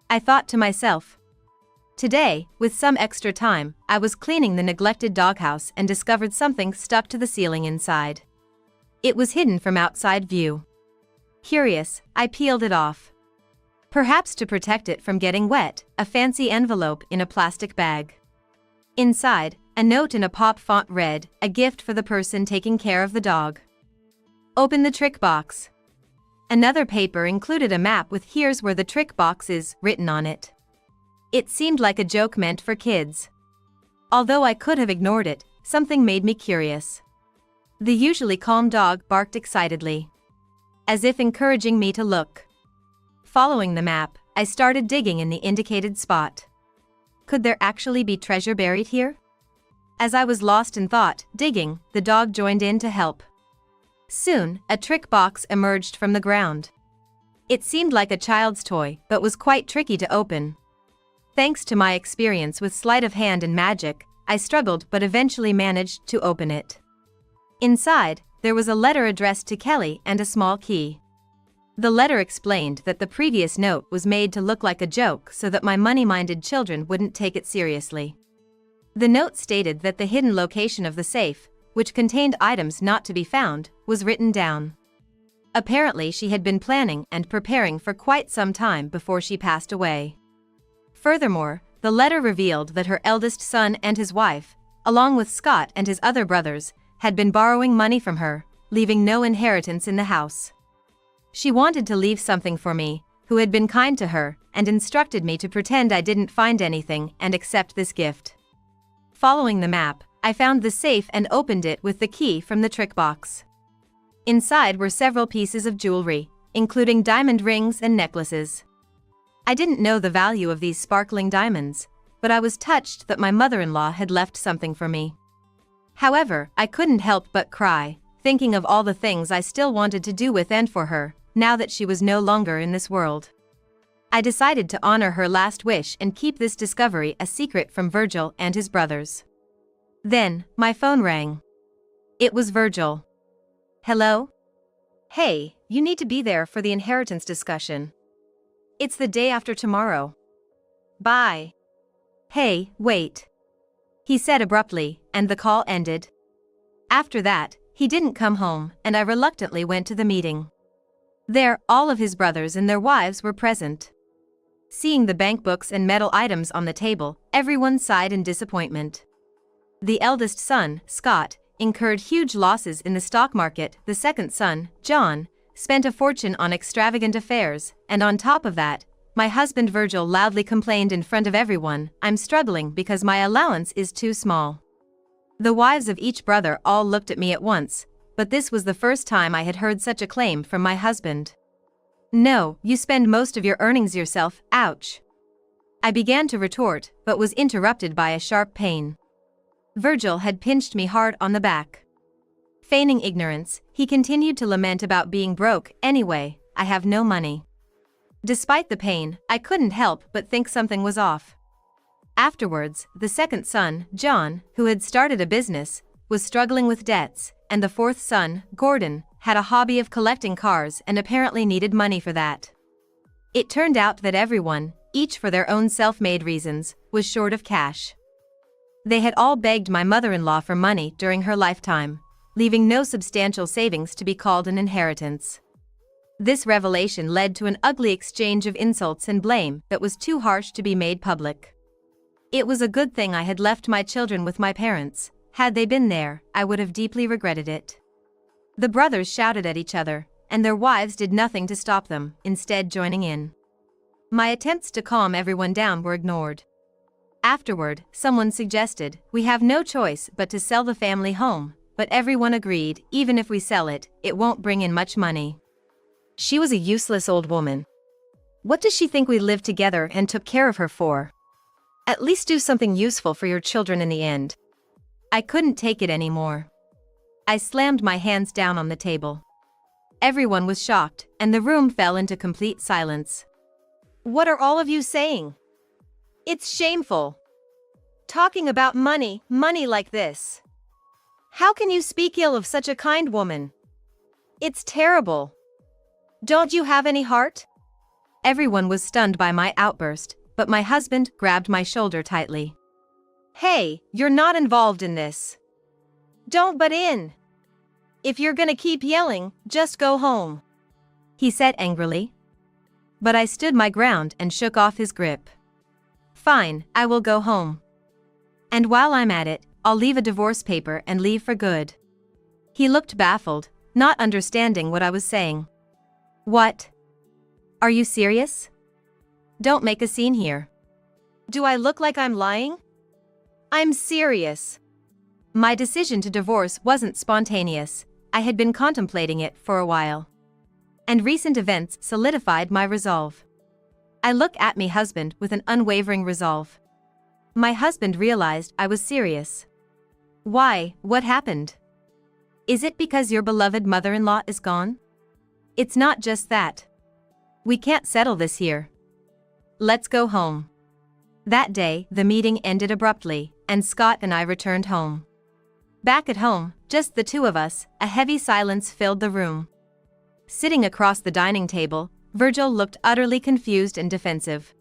I thought to myself. Today, with some extra time, I was cleaning the neglected doghouse and discovered something stuck to the ceiling inside. It was hidden from outside view. Curious, I peeled it off. Perhaps to protect it from getting wet, a fancy envelope in a plastic bag. Inside, a note in a pop font read, "A gift for the person taking care of the dog." Open the trick box. Another paper included a map with "Here's where the trick box is" written on it. It seemed like a joke meant for kids. Although I could have ignored it, something made me curious. The usually calm dog barked excitedly, as if encouraging me to look. Following the map, I started digging in the indicated spot. Could there actually be treasure buried here? As I was lost in thought, digging, the dog joined in to help. Soon, a trick box emerged from the ground. It seemed like a child's toy, but was quite tricky to open. Thanks to my experience with sleight of hand and magic, I struggled but eventually managed to open it. Inside, there was a letter addressed to Kelly and a small key. The letter explained that the previous note was made to look like a joke so that my money-minded children wouldn't take it seriously. The note stated that the hidden location of the safe, which contained items not to be found, was written down. Apparently she had been planning and preparing for quite some time before she passed away. Furthermore, the letter revealed that her eldest son and his wife, along with Scott and his other brothers, had been borrowing money from her, leaving no inheritance in the house. She wanted to leave something for me, who had been kind to her, and instructed me to pretend I didn't find anything and accept this gift. Following the map, I found the safe and opened it with the key from the trick box. Inside were several pieces of jewelry, including diamond rings and necklaces. I didn't know the value of these sparkling diamonds, but I was touched that my mother-in-law had left something for me. However, I couldn't help but cry, thinking of all the things I still wanted to do with and for her, now that she was no longer in this world. I decided to honor her last wish and keep this discovery a secret from Virgil and his brothers. Then, my phone rang. It was Virgil. Hello? Hey, you need to be there for the inheritance discussion. It's the day after tomorrow. Bye. Hey, wait. He said abruptly, and the call ended. After that, he didn't come home, and I reluctantly went to the meeting. There, all of his brothers and their wives were present. Seeing the bank books and metal items on the table, everyone sighed in disappointment. The eldest son, Scott, incurred huge losses in the stock market. The second son, John, spent a fortune on extravagant affairs, and on top of that, my husband Virgil loudly complained in front of everyone, "I'm struggling because my allowance is too small." The wives of each brother all looked at me at once, but this was the first time I had heard such a claim from my husband. "No, you spend most of your earnings yourself, ouch." I began to retort, but was interrupted by a sharp pain. Virgil had pinched me hard on the back. Feigning ignorance, he continued to lament about being broke. "Anyway, I have no money." Despite the pain, I couldn't help but think something was off. Afterwards, the second son, John, who had started a business, was struggling with debts, and the fourth son, Gordon, had a hobby of collecting cars and apparently needed money for that. It turned out that everyone, each for their own self-made reasons, was short of cash. They had all begged my mother-in-law for money during her lifetime, leaving no substantial savings to be called an inheritance. This revelation led to an ugly exchange of insults and blame that was too harsh to be made public. It was a good thing I had left my children with my parents. Had they been there, I would have deeply regretted it. The brothers shouted at each other, and their wives did nothing to stop them, instead joining in. My attempts to calm everyone down were ignored. Afterward, someone suggested, "We have no choice but to sell the family home," but everyone agreed, "Even if we sell it, it won't bring in much money. She was a useless old woman. What does she think we lived together and took care of her for? At least do something useful for your children in the end." I couldn't take it anymore. I slammed my hands down on the table. Everyone was shocked, and the room fell into complete silence. What are all of you saying? It's shameful. Talking about money like this. How can you speak ill of such a kind woman? It's terrible. Don't you have any heart? Everyone was stunned by my outburst, but my husband grabbed my shoulder tightly. Hey, you're not involved in this. Don't butt in. If you're gonna keep yelling, just go home, he said angrily. But I stood my ground and shook off his grip. Fine, I will go home. And while I'm at it, I'll leave a divorce paper and leave for good. He looked baffled, not understanding what I was saying. What? Are you serious? Don't make a scene here. Do I look like I'm lying? I'm serious. My decision to divorce wasn't spontaneous. I had been contemplating it for a while. And recent events solidified my resolve. I looked at my husband with an unwavering resolve. My husband realized I was serious. Why, what happened? Is it because your beloved mother-in-law is gone? It's not just that. We can't settle this here. Let's go home. That day, the meeting ended abruptly, and Scott and I returned home. Back at home, just the two of us, a heavy silence filled the room. Sitting across the dining table, Virgil looked utterly confused and defensive.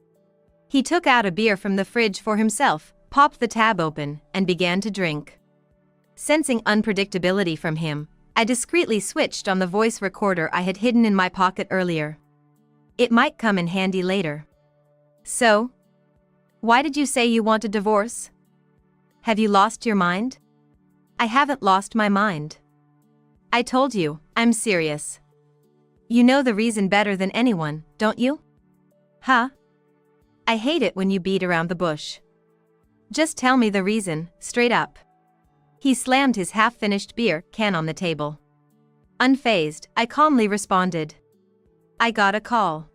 He took out a beer from the fridge for himself, popped the tab open, and began to drink. Sensing unpredictability from him, I discreetly switched on the voice recorder I had hidden in my pocket earlier. It might come in handy later. So? Why did you say you want a divorce? Have you lost your mind? I haven't lost my mind. I told you, I'm serious. You know the reason better than anyone, don't you? Huh? I hate it when you beat around the bush. Just tell me the reason, straight up. He slammed his half-finished beer can on the table. Unfazed, I calmly responded. I got a call.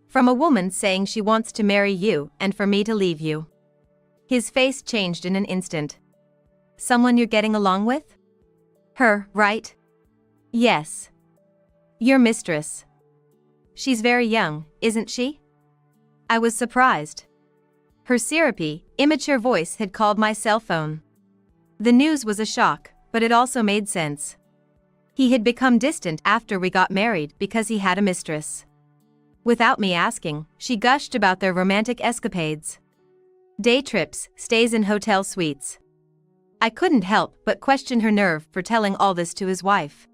From a woman saying she wants to marry you and for me to leave you. His face changed in an instant. Someone you're getting along with? Her, right? Yes. Your mistress. She's very young, isn't she? I was surprised. Her syrupy, immature voice had called my cell phone. The news was a shock, but it also made sense. He had become distant after we got married because he had a mistress. Without me asking, she gushed about their romantic escapades. Day trips, stays in hotel suites. I couldn't help but question her nerve for telling all this to his wife.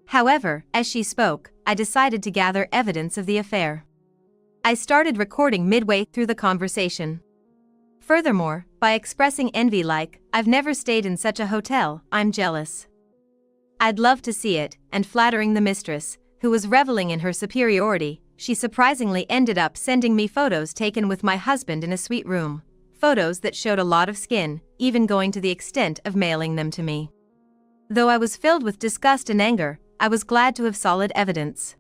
However, as she spoke, I decided to gather evidence of the affair. I started recording midway through the conversation. Furthermore, by expressing envy like, I've never stayed in such a hotel, I'm jealous. I'd love to see it, and flattering the mistress, who was reveling in her superiority, she surprisingly ended up sending me photos taken with my husband in a suite room. Photos that showed a lot of skin, even going to the extent of mailing them to me. Though I was filled with disgust and anger, I was glad to have solid evidence.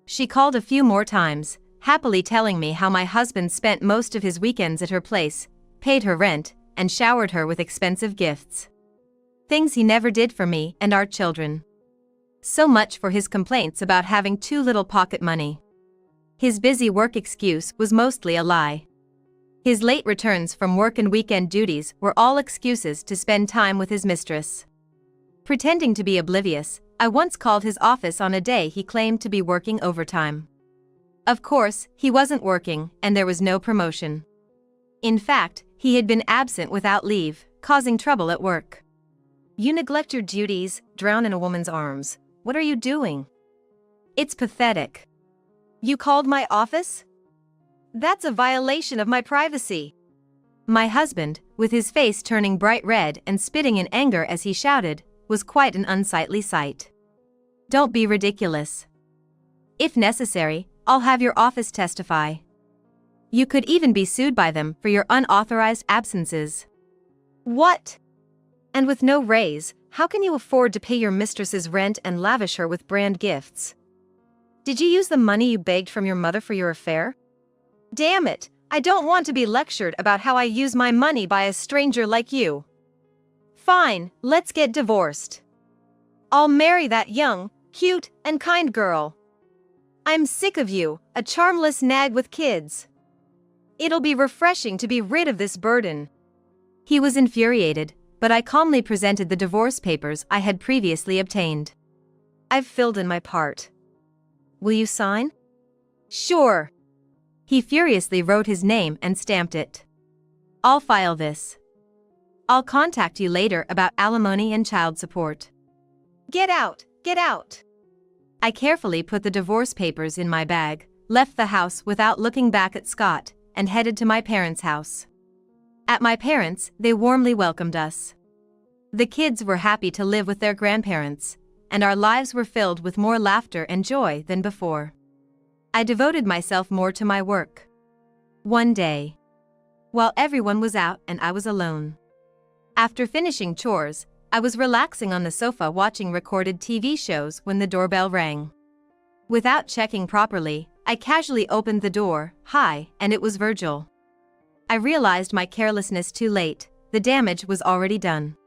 She called a few more times, happily telling me how my husband spent most of his weekends at her place, paid her rent, and showered her with expensive gifts. Things he never did for me and our children. So much for his complaints about having too little pocket money. His busy work excuse was mostly a lie. His late returns from work and weekend duties were all excuses to spend time with his mistress. Pretending to be oblivious, I once called his office on a day he claimed to be working overtime. Of course, he wasn't working, and there was no promotion. In fact, he had been absent without leave, causing trouble at work. You neglect your duties, drown in a woman's arms. What are you doing? It's pathetic. You called my office? That's a violation of my privacy. My husband, with his face turning bright red and spitting in anger as he shouted, was quite an unsightly sight. Don't be ridiculous. If necessary, I'll have your office testify. You could even be sued by them for your unauthorized absences. What? And with no raise, how can you afford to pay your mistress's rent and lavish her with brand gifts? Did you use the money you begged from your mother for your affair? Damn it, I don't want to be lectured about how I use my money by a stranger like you. Fine, let's get divorced. I'll marry that young, cute, and kind girl. I'm sick of you, a charmless nag with kids. It'll be refreshing to be rid of this burden. He was infuriated, but I calmly presented the divorce papers I had previously obtained. I've filled in my part. Will you sign? Sure. He furiously wrote his name and stamped it. I'll file this. I'll contact you later about alimony and child support. Get out, get out. I carefully put the divorce papers in my bag, left the house without looking back at Scott, and headed to my parents' house. At my parents', they warmly welcomed us. The kids were happy to live with their grandparents, and our lives were filled with more laughter and joy than before. I devoted myself more to my work. One day, while everyone was out and I was alone. After finishing chores, I was relaxing on the sofa watching recorded TV shows when the doorbell rang. Without checking properly, I casually opened the door, hi, and it was Virgil. I realized my carelessness too late, the damage was already done.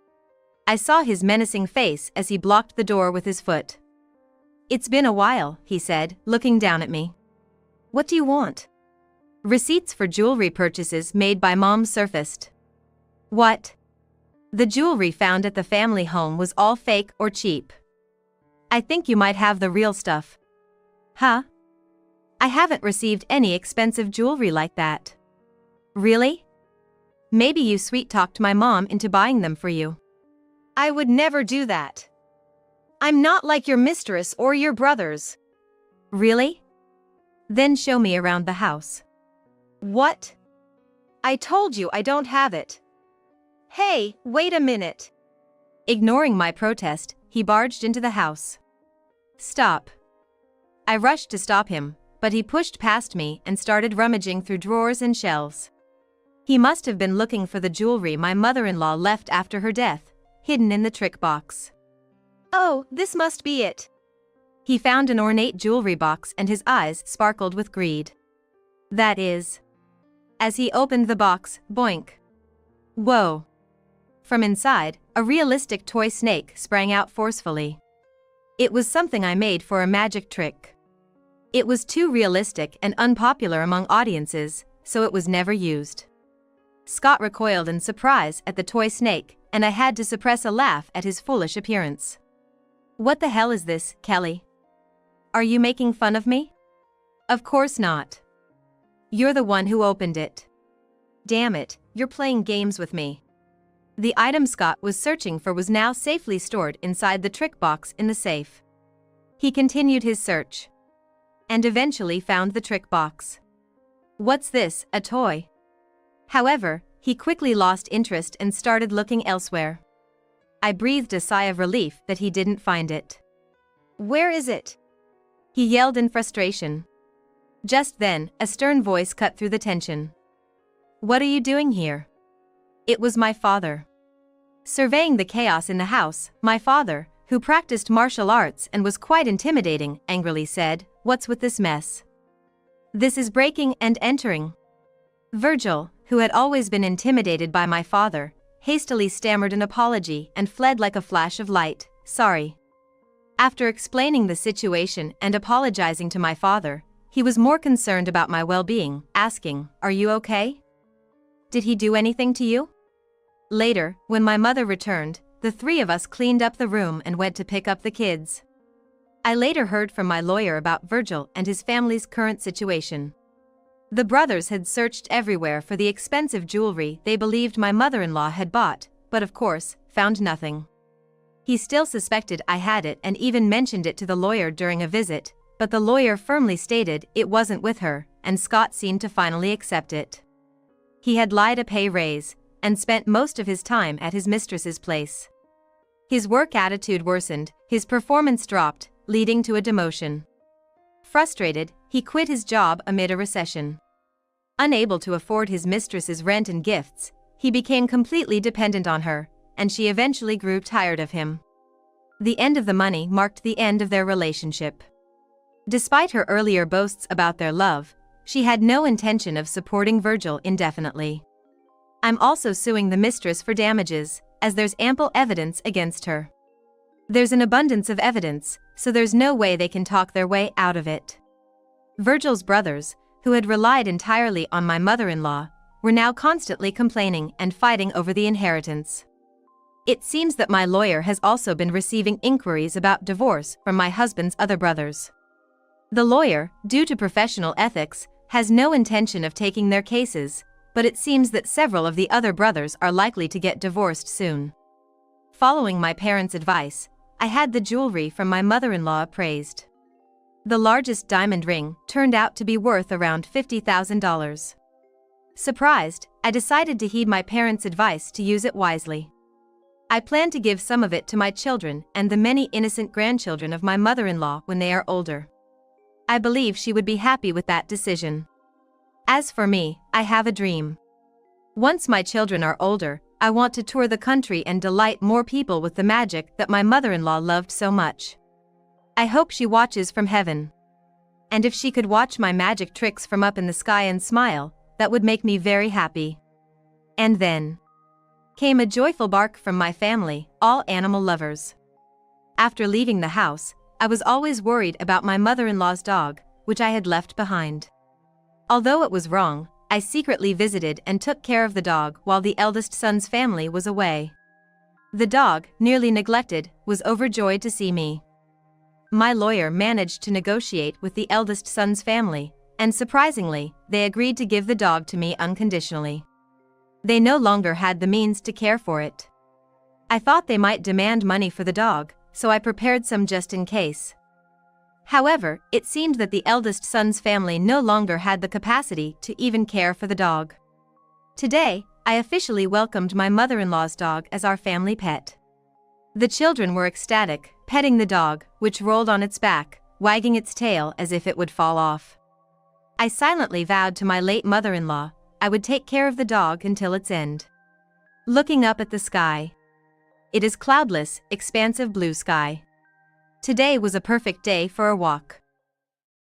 I saw his menacing face as he blocked the door with his foot. It's been a while, he said, looking down at me. What do you want? Receipts for jewelry purchases made by Mom surfaced. What? The jewelry found at the family home was all fake or cheap. I think you might have the real stuff. Huh? I haven't received any expensive jewelry like that. Really? Maybe you sweet-talked my mom into buying them for you. I would never do that. I'm not like your mistress or your brothers. Really? Then show me around the house. What? I told you I don't have it. Hey, wait a minute. Ignoring my protest, he barged into the house. "Stop." I rushed to stop him, but he pushed past me and started rummaging through drawers and shelves. He must have been looking for the jewelry my mother-in-law left after her death, hidden in the trick box. "Oh, this must be it." He found an ornate jewelry box and his eyes sparkled with greed. "That is." As he opened the box, boink. Whoa. From inside, a realistic toy snake sprang out forcefully. It was something I made for a magic trick. It was too realistic and unpopular among audiences, so it was never used. Scott recoiled in surprise at the toy snake, and I had to suppress a laugh at his foolish appearance. "What the hell is this, Kelly? Are you making fun of me?" "Of course not. You're the one who opened it." "Damn it, you're playing games with me." The item Scott was searching for was now safely stored inside the trick box in the safe. He continued his search. And eventually found the trick box. "What's this, a toy?" However, he quickly lost interest and started looking elsewhere. I breathed a sigh of relief that he didn't find it. "Where is it?" he yelled in frustration. Just then, a stern voice cut through the tension. "What are you doing here?" It was my father. Surveying the chaos in the house, my father, who practiced martial arts and was quite intimidating, angrily said, "What's with this mess?" "This is breaking and entering." Virgil, who had always been intimidated by my father, hastily stammered an apology and fled like a flash of light. "Sorry." After explaining the situation and apologizing to my father, he was more concerned about my well-being, asking, "Are you okay? Did he do anything to you?" Later, when my mother returned, the three of us cleaned up the room and went to pick up the kids. I later heard from my lawyer about Virgil and his family's current situation. The brothers had searched everywhere for the expensive jewelry they believed my mother-in-law had bought, but of course, found nothing. He still suspected I had it and even mentioned it to the lawyer during a visit, but the lawyer firmly stated it wasn't with her, and Scott seemed to finally accept it. He had lied a pay raise, and spent most of his time at his mistress's place. His work attitude worsened, his performance dropped, leading to a demotion. Frustrated, he quit his job amid a recession. Unable to afford his mistress's rent and gifts, he became completely dependent on her, and she eventually grew tired of him. The end of the money marked the end of their relationship. Despite her earlier boasts about their love, she had no intention of supporting Virgil indefinitely. I'm also suing the mistress for damages, as there's ample evidence against her. There's an abundance of evidence, so there's no way they can talk their way out of it. Virgil's brothers, who had relied entirely on my mother-in-law, were now constantly complaining and fighting over the inheritance. It seems that my lawyer has also been receiving inquiries about divorce from my husband's other brothers. The lawyer, due to professional ethics, has no intention of taking their cases, but it seems that several of the other brothers are likely to get divorced soon. Following my parents' advice, I had the jewelry from my mother-in-law appraised. The largest diamond ring turned out to be worth around $50,000. Surprised, I decided to heed my parents' advice to use it wisely. I plan to give some of it to my children and the many innocent grandchildren of my mother-in-law when they are older. I believe she would be happy with that decision. As for me, I have a dream. Once my children are older, I want to tour the country and delight more people with the magic that my mother-in-law loved so much. I hope she watches from heaven. And if she could watch my magic tricks from up in the sky and smile, that would make me very happy. And then came a joyful bark from my family, all animal lovers. After leaving the house, I was always worried about my mother-in-law's dog, which I had left behind. Although it was wrong, I secretly visited and took care of the dog while the eldest son's family was away. The dog, nearly neglected, was overjoyed to see me. My lawyer managed to negotiate with the eldest son's family, and surprisingly, they agreed to give the dog to me unconditionally. They no longer had the means to care for it. I thought they might demand money for the dog, so I prepared some just in case. However, it seemed that the eldest son's family no longer had the capacity to even care for the dog. Today, I officially welcomed my mother-in-law's dog as our family pet. The children were ecstatic, petting the dog, which rolled on its back, wagging its tail as if it would fall off. I silently vowed to my late mother-in-law I would take care of the dog until its end. Looking up at the sky. It is cloudless, expansive blue sky. Today was a perfect day for a walk.